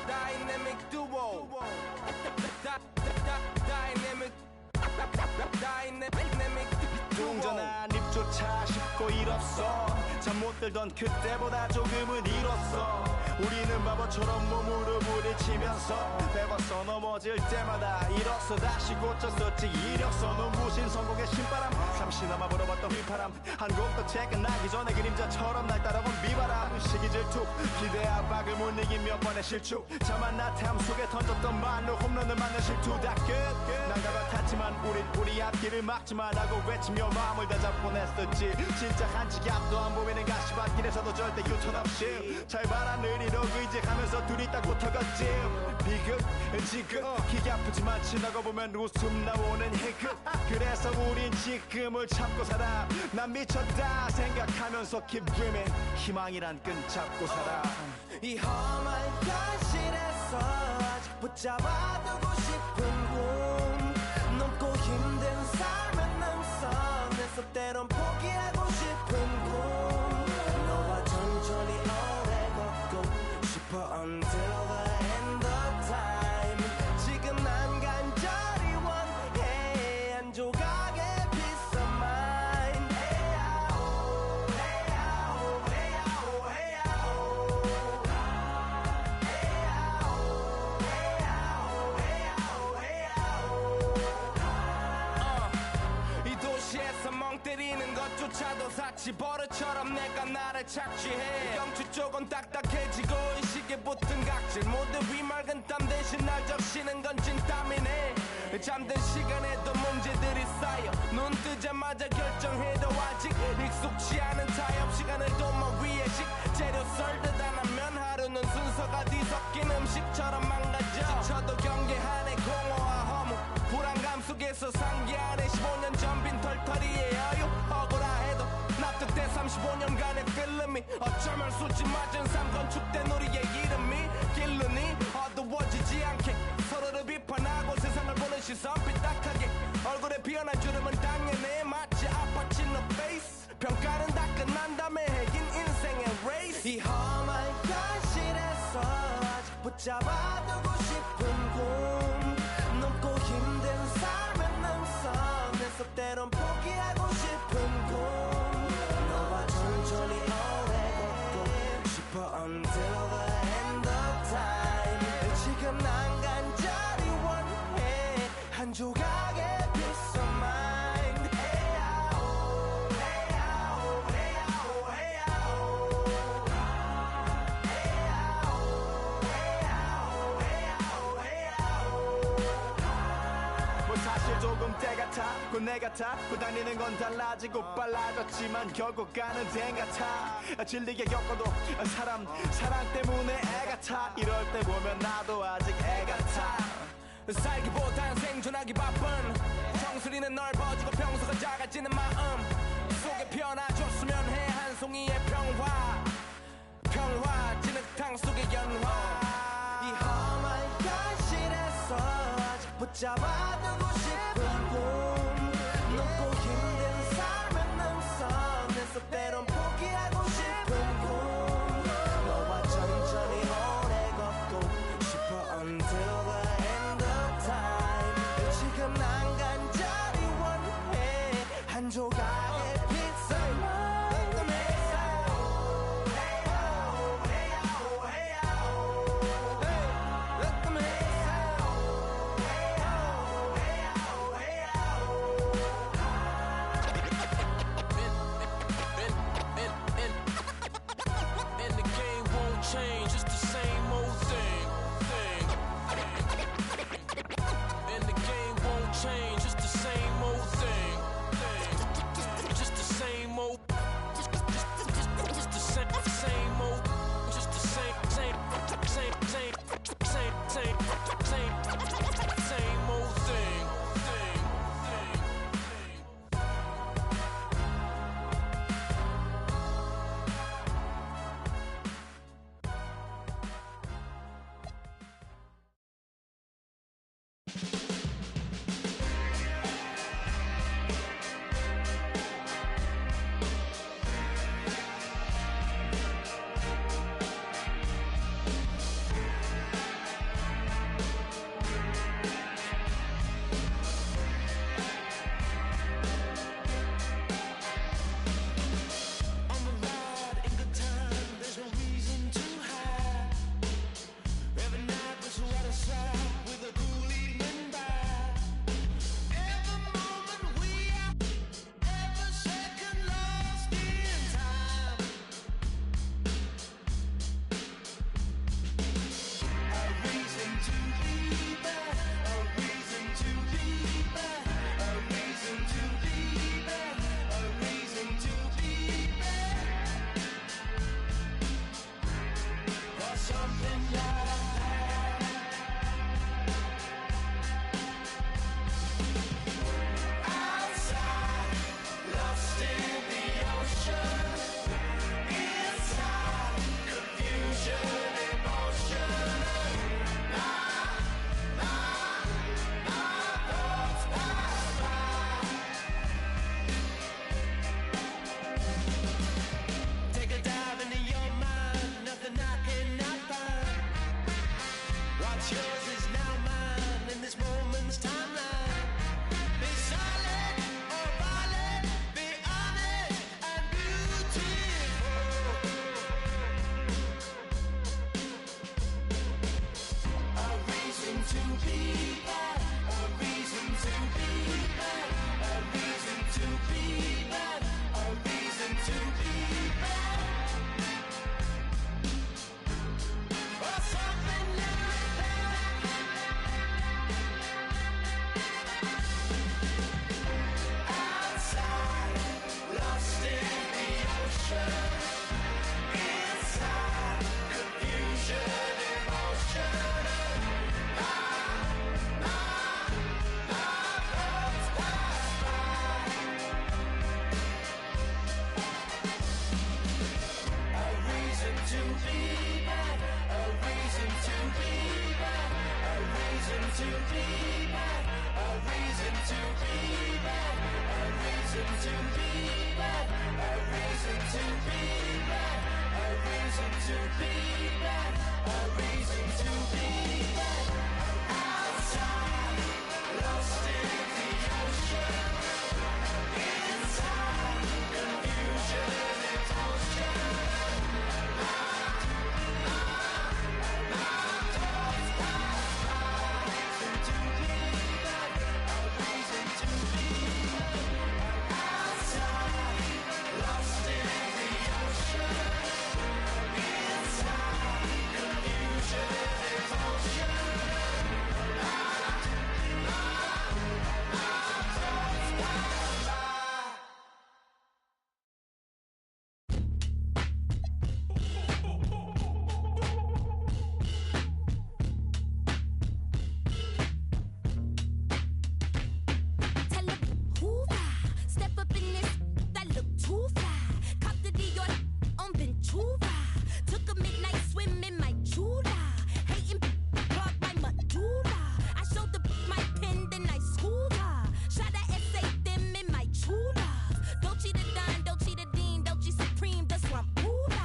Dynamic duo. Dynamic 동전한 입조차 쉽고 일 없어 잠 못 들던 그때보다 조금은 일었어 우리는 바보처럼 몸으로 부딪히면서 배웠어 넘어질 때마다 일어서 다시 고쳤었지 이력서 눈부신 성공의 신바람 잠시나마 불어봤던 휘파람 한 곡도 채 끝나기 전에 그림자처럼 날 따라온 비바람 시기 질투 기대 압박을 못 이긴 몇 번의 실축 자만 나탐 속에 던졌던 말로 홈런을 맞는 실투 다 끝 난가 같았지만 우리 앞길을 막지 말라고 외치며 마음을 다잡곤 했었지 진짜 한치 앞도 안 보이는 가시밭길에서도 절대 유턴 없이 잘 봐라 느리로 의지하면서 둘이 딱 붙어갔지 비극 지극 기가 아프지만 지나고 보면 웃음 나오는 희극 그래서 우린 지금을 참고 살아 난 미쳤다 생각하면서 keep dreaming 희망이란 끈 잡고 살아 이 험한 현실에서 아직 붙잡아두고 싶은 꿈 넘고 힘든 삶은 능선에서 때론 포기하고 싶은 꿈 너와 천천히 오래 걷고 싶어 until the end of time 지금 난 간절히 원해 한 조각의 peace of mind 헤야오 헤야오 헤야오 헤야오 이 도시에서 멍 때리는 것조차도 사치 버릇처럼 내가 나를 착취해 경추 쪽은 딱딱해지고 의식에 붙은 각질 모두 위맑은 땀 대신 날 적시는 건 진땀이네 잠든 시간에도 문제들이 쌓여 눈 뜨자마자 결정해도 아직 익숙치 않은 타협 시간을 도마 위에 식재료 썰듯 안 하면 하루는 순서가 뒤섞인 음식처럼 망가져 지쳐도 경계하네 공허와 허무 불안감 속에서 상기하네 15년 전 빈 털터리의 여유 억울해도 납득돼 35년간의 필름이 어쩌면 수치 맞은 삶 건축된 우리의 이름이 길르니 어두워지지 않게 서로를 비판하고 세상을 보는 시선 삐딱하게 얼굴에 피어난 주름은 당연해 마치 아파치 no face 평가는 다 끝난 다음에 해긴 인생의 레이스 이 험한 현실에서 아직 붙잡아두고 싶은 꿈 넘고 힘든 삶의 능선에서 때론 포기하고 싶은 꿈 너와 천천히 오래 걷고 싶어 until the end of time 지금 난 간절히 원해 한 조각의 peace of mind 헤야오 헤야오 헤야오 헤야오 뭐 사실 조금 때 같아 내 같아 다니는 건 달라지고 빨라졌지만 결국 가는 데 같아 질리게 겪어도 사랑 때문에 애 같아 이럴 때 보면 나도 아직 애 같아 살기보단 생존하기 바쁜 정수리는 넓어지고 평소가 작아지는 마음 속에 피어나줬으면 해 한 송이의 평화 진흙탕 속의 연화 이 험한 현실에서 아직 붙잡아두고 싶은 꿈 넘고 힘든 삶의 능선에서 때론 포기하고 싶은 꿈 너와 천천히 오래 걷고 싶어 until the end of time 지금 난 간절히 원해 한 조각의 peace of mind something that I had. Outside, lost in the ocean. Inside, confusion, emotion. Thoughts pass by. Take a dive into your mind, nothing I cannot find. What's yours is now mine in this moment's timeline. Be silent or violent, be honest and beautiful. A reason to be bad, a reason to be bad, a reason to be bad, a reason to be bad. Or something like that. Outside, lost in the ocean. Inside, confusion, emotion. Thoughts pass by. A reason to be bad, a reason to be bad, a reason to be bad, a reason to be bad, a reason to be bad, a reason to be bad, a reason to be bad, a reason to be bad. Outside, lost in the ocean. Inside, confusion, emotion. Thoughts pass by. Reason to be bad, a reason to be bad. Outside, lost in the ocean. Inside, confusion, emotion. Thoughts pass by. Tell her, hoorah, step up in this, that look too fly. Cop the Dior on Ventura. Took a midnight swim in my Jula. Hating plug my medulla. I showed the my pen, then I schooled her. Shot a essay them in my true love. Dolce the Don, Dolce the Dean, Dolce Supreme, the slump Buddha.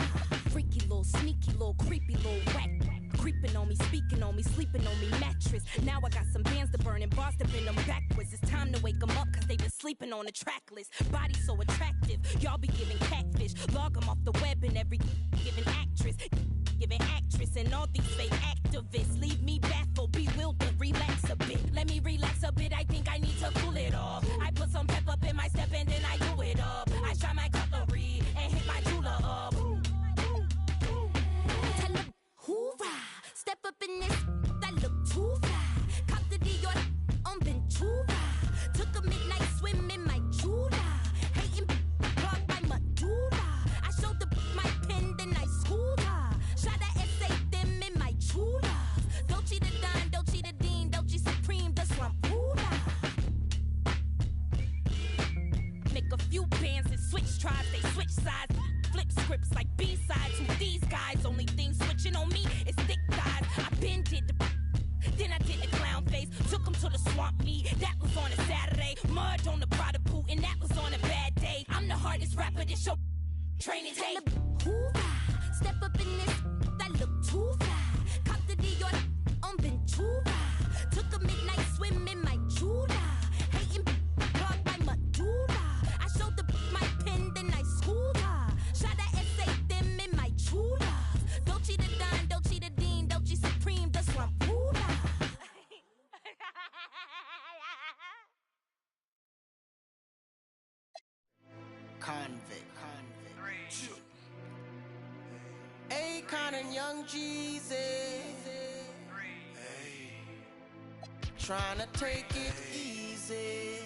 Freaky little, sneaky little, creepy little whack. Creeping on me, speaking on me, sleeping on me, mattress. Now I got some bands to burn and bars to bend them backwards. It's time to wake them up, cause they been sleeping on the track list. Body so attractive, y'all be giving catfish. Log them off the web and every giving actress. Giving actress and all these fake activists. Leave me baffled, bewildered, relax a bit. Let me relax a bit, I think I need to cool it off. I put some pep up in my step and then I do it up. I try my cutlery and hit my jeweler up. Tell her, hoorah, step up in this, that look too fly. Cop the Dior on Ventura. Took a midnight swim in my Jula. Hating plug my medulla. I showed the my pen, then I schooled her. Shot a essay them in my true love. Dolce the Don, Dolce the Dean, Dolce Supreme, the slump Buddha. Make a few bands and switch tribes, they switch sides. Flip scripts like B-sides. Who these guys? Only thing switching on me is thick thighs. I been did the then I did the clown face. Took him to the swamp meet. That was on a Saturday. Mud on the Prada boot, and that was on a bad day. I'm the hardest rapper this show training tape. Hoorah, step up in this, that look too fly. Cop the Dior on Ventura. Took a midnight swim in my Jula. Hating plug my medulla. I showed the my pen, then I schooled her. Shot a essay them in my true love. Dolce the Don, Dolce the Dean, Dolce Supreme, the slump Buddha. Convict. Akon and Young Jeezy. Trying to take it easy.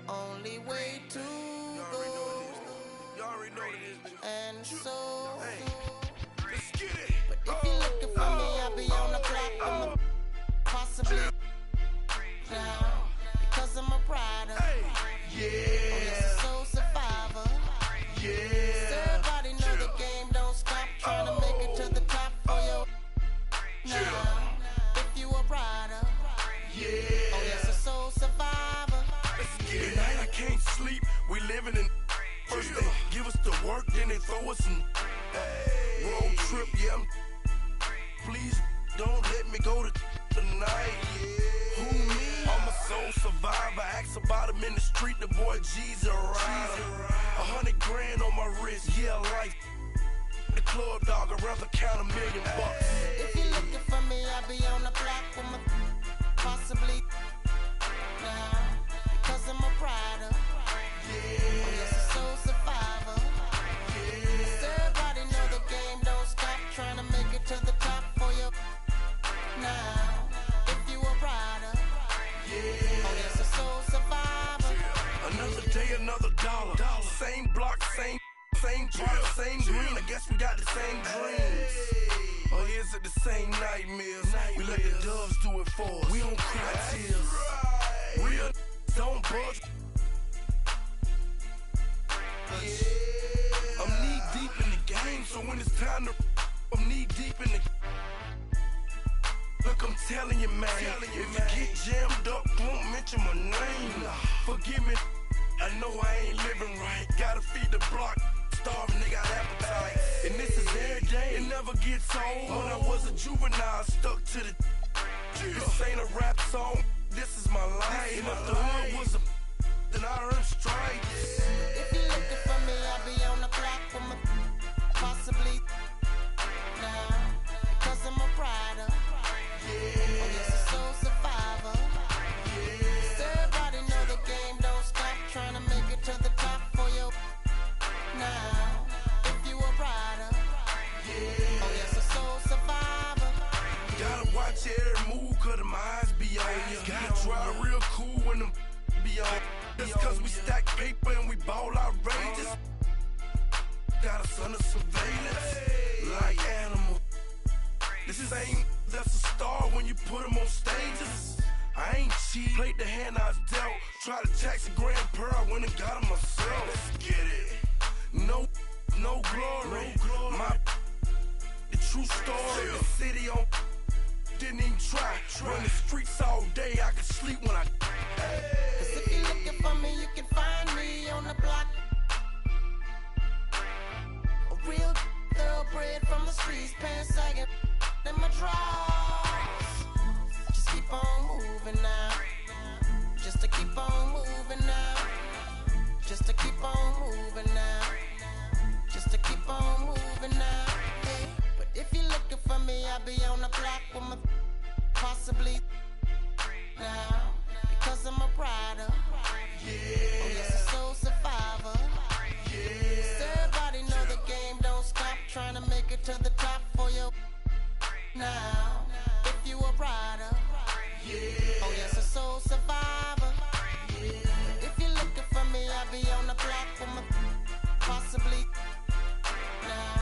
Only way to go. And so trip, yeah. Please don't let me go to tonight. Who me? I'm a soul survivor. Ask about him in the street. The boy G's a rider. 100 grand on my wrist. Yeah, life. The club dog. I'd rather count $1 million bucks. If you're looking for me, I'll be on the block with my possibly now because I'm a rider. Yes, a soul survivor. So everybody know the game don't stop trying to make it to the top for you. Now, if you a rider, oh yes, a soul survivor. Another day, another dollar. Same block, same product, same green. I guess we got the same dreams. Or is it the same nightmares? We let the doves do it for us. We don't cry tears. Real don't budge. I'm knee deep in the game, so when it's time to, I'm knee deep in the. Look, I'm telling you, man. If you get jammed up, don't mention my name. Forgive me, I know I ain't living right. Gotta feed the block, starving, they got appetite. And this is every day, it never gets old. When I was a juvenile, stuck to the. This ain't a rap song, this is my life. And if the hood was a, then I earned stripes. If you're looking for me, I'll be on the block with my possibly now because I'm a rider. Oh yes, a soul survivor. So everybody know the game don't stop trying to make it to the top for you. Now, if you a rider, oh yes, a soul survivor. Gotta watch every move, cause them eyes be on you. Gotta drive real cool when them be on. Just cause we stack paper and we ball outrageous. Got us under surveillance, like animals. This is ain't that's a star when you put them on stages. I ain't cheat, played the hand I was dealt. Tried to tax a grand pearl, went and got him myself. Let's get it. No glory. My the true story. The city on didn't even try. Run the streets all day, I could sleep when I. Cause if you're looking for me, you can find me on the block. A real thoroughbred from the streets, pants sagging in my drawers. Just keep on moving now. Just to keep on moving now. Just to keep on moving now. Just to keep on moving now. Hey, but if you're looking for me, I'll be on the block with my possibly now. Because I'm a rider. Oh yes, a soul survivor. So everybody know the game don't stop trying to make it to the top for you. Now, if you a rider. Oh yes, a soul survivor. If you're looking for me, I'll be on the block with my possibly now.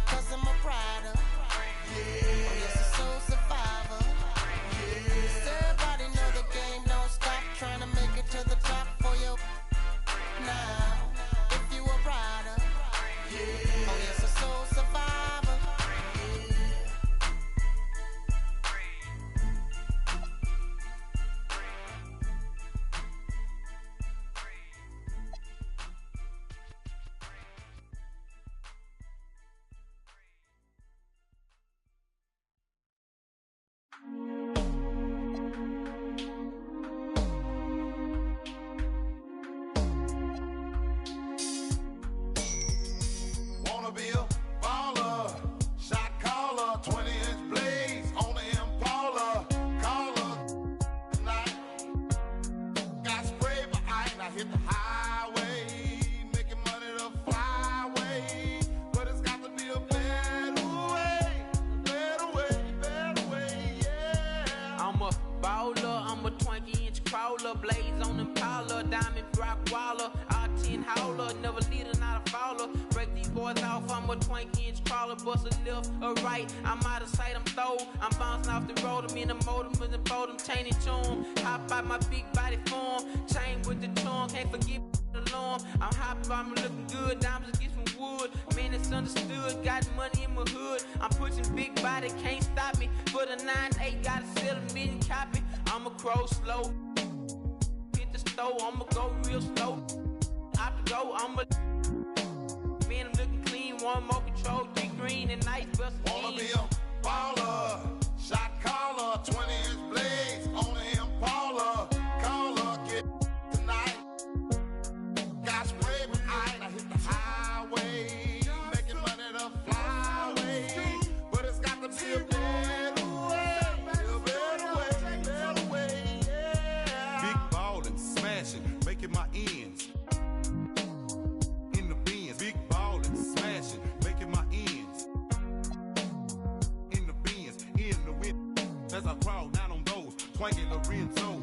Because I'm a rider. Oh yes, a soul survivor. So everybody know the game don't stop trying to make it to the top for you. Now, if you a rider. Oh yes, a soul survivor. Wanna be a baller, shot caller, 20-inch blades on the Impala. Caller, night. Got sprayed by ice, I hit the highway, making money the flyway. But it's got to be a better way, yeah. I'm a baller, I'm a 20-inch crawler, blades on Impala, diamond rock waller, R10 howler, never leader, not a follower. Break these boys off, I'm a 20-inch crawler, bust a left or right, I'm out of sight, I'm throw, I'm bouncing off the road, I'm in the motor, with the boat, I'm chaining to 'em. Hop out my big body form, chain with the charm, can't forget the alarm. I'm hopping, I'm looking good, diamonds get some wood, man, it's understood, got money in my hood, I'm pushing big body, can't stop me, for the 9-8, gotta sell a million copy, I'ma crow slow, hit the stove, I'ma go real slow, out the go, I'ma, man, I'm looking clean, one more control, 3 green and nice, but as I crawl down on those. Twanking Lorenzo.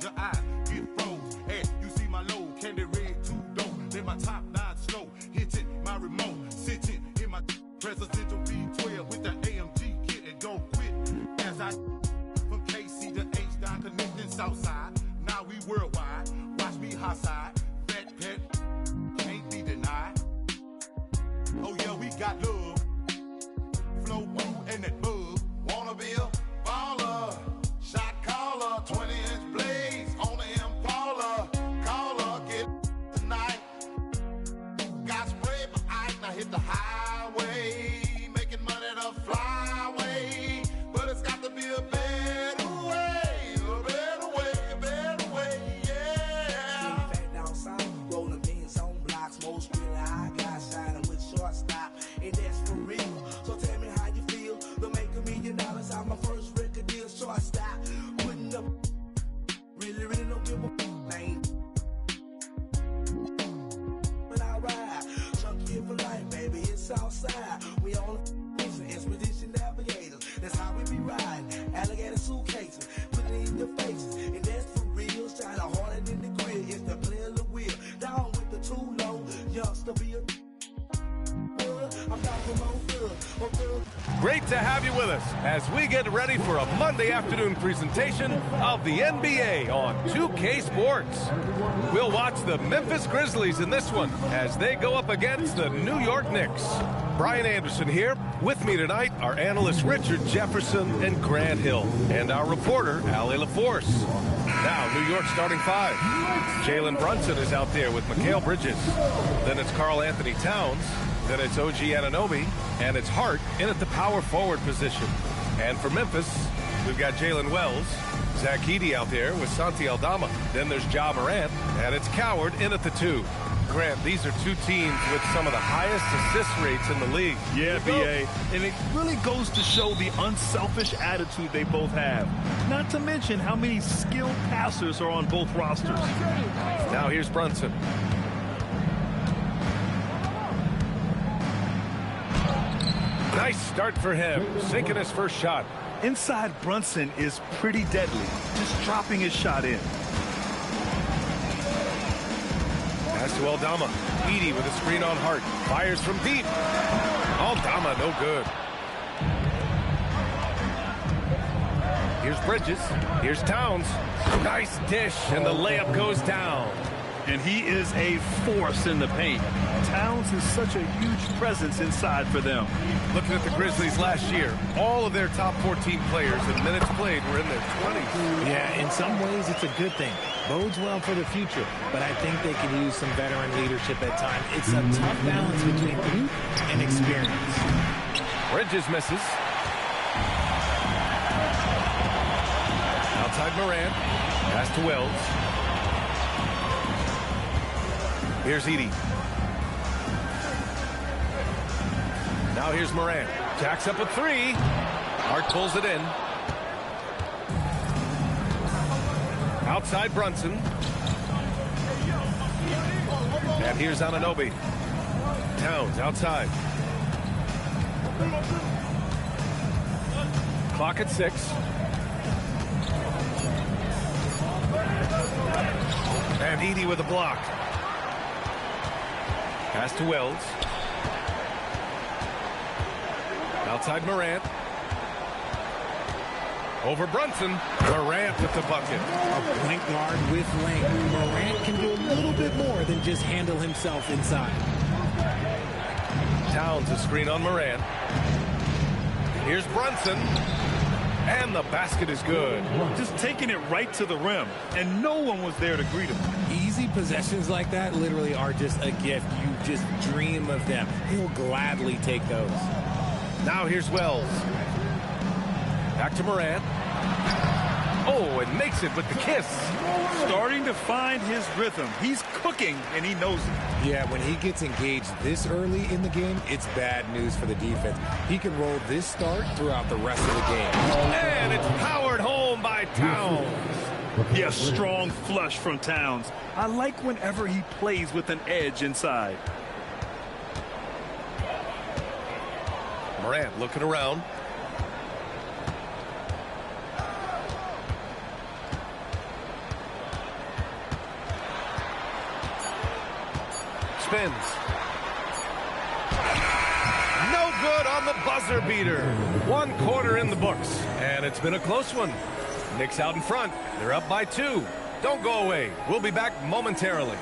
Your eyes get froze. And you see my low candy red two-door. Then my top nine slow. Hitting my remote. Sitting in my presidential V12 with the AMG kit and don't quit. As I from KC to H-Down connecting Southside. Now we worldwide. Watch me hot side. Fat pet. Can't be denied. Oh yeah, we got love. Flow blue and that bug. Wanna be a baller. Shot caller. 20-inch blades on the Impala. Caller, get tonight. Got sprayed by ice. Now hit the highway. Making money the flyway. But it's got to be a better way. A better way. A better way. Yeah. Back down south. Rolling beans on blocks. Most really high guys shining with shortstop. And that's for real. So tell me how you feel. To make $1 million out my first record deal. Shortstop. Putting up. Really don't give a name. When I ride. Chunky for life, baby. It's outside. We on the expedition navigators. That's how we be riding. Alligator suitcases. Putting it in your faces. And that's for real. Shine harder than the grill. It's the player the wheel. Down with the too low. Youngster be a. I'm talking about good. Great to have you with us as we get ready for a Monday afternoon presentation of the NBA on 2K Sports. We'll watch the Memphis Grizzlies in this one as they go up against the New York Knicks. Brian Anderson here. With me tonight are analysts Richard Jefferson and Grant Hill, and our reporter, Allie LaForce. Now, New York starting five. Jalen Brunson is out there with Mikal Bridges. Then it's Karl Anthony Towns. Then it's OG Anunoby, and it's Hart in at the power forward position. And for Memphis, we've got Jalen Wells, Zach Edey out there with Santi Aldama. Then there's Ja Morant, and it's Coward in at the 2. Grant, these are two teams with some of the highest assist rates in the league. Yeah, B.A., and it really goes to show the unselfish attitude they both have. Not to mention how many skilled passers are on both rosters. Now here's Brunson. Nice start for him, sinking his first shot. Inside Brunson is pretty deadly, just dropping his shot in. Pass to Aldama. Edey with a screen on Hart. Fires from deep. Aldama, no good. Here's Bridges. Here's Towns. Nice dish, and the layup goes down. And he is a force in the paint. Towns is such a huge presence inside for them. Looking at the Grizzlies last year, all of their top 14 players in minutes played were in their 20s. Yeah, in some ways it's a good thing. Bodes well for the future, but I think they could use some veteran leadership at times. It's a tough balance between youth and experience. Bridges misses. Outside Morant. Pass to Wells. Here's Edey. Now here's Morant. Jacks up a 3. Hart pulls it in. Outside Brunson. And here's Anunoby. Towns outside. Clock at 6. And Edey with a block. Pass to Wells. Outside Morant. Over Brunson. Morant with the bucket. A point guard with length. Morant can do a little bit more than just handle himself inside. Towns a screen on Morant. Here's Brunson. And the basket is good. Just taking it right to the rim, and no one was there to greet him. Easy possessions like that literally are just a gift. You just dream of them. He'll gladly take those. Now here's Wells. Back to Morant. Oh, and makes it with the kiss. Starting to find his rhythm. He's cooking, and he knows it. Yeah, when he gets engaged this early in the game, it's bad news for the defense. He can roll this start throughout the rest of the game. And it's powered home by Towns. Yeah, strong flush from Towns. I like whenever he plays with an edge inside. Morant looking around. spins. No good on the buzzer beater. 1 quarter in the books, and it's been a close one. Knicks out in front. They're up by 2. Don't go away. We'll be back momentarily.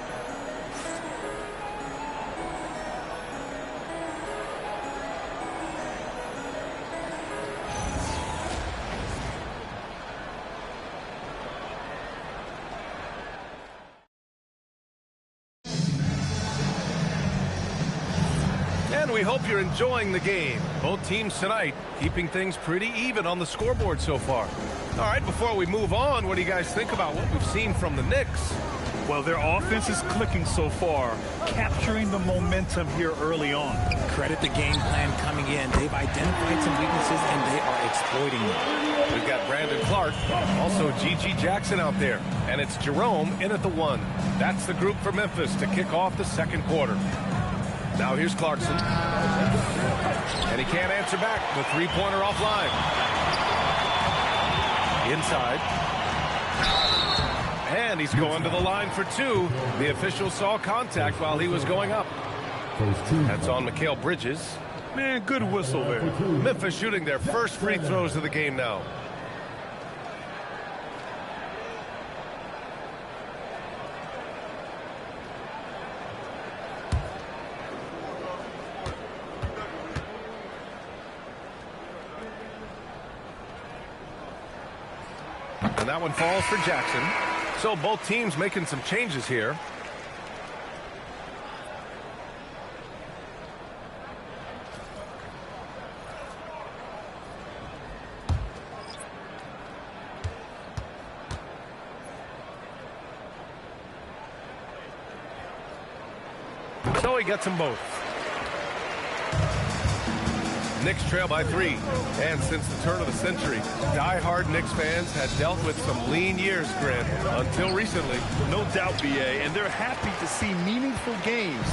And we hope you're enjoying the game. Both teams tonight keeping things pretty even on the scoreboard so far. All right, before we move on, what do you guys think about what we've seen from the Knicks? Well, their offense is clicking so far, capturing the momentum here early on. Credit the game plan coming in. They've identified some weaknesses, and they are exploiting them. We've got Brandon Clark, also G.G. Jackson out there, and it's Jerome in at the 1. That's the group for Memphis to kick off the second quarter. Now here's Clarkson, and he can't answer back. The three-pointer offline. Inside. And he's going to the line for 2. The official saw contact while he was going up. That's on Mikal Bridges. Man, good whistle there. Memphis shooting their first free throws of the game now. And that one falls for Jackson. So both teams making some changes here. So he gets them both. Knicks trail by 3. And since the turn of the century, die-hard Knicks fans had dealt with some lean years, Grant, until recently. No doubt, B.A., and they're happy to see meaningful games.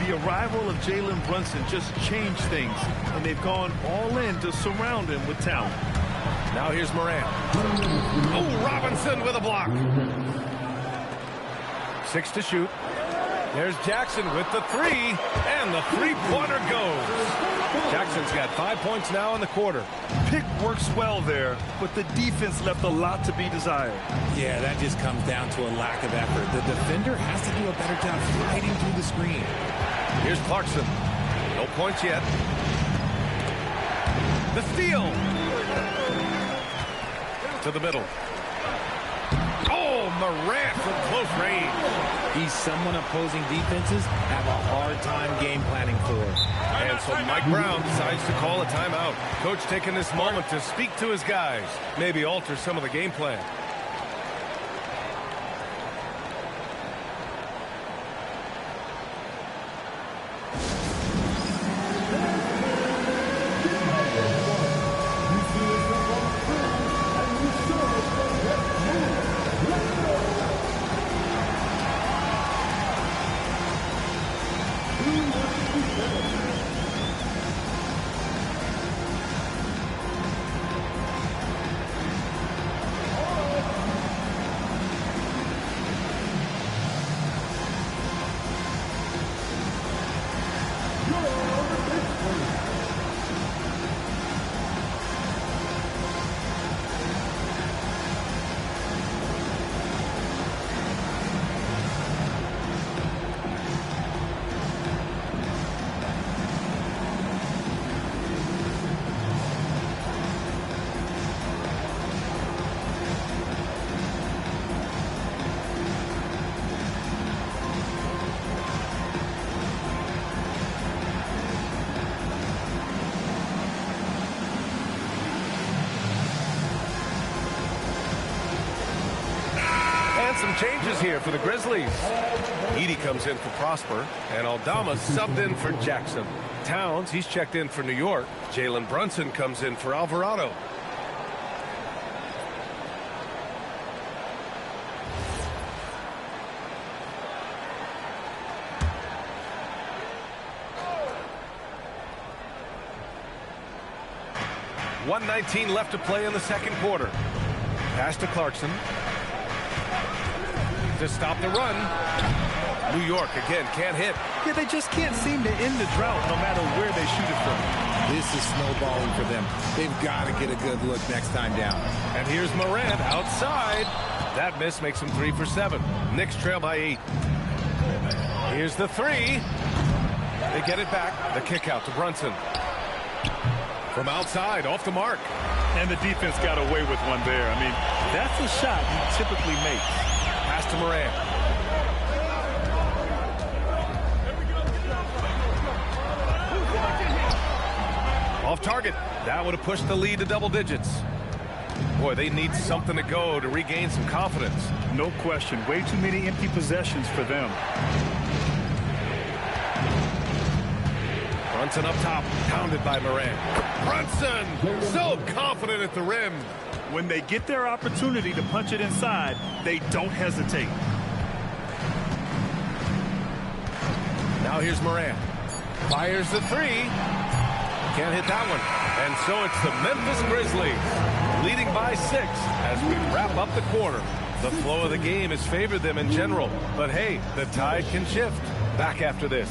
The arrival of Jalen Brunson just changed things, and they've gone all in to surround him with talent. Now here's Morant. Oh, Robinson with a block. 6 to shoot. There's Jackson with the 3, and the three-pointer goes. Jackson's got 5 points now in the quarter. Pick works well there, but the defense left a lot to be desired. Yeah, that just comes down to a lack of effort. The defender has to do a better job fighting through the screen. Here's Clarkson. No points yet. The steal. To the middle. Oh, Morant from close range. He's someone opposing defenses have a hard time game planning for. And so Mike Brown decides to call a timeout. Coach taking this moment to speak to his guys, maybe alter some of the game plan. Some changes here for the Grizzlies. Edey comes in for Prosper, and Aldama subbed in for Jackson. Towns, he's checked in for New York. Jalen Brunson comes in for Alvarado. .119 left to play in the second quarter. Pass to Clarkson. To stop the run. New York, again, can't hit. Yeah, they just can't seem to end the drought no matter where they shoot it from. This is snowballing for them. They've got to get a good look next time down. And here's Morant outside. That miss makes him 3 for 7. Knicks trail by 8. Here's the 3. They get it back. The kick out to Brunson. From outside, off the mark. And the defense got away with one there. I mean, that's a shot he typically makes. Pass to Morant. Off target. That would have pushed the lead to double digits. Boy, they need something to go to regain some confidence. No question. Way too many empty possessions for them. Brunson up top, pounded by Morant. Brunson, so confident at the rim. When they get their opportunity to punch it inside, they don't hesitate. Now here's Morant. Fires the 3. Can't hit that one. And so it's the Memphis Grizzlies leading by 6 as we wrap up the quarter. The flow of the game has favored them in general. But hey, the tide can shift. Back after this.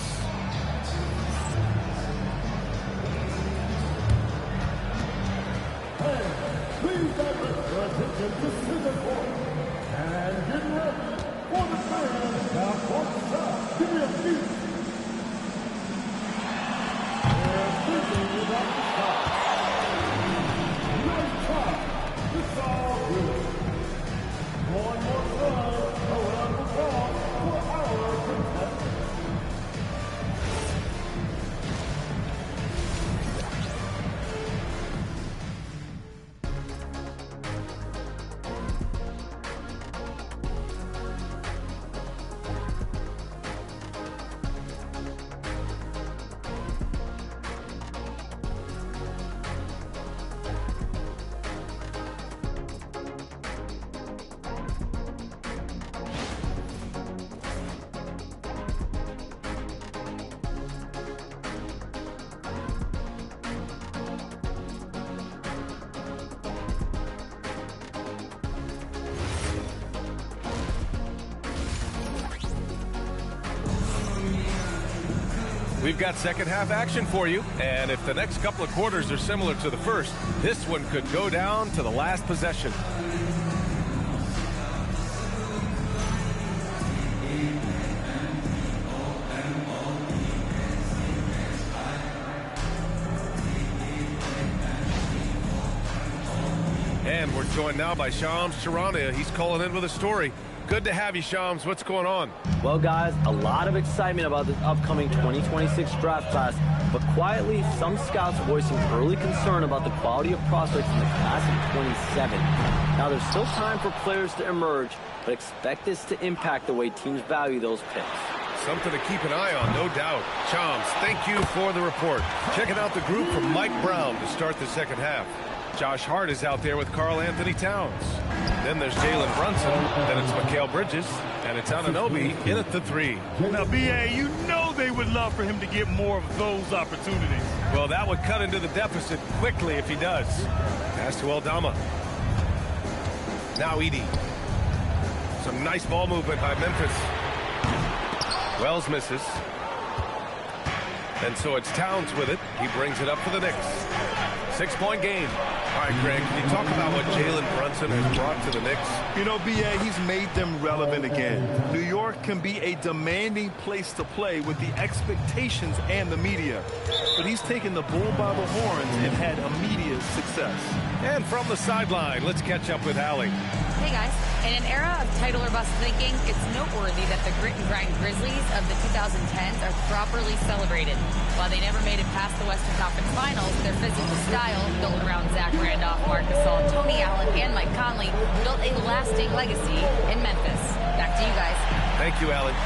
Please direct your attention to center court. And get ready for the fans. Now, court stop. Give me a beat. They're thinking about the shot. Nice try. It's all good. One more time around the ball for our contestant. We've got second half action for you, and if the next couple of quarters are similar to the first, this one could go down to the last possession. And we're joined now by Shams Charania. He's calling in with a story. Good to have you, Shams. What's going on? Well, guys, a lot of excitement about the upcoming 2026 draft class, but quietly, some scouts voicing early concern about the quality of prospects in the class of 27. Now, there's still time for players to emerge, but expect this to impact the way teams value those picks. Something to keep an eye on, no doubt. Shams, thank you for the report. Checking out the group from Mike Brown to start the second half. Josh Hart is out there with Karl Anthony Towns. Then there's Jalen Brunson. Then it's Mikal Bridges. And it's Anunoby in at the 3. Now, B.A., you know they would love for him to get more of those opportunities. Well, that would cut into the deficit quickly if he does. Pass to Aldama. Now Edey. Some nice ball movement by Memphis. Wells misses. And so it's Towns with it. He brings it up for the Knicks. 6-point game. All right, Greg, can you talk about what Jalen Brunson has brought to the Knicks? You know, B.A., he's made them relevant again. New York can be a demanding place to play with the expectations and the media. But he's taken the bull by the horns and had immediate success. And from the sideline, let's catch up with Allie. Hey, guys. In an era of title or bust thinking, it's noteworthy that the grit and grind Grizzlies of the 2010s are properly celebrated. While they never made it past the Western Conference Finals, their physical style, built around Zach Randolph, Marc Gasol, Tony Allen, and Mike Conley, built a lasting legacy in Memphis. Back to you guys. Thank you, Allie.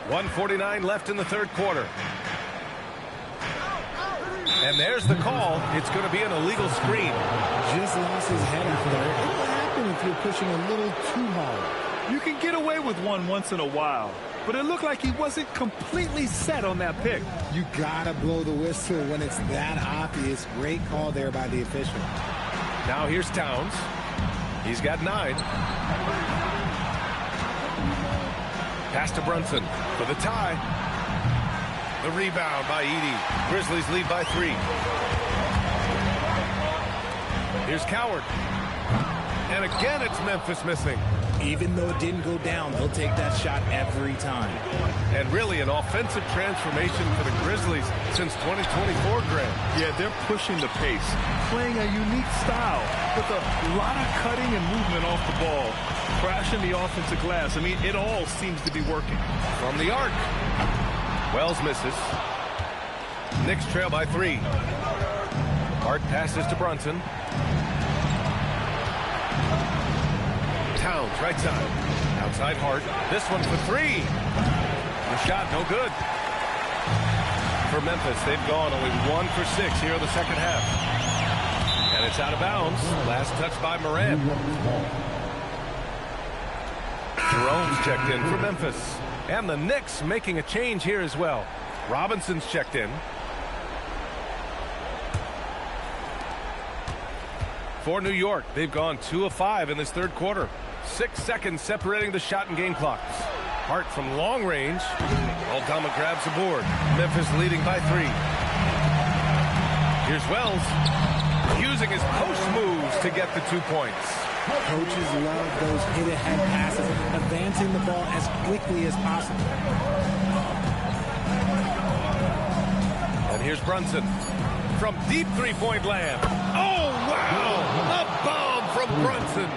1:49 left in the third quarter. And there's the call. It's going to be an illegal screen. Just lost his head out there. It will happen if you're pushing a little too hard. You can get away with one once in a while, but it looked like he wasn't completely set on that pick. You gotta blow the whistle when it's that obvious. Great call there by the official. Now here's Towns. He's got 9. Pass to Brunson for the tie. The rebound by Edey. Grizzlies lead by 3. Here's Coward. And again, it's Memphis missing. Even though it didn't go down, they'll take that shot every time. And really an offensive transformation for the Grizzlies since 2024, Grant. Yeah, they're pushing the pace, playing a unique style with a lot of cutting and movement off the ball, crashing the offensive glass. I mean, it all seems to be working. From the arc. Wells misses. Knicks trail by 3. Hart passes to Brunson. Towns, right side. Outside Hart. This one for 3. The shot, no good. For Memphis, they've gone only 1 for 6 here in the second half. And it's out of bounds. Last touch by Morant. Jerome's checked in for Memphis. And the Knicks making a change here as well. Robinson's checked in. For New York, they've gone 2 of 5 in this third quarter. 6 seconds separating the shot and game clocks. Hart from long range. Aldama grabs the board. Memphis leading by 3. Here's Wells using his post moves to get the 2 points. Coaches love those hit-ahead passes, advancing the ball as quickly as possible. And here's Brunson from deep three-point land. Oh, wow! A bomb from Brunson.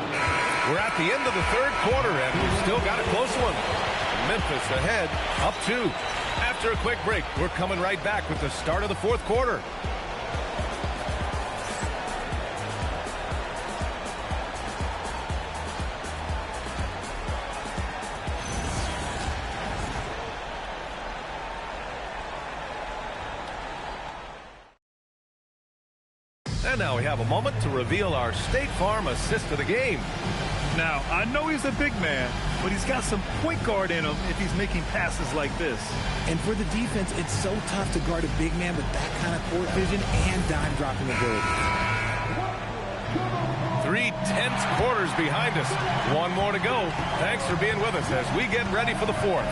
We're at the end of the third quarter, and we've still got a close one. Memphis ahead, up 2. After a quick break, we're coming right back with the start of the fourth quarter. And now we have a moment to reveal our State Farm assist of the game. Now, I know he's a big man, but he's got some point guard in him if he's making passes like this. And for the defense, it's so tough to guard a big man with that kind of court vision and dime dropping ability. 3 tense quarters behind us. 1 more to go. Thanks for being with us as we get ready for the fourth.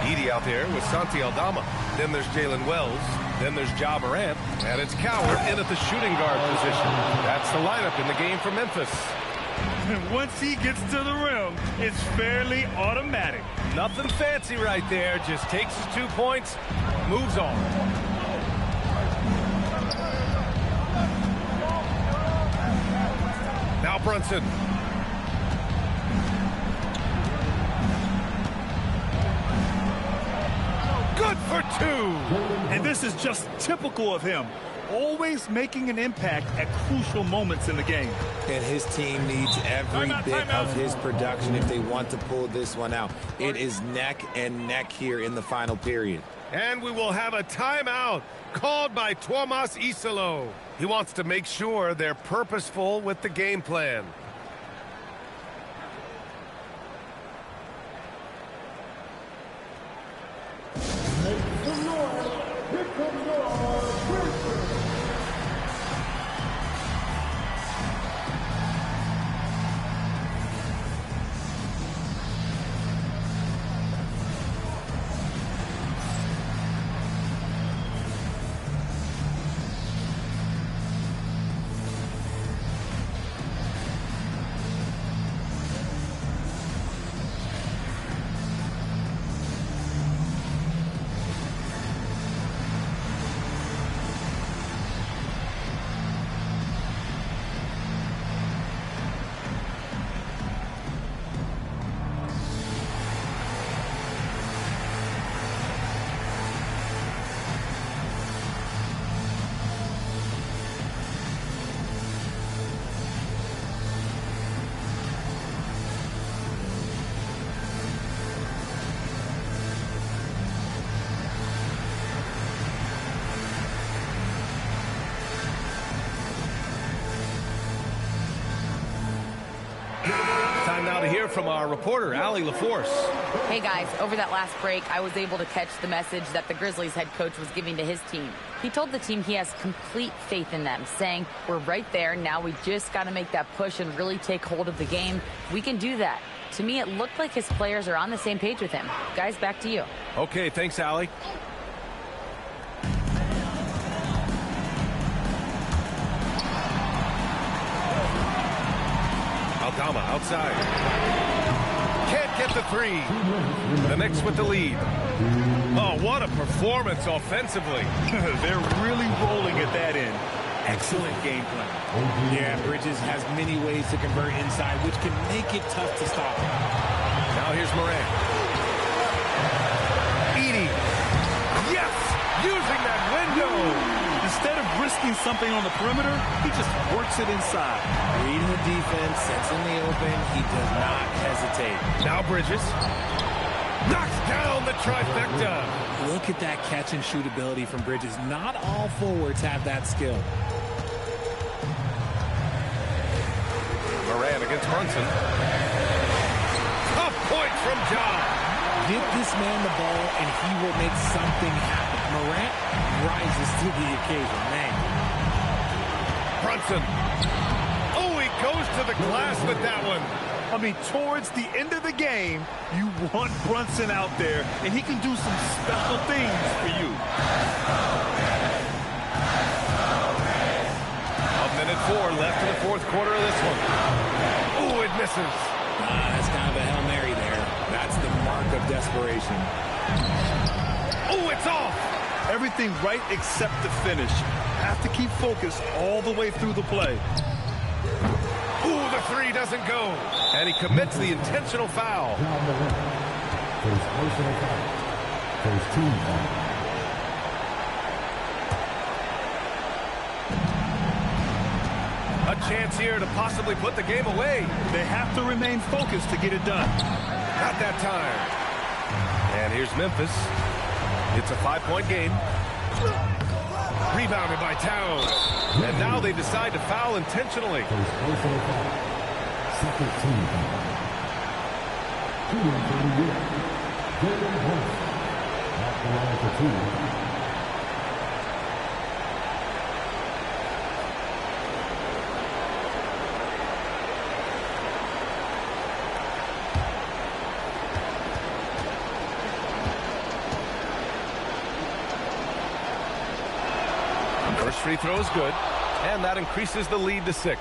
Edey out there with Santi Aldama. Then there's Jalen Wells. Then there's Ja Morant. And it's Coward in at the shooting guard position. That's the lineup in the game for Memphis. And once he gets to the rim, it's fairly automatic. Nothing fancy right there. Just takes his 2 points, moves on. Now Brunson. Good for 2. And this is just typical of him. Always making an impact at crucial moments in the game. And his team needs every bit of his production if they want to pull this one out. It is neck and neck here in the final period. And we will have a timeout called by Tuomas Isalo. He wants to make sure they're purposeful with the game plan. from our reporter, Allie LaForce. Hey guys, over that last break, I was able to catch the message that the Grizzlies head coach was giving to his team. He told the team he has complete faith in them, saying, we're right there, now we just got to make that push and really take hold of the game. We can do that. To me, it looked like his players are on the same page with him. Guys, back to you. Okay, thanks, Allie. Aldama outside. Can't get the three. The Knicks with the lead. Oh, what a performance offensively. They're really rolling at that end. Excellent game plan. Yeah, Bridges has many ways to convert inside, which can make it tough to stop him. Now here's Morant. Edey. Yes! Using that window. Instead of risking something on the perimeter, he just works it inside. Reading the defense, sets in the open. He does not hesitate. Now Bridges. Knocks down the trifecta. Look at that catch and shoot ability from Bridges. Not all forwards have that skill. Morant against Brunson. Tough point from John. Give this man the ball and he will make something happen. Morant rises to the occasion, man. Brunson. Oh, he goes to the glass with that one. I mean, towards the end of the game, you want Brunson out there, and he can do some special things for you. A minute 4 left in the fourth quarter of this one. Oh, it misses. That's kind of a Hail Mary there. That's the mark of desperation. Oh, it's off. Everything right except the finish. Have to keep focused all the way through the play. Ooh, the three doesn't go. And he commits the intentional foul. A chance here to possibly put the game away. They have to remain focused to get it done. Not that time. And here's Memphis. It's a 5-point game. Rebounded by Towns. And now they decide to foul intentionally. Second team foul. 2-38. Jalen Brunson. At the line for 2. First free throw is good, and that increases the lead to 6.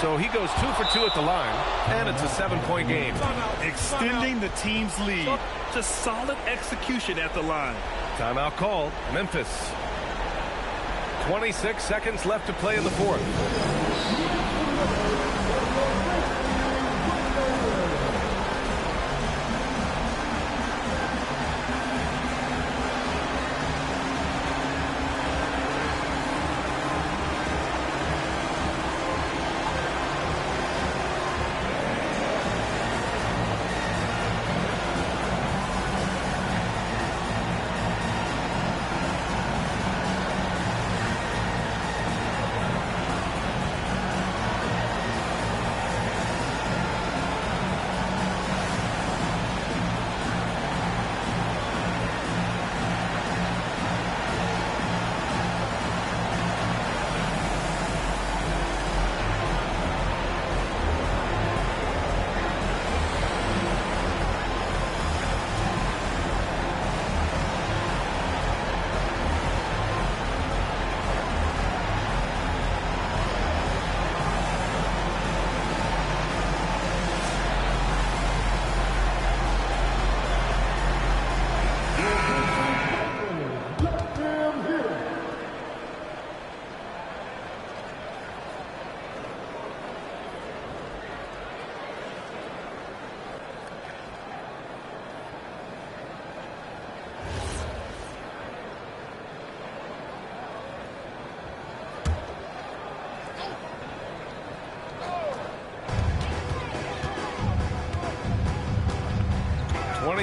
So he goes 2 for 2 at the line, and it's a 7-point game. Extending the team's lead. Just solid execution at the line. Timeout called. Memphis. 26 seconds left to play in the fourth.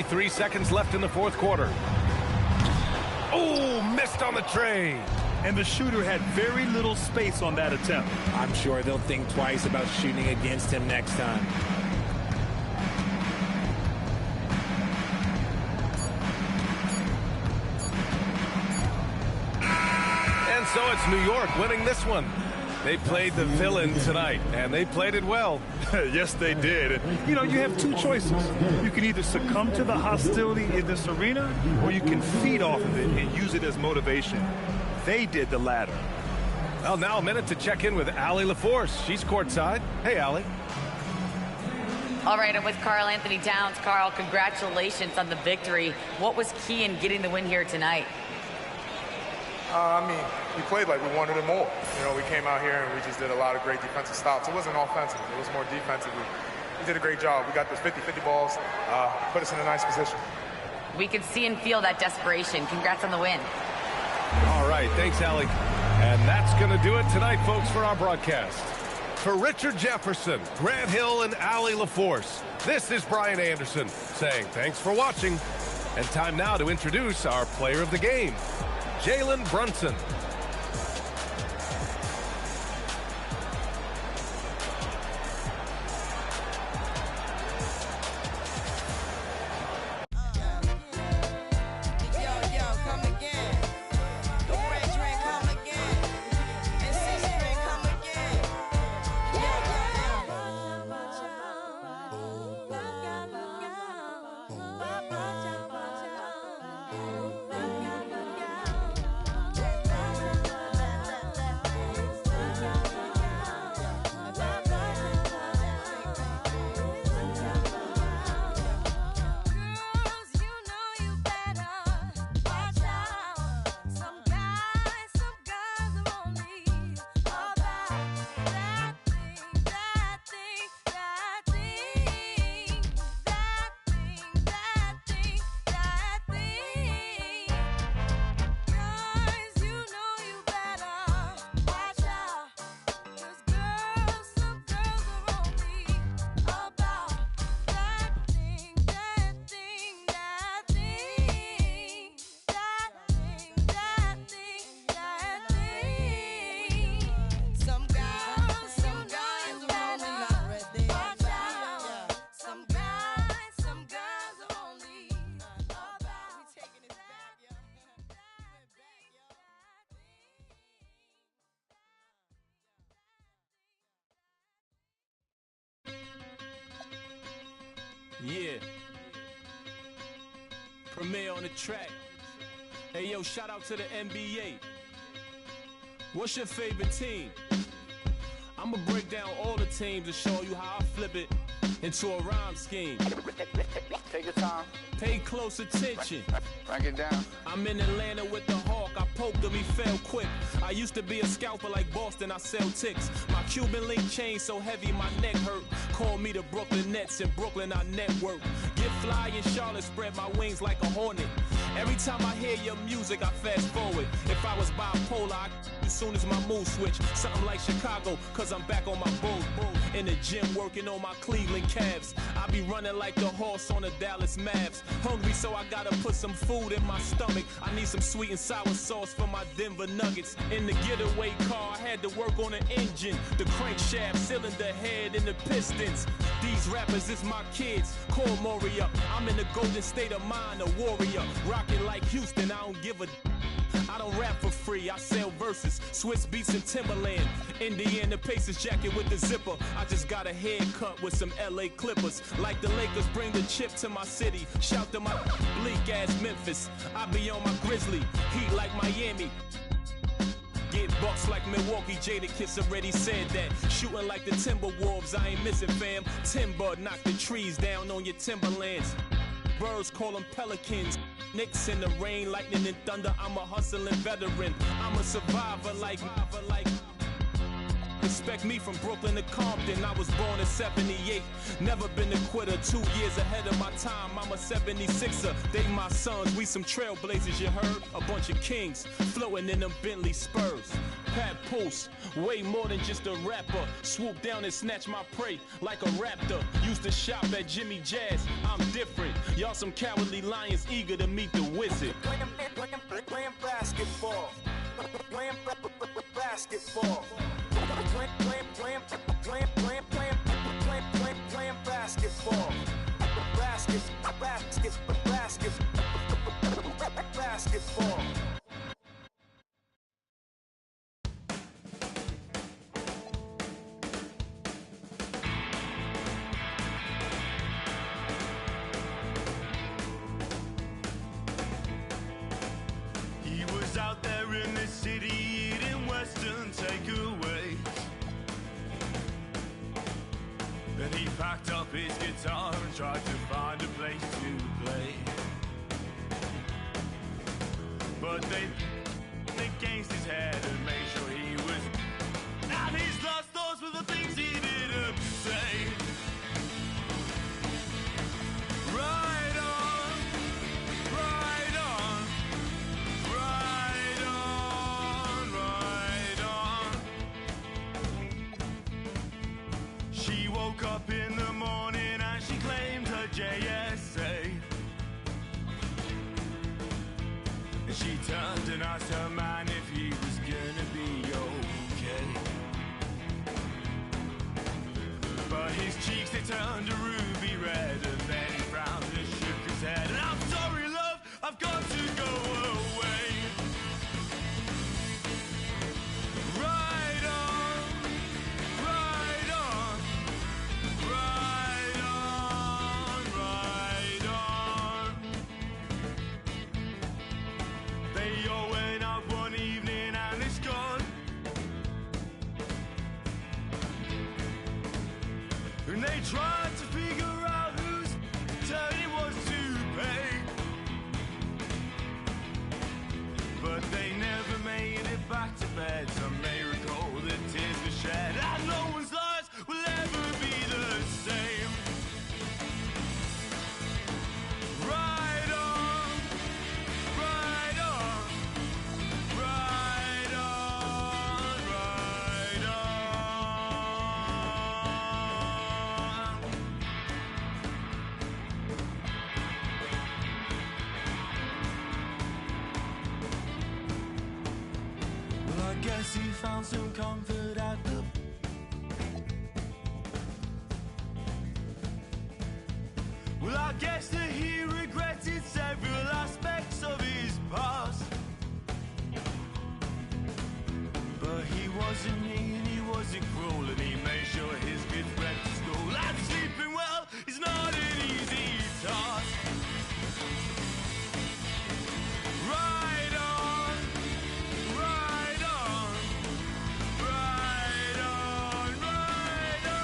Three seconds left in the fourth quarter. Oh, misses. twist on the tray. And the shooter had very little space on that attempt. I'm sure they'll think twice about shooting against him next time. And so it's New York winning this one. They played the villain tonight, and they played it well. Yes, they did. You know, you have two choices. You can either succumb to the hostility in this arena, or you can feed off of it and use it as motivation. They did the latter. Well, now a minute to check in with Allie LaForce. She's courtside. Hey, Allie. All right, I'm with Karl Anthony Towns. Karl, congratulations on the victory. What was key in getting the win here tonight? I mean, we played like we wanted it more. You know, we came out here and we just did a lot of great defensive stops. It wasn't offensive. It was more defensive. We did a great job. We got those 50-50 balls, put us in a nice position. We could see and feel that desperation. Congrats on the win. All right, thanks, Allie. And that's going to do it tonight, folks, for our broadcast. For Richard Jefferson, Grant Hill, and Allie LaForce, this is Brian Anderson saying thanks for watching. And time now to introduce our player of the game, Jalen Brunson. Yeah. Premier on the track. Hey, yo, shout out to the NBA. What's your favorite team? I'ma break down all the teams and show you how I flip it into a rhyme scheme. Take your time. Pay close attention. Break it down. I'm in Atlanta with the Hawk. I poked him, he fell quick. I used to be a scalper like Boston, I sell ticks. My Cuban link chain so heavy my neck hurt. Call me the Brooklyn Nets. In Brooklyn I network. Get fly in Charlotte, spread my wings like a hornet. Every time I hear your music, I fast forward. If I was bipolar, I as soon as my mood switch. Something like Chicago, cause I'm back on my bull. In the gym working on my Cleveland Cavs. I be running like the horse on the Dallas Mavs. Hungry, so I gotta put some food in my stomach. I need some sweet and sour sauce for my Denver Nuggets. In the getaway car, I had to work on the engine, the crankshaft, cylinder head, and the pistons. These rappers is my kids, call Maury up. I'm in the golden state of mind, a warrior. Rockin' like Houston, I don't give a I don't rap for free, I sell verses, Swiss beats and Timberland. Indiana Pacers jacket with the zipper. I just got a haircut with some LA Clippers. Like the Lakers bring the chip to my city. Shout to my bleak ass Memphis. I be on my Grizzly, heat like Miami. Get bucks like Milwaukee, Jadakiss already said that. Shooting like the Timberwolves, I ain't missing fam. Timber, knock the trees down on your timberlands. Birds call them pelicans. Knicks in the rain, lightning and thunder. I'm a hustling veteran. I'm a survivor like Respect me from Brooklyn to Compton. I was born in 78. Never been a quitter. 2 years ahead of my time. I'm a 76er. They my sons. We some trailblazers, you heard? A bunch of kings floating in them Bentley Spurs. Pat Post, way more than just a rapper. Swoop down and snatch my prey like a raptor. Used to shop at Jimmy Jazz. I'm different. Y'all some cowardly lions eager to meet the wizard. playing basketball. Playing basketball. Playing basketball. Basketball. He was out there in the city eating Western takeaways. Then he packed up his guitar and tried to find a place to play. But they against his head and made sure he was. And his last thoughts were the things he didn't say. Right on, right on, right on, right on. She woke up in the morning and she claimed her JSA. And she turned and asked her man if he was gonna be okay. But his cheeks, they turned a ruby red, and then he frowned and shook his head. And I'm sorry, love, I've got to go away. Right on, right on, right on, right on. They all went out one evening and it's gone. And they tried to figure out whose turn it was to pay. But they never made it back to bed. Some may recall the tears were shed, and no one's lives will ever be the same. Right on, right on, right on, right on. Well, I guess he found some comfort at the. Well, I guess that he regretted several aspects of his past. But he wasn't mean, he wasn't cruel, and he made sure his kids went to school. And sleeping well is not an easy task. Right on, right on, right on, right on.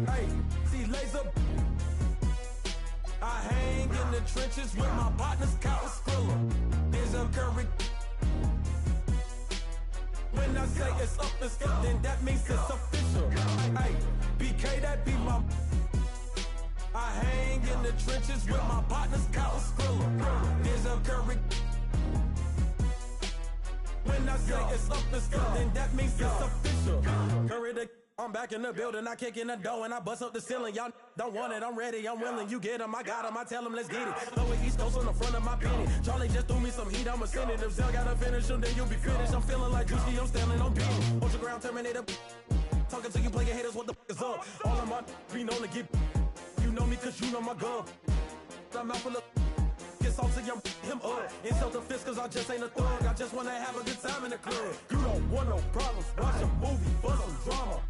Hey, see laser. I hang in the trenches with my partners, Kyle Skrilla. There's a curry. When I say it's up and stuff, then that means it's official. Hey, BK, that be my. I hang in the trenches with my partners, Kyle Skrilla. There's a curry. When I say it's up and stuff, then that means it's official. Curry the. I'm back in the building, I kick in the door and I bust up the ceiling. Y'all don't want it, I'm ready, I'm willing. You get them, I got them, I tell them, let's get it. Lower East Coast on the front of my penny. Charlie just threw me some heat, I'ma send it. If Zell gotta finish them, then you'll be finished. I'm feeling like Juicy, I'm standing on beat. Ultra ground Terminator. Talking to you player haters, what the f is up? All of my be known to get. You know me cause you know my girl. I'm out for the. Get it's all to him up. In self-defense, cause I just ain't a thug. I just wanna have a good time in the club. You don't want no problems, watch a movie for some drama.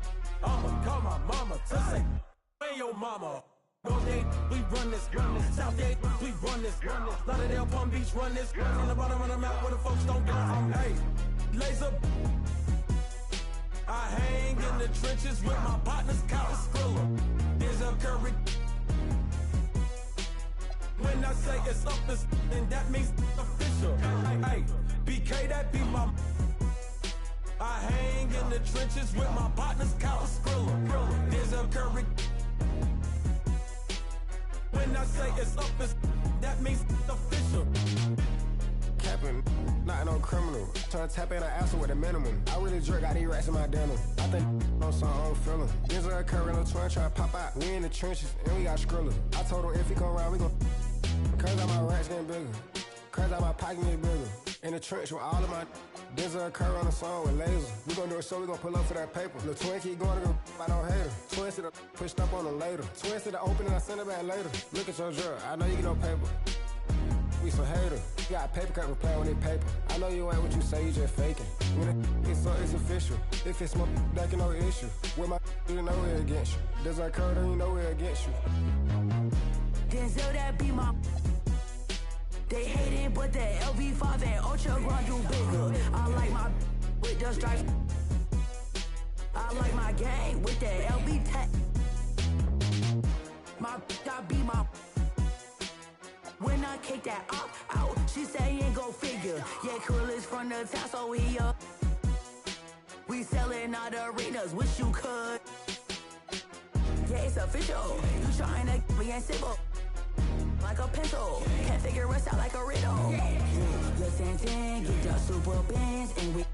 I'ma call my mama to say, hey your mama. North Gate, we run this. South Gate, we run this. Lauderdale, Palm Beach, run this. In the bottom of the map where the folks don't go. Hey, laser. I hang in the trenches with my partners, Kyle Skrilla. There's a Curry. When I say it's up, then that means official. Hey, BK, that be my. I hang in the trenches with my partners, Kyle Skrilla. There's a Curry. When I say it's up, that means official. Capping, not no criminal. Trying to tap in an asshole with a minimum. I really jerk, got these rats in my denim. I think on some own feeling. There's a current on twin trying to pop out. We in the trenches and we got Skrilla. I told him if he come around, we gon' cause out my rats getting bigger. Cause out my pocket getting bigger. In the trench with all of my. There's a curve on the song with lasers. We gon' do it so we gon' pull up for that paper. The twin keep going to go, I don't hate her. Twins to the pushed up on them later. Twins to the open and I send it back later. Look at your drug, I know you get no paper. We some hater. You got paper cut for playing with their paper. I know you ain't what you say, you just faking. When it's so it's official. If it's smoke, that can no issue. With my you know we're against you. There's a curve, then you know we're against you. Denzel, that be my. They hate it, but the LV5 and Ultra Grand do bigger. I like my with the stripes. I like my gang with the LV tech. My I be my. When I kick that out, she say ain't go figure. Yeah, Krill is from the town, so he up. We selling out arenas, wish you could. Yeah, it's official. You trying to be simple. Like a pencil, can't figure us out like a riddle. Listen, get the super bands and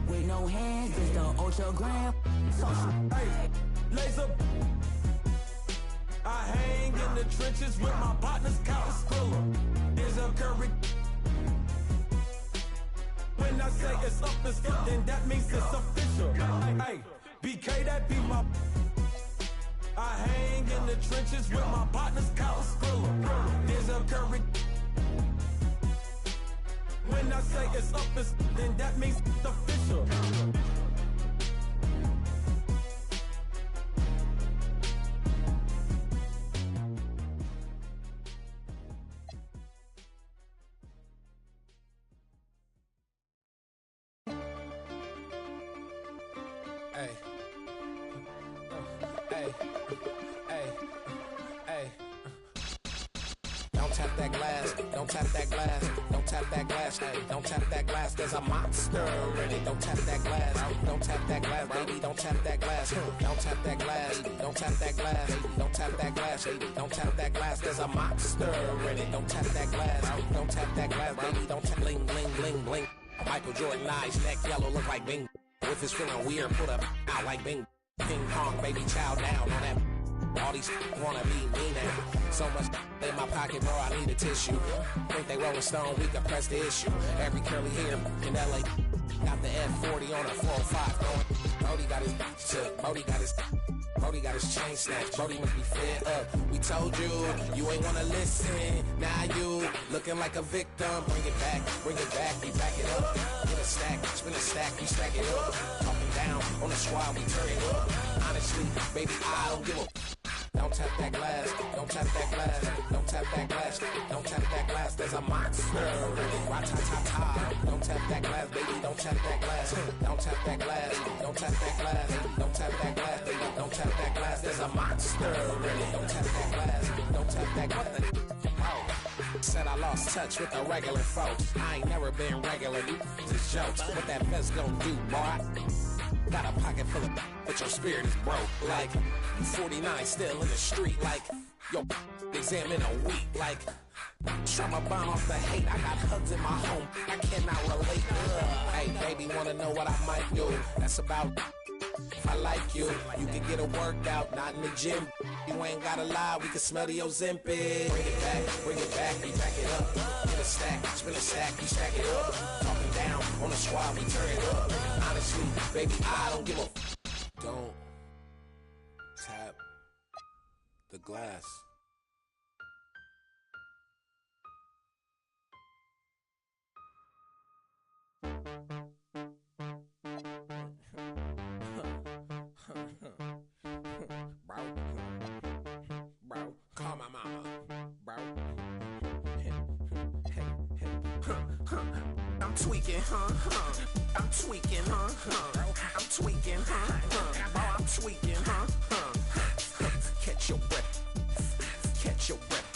with no hands, it's the Ultra Gram. Hey, laser. I hang in the trenches with my partners, Kyle Skrilla. There's a Curry. When I say it's up, then that means it's official. Hey, BK, that be my. I hang in the trenches with my partners, Kyle Skrilla. There's a Curry. When I say it's up, then that means it's official. Hey. Hey. Don't tap that glass, don't tap that glass, don't tap that glass, hey, don't tap that glass, there's a monster in it. Don't tap that glass, don't tap that glass, baby, don't tap that glass, don't tap that glass, don't tap that glass, don't tap that glass, don't tap that glass, there's a monster in it. Don't tap that glass, don't tap that glass, baby, don't tap bling, bling, bling, bling. Michael Jordan eyes, neck yellow, look like Bing. If it's feeling weird, put up out like Bing. Ping pong, baby, chow down on that. All these wanna be me now. So much in my pocket, bro, I need a tissue. Think they Rolling Stone, we can press the issue. Every curly hair in LA. Got the F40 on a 405 going. Brody got his took, Brody got his chain snatched. Brody must be fed up. We told you, you ain't wanna listen. Now you looking like a victim. Bring it back, we back it up. Get a stack, spin a stack, we stack it up. Talking down on the squad, we turn it up. Honestly, baby, I don't give a. Don't tap that glass, don't tap that glass, don't tap that glass, don't tap that glass, there's a monster. Ra-ta-ta-ta. Don't tap that glass, baby, don't tap that glass, don't tap that glass, don't tap that glass, don't tap that glass, baby, don't tap that glass, there's a monster. Don't tap that glass, don't tap that glass. Oh. Said I lost touch with the regular folks. I ain't never been regular, you just jokes. What that vest gon' do, boy? Got a pocket full of but your spirit is broke. Like, you 49 still in the street. Like, your exam in a week. Like, try my bomb off the hate. I got hugs in my home. I cannot relate. Hey, baby, wanna know what I might do? That's about if I like you. You can get a workout, not in the gym. You ain't gotta lie, we can smell the Ozempic. Bring it back, we back it up. Get a stack, spin a stack, we stack it up. Talking down on the squad, we turn it up. Honestly, baby, I don't give a. Don't tap the glass. I'm tweaking, I'm tweaking, I'm tweaking, oh, I'm tweaking, Catch your breath, catch your breath,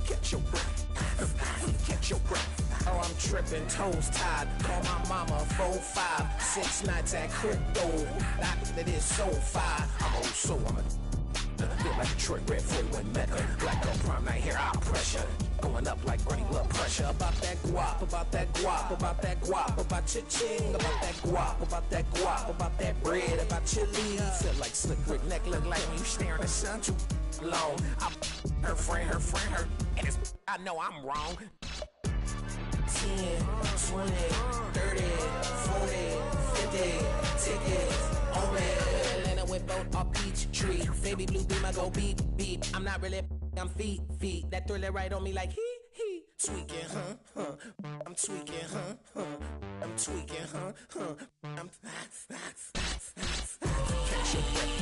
catch your breath, catch your breath. Oh, I'm tripping, toes tied. Call my mama 4-5, 6 nights at crypto. That is so fire. I'm old soul, I'm a bit like Detroit Red 41 Mecca. Black girl prom night here, I'll pressure. Going up like running blood pressure. About that guap, about that guap, about that guap, about cha-ching, about that guap, about that guap, about that bread, about your leaves. Feel like slick brick neck, look like when you staring at the sun too long. Her friend, and it's, I know I'm wrong. 10, 20, 30, 40, 50 tickets on me. Atlanta with both off peach tree. Baby blue beam, I go beep, beep. I'm not really, I'm feet. That thriller right on me like he. Tweaking, I'm tweaking, I'm tweaking, I'm catch your breath,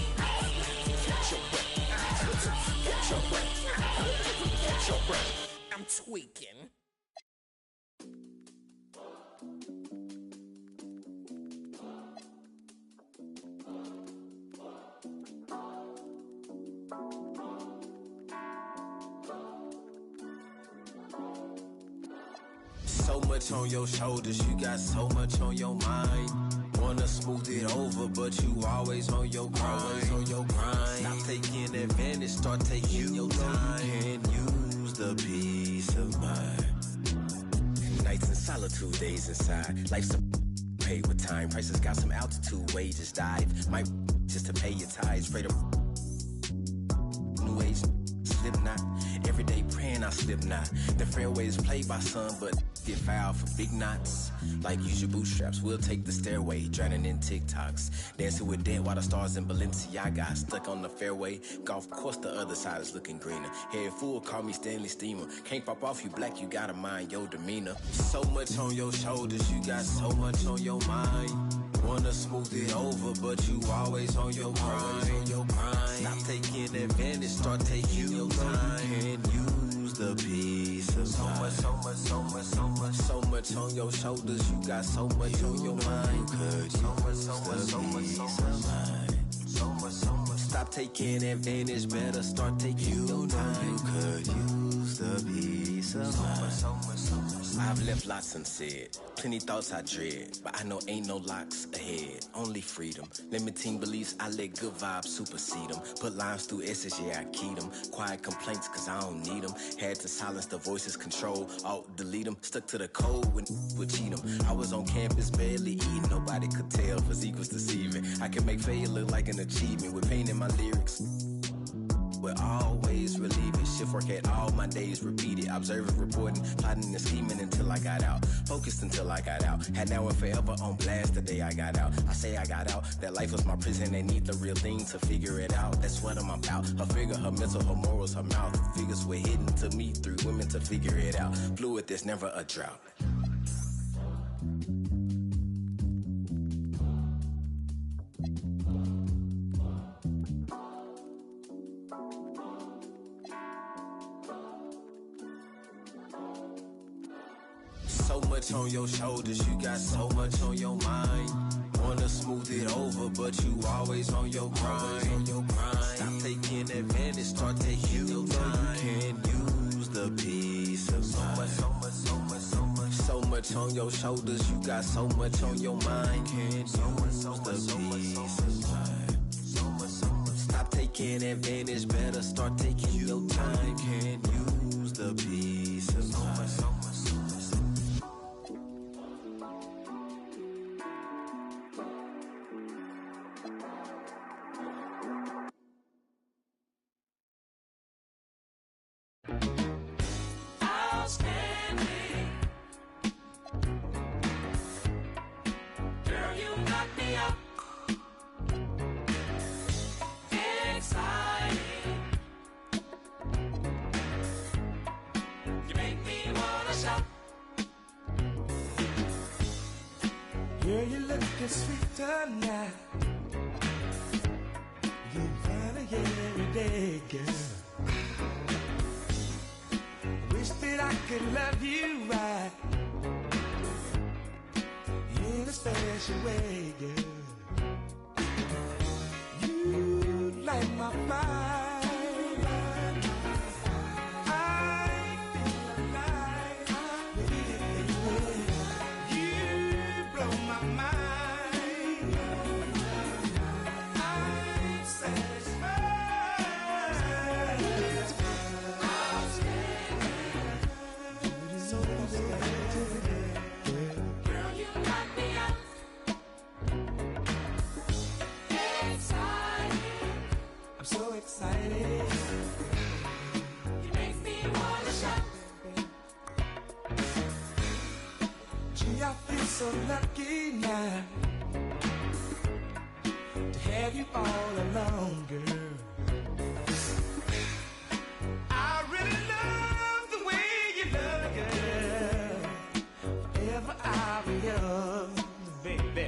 catch your breath, catch your breath, catch your breath. I'm tweaking. So much on your shoulders, you got so much on your mind. Wanna smooth it over, but you always on your grind. Stop taking advantage, start taking your time. And use the peace of mind. Nights in solitude, days inside. Life's a paid with time. Prices got some altitude, wages dive. Might just to pay your tithes. Afraid of new age, slip not. Every day praying I slip not. The fairway is played by some, but get fouled for big knots. Like use your bootstraps, we'll take the stairway. Drowning in TikToks, dancing with dead while the stars in Balenciaga. Stuck on the fairway, golf course the other side is looking greener. Head full, call me Stanley Steamer. Can't pop off, you black, you gotta mind your demeanor. So much on your shoulders, you got so much on your mind. Wanna smooth it over, but you always on your grind. Stop taking advantage, start taking your time. And use the peace of mind. So much on your shoulders, you got so much on your mind. Could stop taking advantage, better start taking your time. You could use the peace of mind. I've left lots unsaid, plenty thoughts I dread, but I know ain't no locks ahead, only freedom. Limiting beliefs, I let good vibes supersede them. Put lines through S's, yeah, I keyed them. Quiet complaints, cause I don't need them. Had to silence the voices, control, alt, delete them. Stuck to the code when would cheat them. I was on campus, barely eating, nobody could tell, physique was deceiving. I can make failure look like an achievement with pain in my lyrics. But always relieving, shift work at all my days repeated. Observing, reporting, plotting and scheming until I got out. Focused until I got out. Had now and forever on blast the day I got out. I say I got out, that life was my prison. They need the real thing to figure it out. That's what I'm about. Her figure, her mental, her morals, her mouth. Figures were hidden to me through women to figure it out. Fluid, there's never a drought. So much on your shoulders, you got so much on your mind. Wanna smooth it over, but you always on your grind. Stop taking advantage, start taking your time. You can use the peace of mind. So much on your shoulders, you got so much on your mind. Can use the peace of mind. Stop taking advantage, better start taking your time. Can use the peace of mind. Girl, you lookin' sweet tonight. You find it every day, girl. Wish that I could love you right. a special way, girl. You light my fire. So lucky now to have you all along, girl. I really love the way you love, girl. Forever I'll be yours, baby.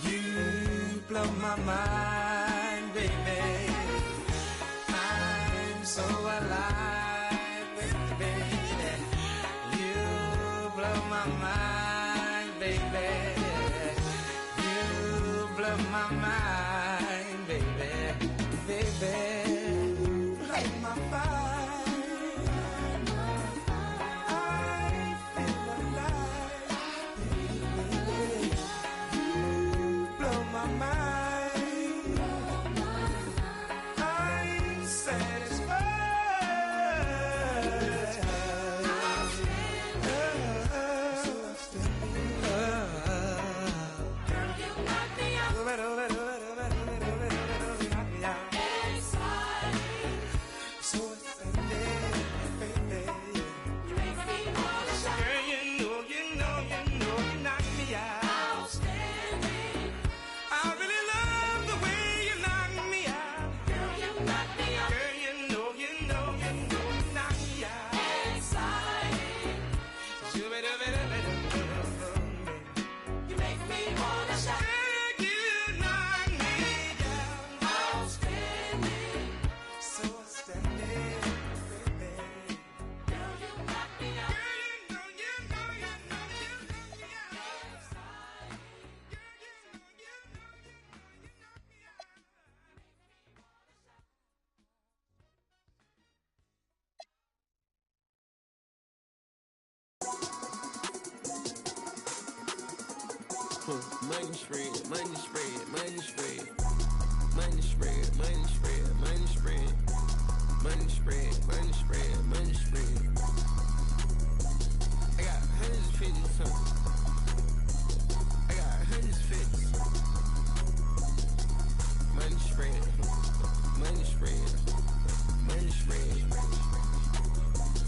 You blow my mind, baby. I'm so alive, baby. You blow my mind. My mind, baby, baby, light my fire. I feel alive, baby. You blow my mind. I'm satisfied. Money spread, money spread, money spread, money spread, money spread, money spread, money spread, money spread, money spread. I got 150 something. I got 150. Money spread, money spread, money spread.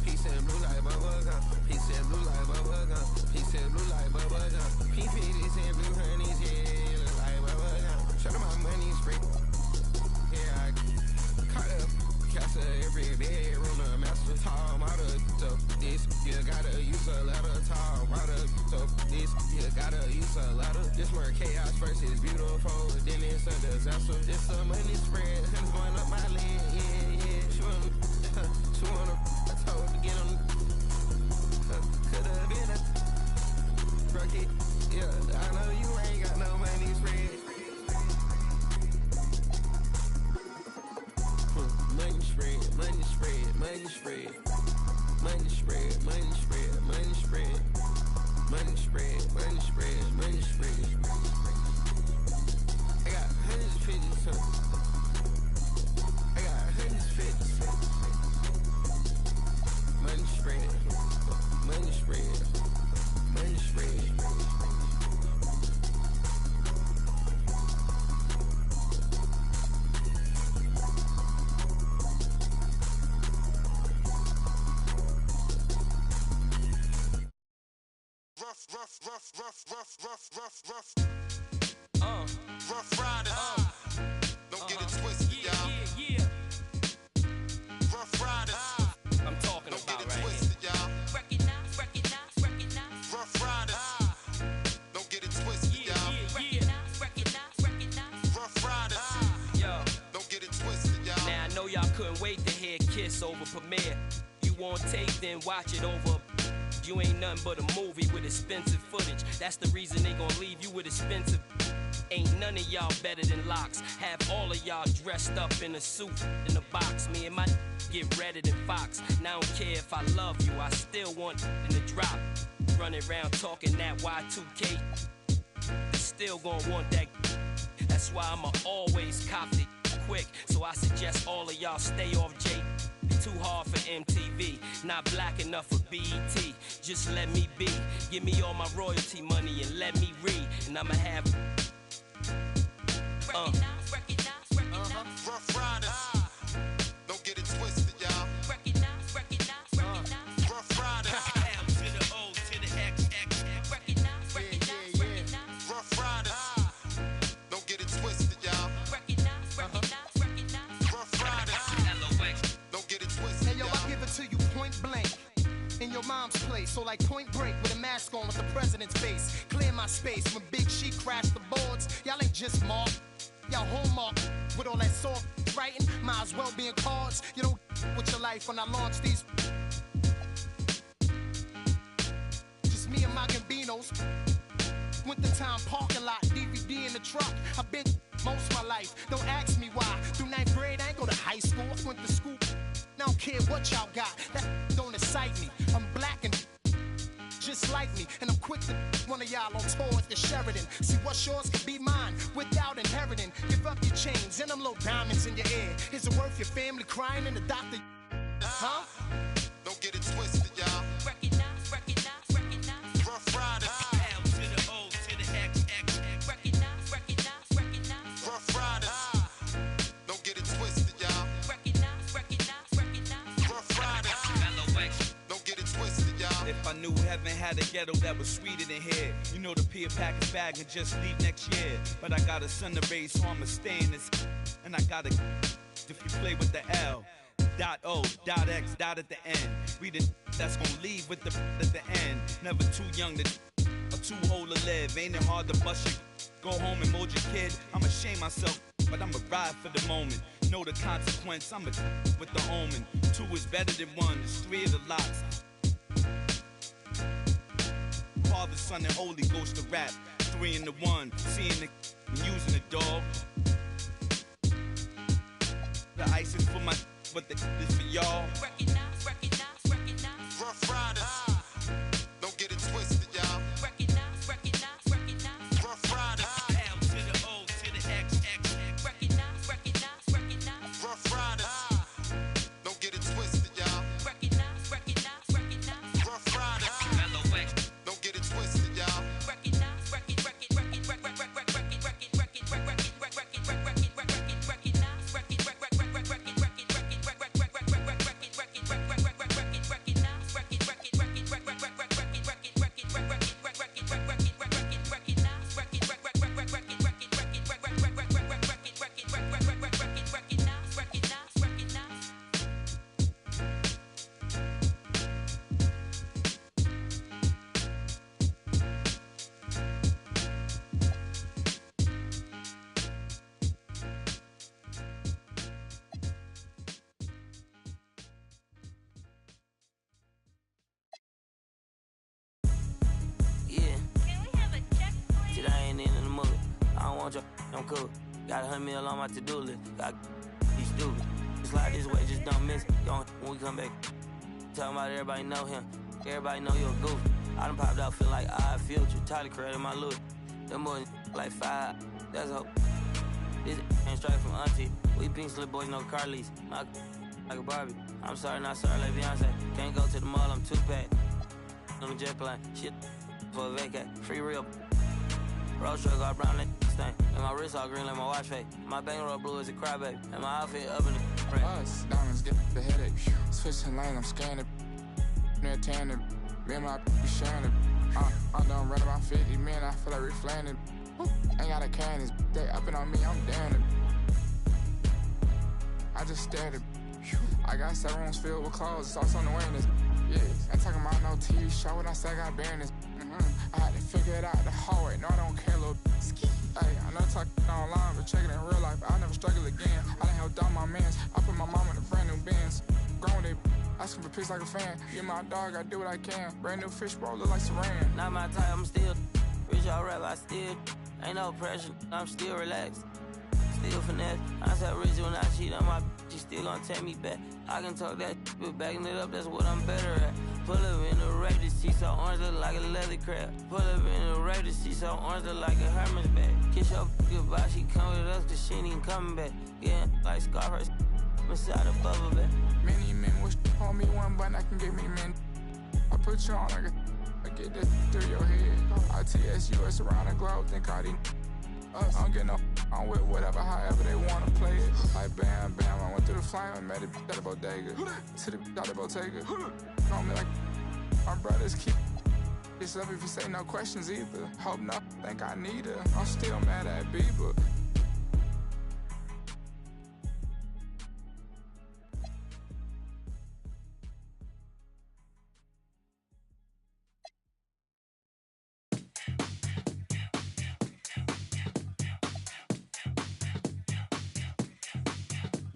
Peace and blue light bubble gum. Peace and blue light bubble gum. Peace and blue light bubble gum. PPDs and blue honeys, yeah, look like bubble gum. Show them my money spread. Yeah, I caught up. Castle every bedroom, a master tall model. So this, you gotta use a ladder, tall model. So this, you gotta use a ladder. This more chaos first is beautiful, then it's a disaster. This a money spread, hands going up my leg, yeah, yeah. She wanna, I told her to get on. Could've been a rocket, yeah. I know you ain't got no money spread. Money spread, money spread, money spread, money spread, money spread, money spread, money spread, money spread, money spread. I got 150 something. I got 150 something. Money spread, money spread, money spread. Rough riders. Don't get it twisted, y'all. Rough riders. I'm talking Don't about get it right twisted, y'all. Recognize, recognize, recognize. Rough riders. Don't get it twisted, y'all. Recognize, recognize, recognize. Rough riders. Yo. Don't get it twisted, y'all. Now I know y'all couldn't wait to hear Kiss over Premiere. You won't take, then watch it over. you ain't nothing but a movie with expensive footage. That's the reason they gon' leave you with expensive. Ain't none of y'all better than Locks. Have all of y'all dressed up in a suit in a box. Me and my get redder than Fox. Now I don't care if I love you, I still want in the drop. Running around talking that Y2K. They still gon' want that. That's why I'ma always cop it quick. So I suggest all of y'all stay off J. Too hard for MTV, not black enough for BET. Just let me be. Give me all my royalty money and let me read. And I'ma have Rough Riders. Don't get it twisted, y'all. Rough Riders. M to the O to the X. Rough Riders. Don't get it twisted, y'all. Rough Riders. LOX. Don't get it twisted. Hey yo, I give it to you point blank. In your mom's place, so like Point Break with a mask on with the president's face. Clear my space when Big Sheep crashed the boards. Y'all ain't just mark, y'all hallmark with all that soft writing. Might as well be in cards. You don't with your life when I launch these. Just me and my Gambinos. Winter time parking lot, DVD in the truck. I've been most of my life. Don't ask me why. Through 9th grade, I ain't go to high school. I went to school. I don't care what y'all got. That don't excite me. I'm black and just like me. And I'm quick to one of y'all on tour at the Sheridan. See what's yours can be mine without inheriting. Give up your chains and them little diamonds in your ear. Is it worth your family crying and the doctor? Huh? Don't get it twisted, y'all. Rough Riders. M to the O to the X. Rough Riders. Don't get it twisted, y'all. Rough Riders. LOX. Don't get it twisted, y'all. If I knew heaven had a ghetto that was sweeter than here, you know the Pia package bag and just leave next year. But I got a son to raise, so I'ma stay in this. And I gotta if you play with the L. Dot O, dot X, dot at the end. We the that's gonna leave with the at the end. Never too young to or too old to live. Ain't it hard to bust your go home and mold your kid? I'ma shame myself, but I'ma ride for the moment. Know the consequence, I'ma with the omen. 2 is better than 1, there's 3 of the lots. Father, Son, and Holy Ghost to rap. 3 in the 1, seeing the using the dog. The ice is for my, but the is for y'all. Rough Riders. Don't get it twisted, y'all. Rough Riders. M to the O to the X. Rough Riders. Don't get it twisted, y'all. Rough Riders. LOX. Don't get it twisted, y'all. I'm cool. Got 100 mil on my to-do list. Got he's stupid. Slide this way, just don't miss it. Going when we come back. Talking about everybody know him. Everybody know you're a goof. I done popped out feeling like Odd Future. Tyler created my look. Them boys like 5. That's hope. This ain't straight from auntie. We pink slip boys, no car lease. Like a Barbie. I'm sorry, not sorry like Beyonce. Can't go to the mall, I'm 2-pack. On the jet plane. Shit for a vacay. Free real. Road truck got brown like thing. And my wrist all green like my watch face. My bankroll blue as a crybaby. And my outfit up in the us, diamonds get the headache. Switching lanes, I'm scanning. Near tanning. Me and my be sharing it. I'm done running about 50 men, I feel like reflaning. Ain't got a can, they upping on me, I'm damn it. I just stared at. I got 7 rooms filled with clothes, it's also on the awareness. Yeah, ain't talking about no TV show when I say I got bareness. I had to figure it out the hallway, no I don't care, little ski. Hey, I know talking online, but check it in real life, I'll never struggle again. I done held down my mans, I put my mom in a brand new Benz. Grown they, I Asking for pics like a fan. You're my dog, I do what I can. Brand new fish bowl, look like Saran. Not my type, I'm still rich out rap, I still ain't no pressure, I'm still relaxed. Still finesse. I said rich when I cheat on my she still gonna take me back. I can talk that but backing it up, that's what I'm better at. Pull up in the rape, the seat so orange look like a leather crab. Pull up in the rape, the seat so orange look like a Hermes bag. Kiss your goodbye, she come with us cause she ain't even coming back. Yeah, like Scarface inside a bubble bag. Many men wish on me one button, I can give me men. I put you on like I get this through your head. ITS around the globe, think I didn't. I don't get no, I'm with whatever, however they wanna play it. Like bam, bam, I went through the flame and met it at the bodega. To the out the Bottega. Call me like my brothers keep this up if you say no questions either. Hope not, think I need her. I'm still mad at Bieber.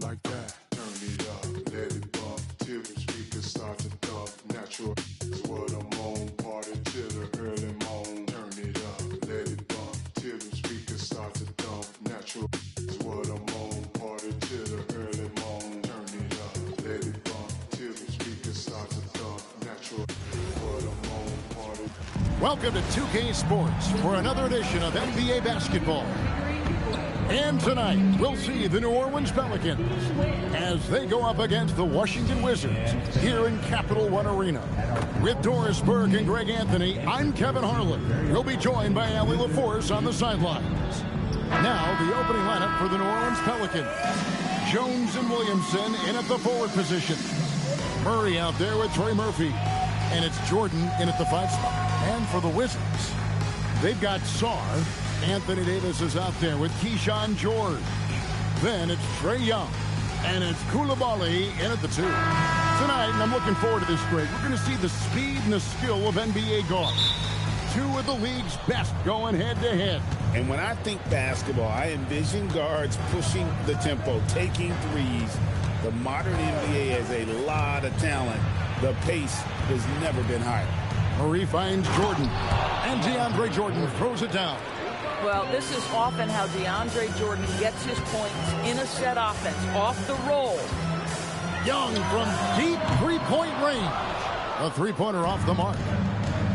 Like that, turn it up, let it bump till the speakers start to thump. Natural is what I'm on, party till the early morn. Turn it up, let it bump till the speakers start to thump. Natural is what I'm on, party till the early morn. Turn it up, let it bump till the speakers start to thump. Natural is what I'm on, party. Welcome to 2K Sports for another edition of NBA basketball. And tonight, we'll see the New Orleans Pelicans as they go up against the Washington Wizards here in Capital One Arena. With Doris Burke and Greg Anthony, I'm Kevin Harlan. We'll be joined by Allie LaForce on the sidelines. Now, the opening lineup for the New Orleans Pelicans. Jones and Williamson in at the forward position. Murray out there with Trey Murphy. And it's Jordan in at the 5 spot. And for the Wizards, they've got Sarr. Anthony Davis is out there with Keyshawn George. Then it's Trae Young. And it's Coulibaly in at the 2. Tonight, and I'm looking forward to this, Greg, we're going to see the speed and the skill of NBA guards. 2 of the league's best going head-to-head. And when I think basketball, I envision guards pushing the tempo, taking threes. The modern NBA has a lot of talent. The pace has never been higher. Murray finds Jordan. And DeAndre Jordan throws it down. Well, this is often how DeAndre Jordan gets his points in a set offense, off the roll. Young from deep three-point range. A three-pointer off the mark.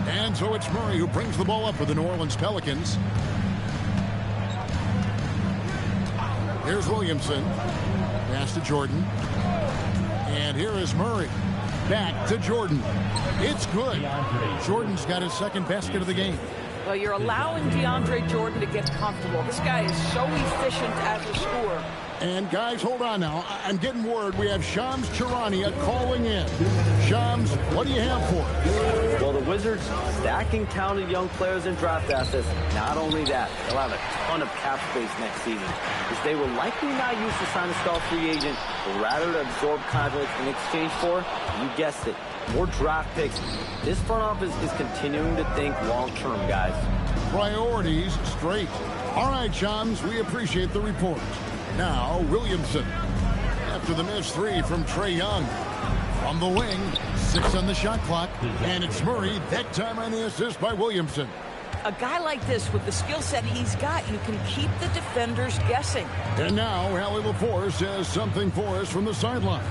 And so it's Murray who brings the ball up for the New Orleans Pelicans. Here's Williamson. Pass to Jordan. And here is Murray. Back to Jordan. It's good. Jordan's got his second basket of the game. Well, you're allowing DeAndre Jordan to get comfortable. This guy is so efficient as a scorer. And guys, hold on now. I'm getting word we have Shams Charania calling in. Shams, what do you have for us? Well, the Wizards stacking talented young players and draft assets. Not only that, they'll have a ton of cap space next season, which they will likely not use to sign a star free agent, but rather to absorb contracts in exchange for, you guessed it, more draft picks. This front office is continuing to think long-term, guys. Priorities straight. All right, Shams, we appreciate the report. Now, Williamson. After the missed 3 from Trae Young. From the wing, 6 on the shot clock. And it's Murray, that time on the assist by Williamson. A guy like this, with the skill set he's got, you can keep the defenders guessing. And now, Allie LaForce has something for us from the sideline.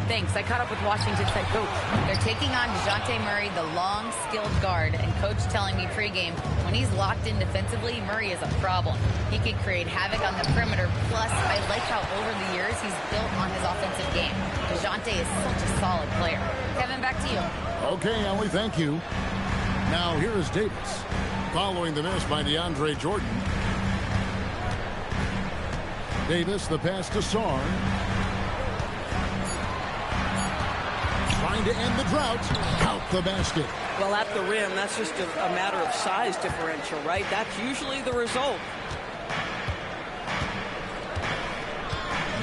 Thanks. I caught up with Washington's head coach. They're taking on DeJounte Murray, the long, skilled guard, and coach telling me pregame, when he's locked in defensively, Murray is a problem. He can create havoc on the perimeter. Plus, I like how over the years he's built on his offensive game. DeJounte is such a solid player. Kevin, back to you. Okay, Allie, thank you. Now, here is Davis. Following the miss by DeAndre Jordan. Davis, the pass to Sarr. Trying to end the drought. Count the basket. Well, at the rim, that's just a matter of size differential, right? That's usually the result.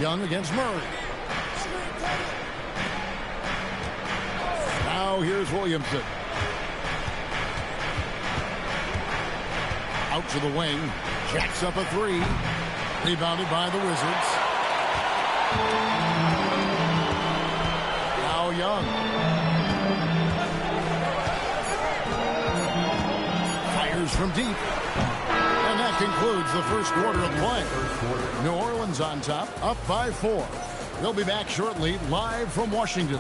Young against Murray. Now here's Williamson. Out to the wing. Jacks up a 3. Rebounded by the Wizards. Young fires from deep. And that concludes the first quarter of play. New Orleans on top, up by 4. They'll be back shortly, live from Washington.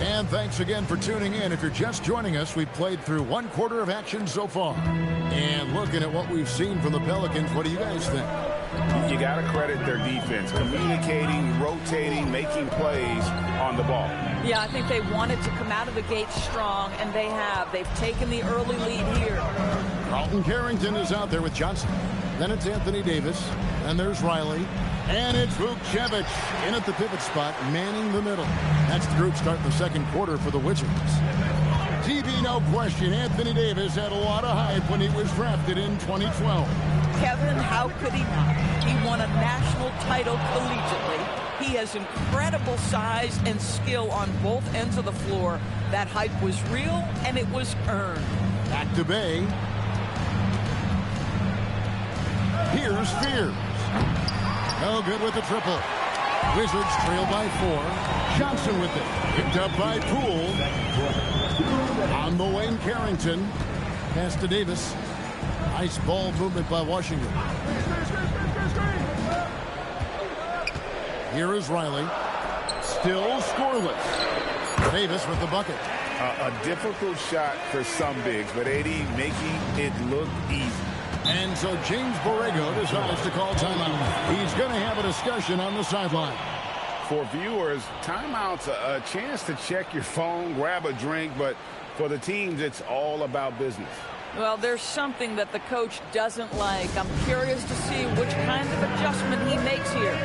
And thanks again for tuning in. If you're just joining us, we've played through one quarter of action so far. And looking at what we've seen from the Pelicans, what do you guys think? You got to credit their defense, communicating, rotating, making plays on the ball. Yeah, I think they wanted to come out of the gate strong, and they have. They've taken the early lead here. Carlton Carrington is out there with Johnson. Then it's Anthony Davis. And there's Riley. And it's Vukcevic in at the pivot spot, manning the middle. That's the group starting the second quarter for the Wizards. TB, no question, Anthony Davis had a lot of hype when he was drafted in 2012. Kevin, how could he not? He won a national title collegiately. He has incredible size and skill on both ends of the floor. That hype was real, and it was earned. Back to Bay. Here's Spears. No good with the triple. Wizards trail by 4. Johnson with it. Picked up by Poole. On the wing, Carrington. Pass to Davis. Nice ball movement by Washington. Here is Riley. Still scoreless. Davis with the bucket. A difficult shot for some bigs, but AD making it look easy. And so James Borrego decides to call timeout. He's going to have a discussion on the sideline. For viewers, timeout's a chance to check your phone, grab a drink, but for the teams, it's all about business. Well, there's something that the coach doesn't like. I'm curious to see which kind of adjustment he makes here.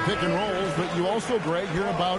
Pick and rolls, but you also, Greg, hear about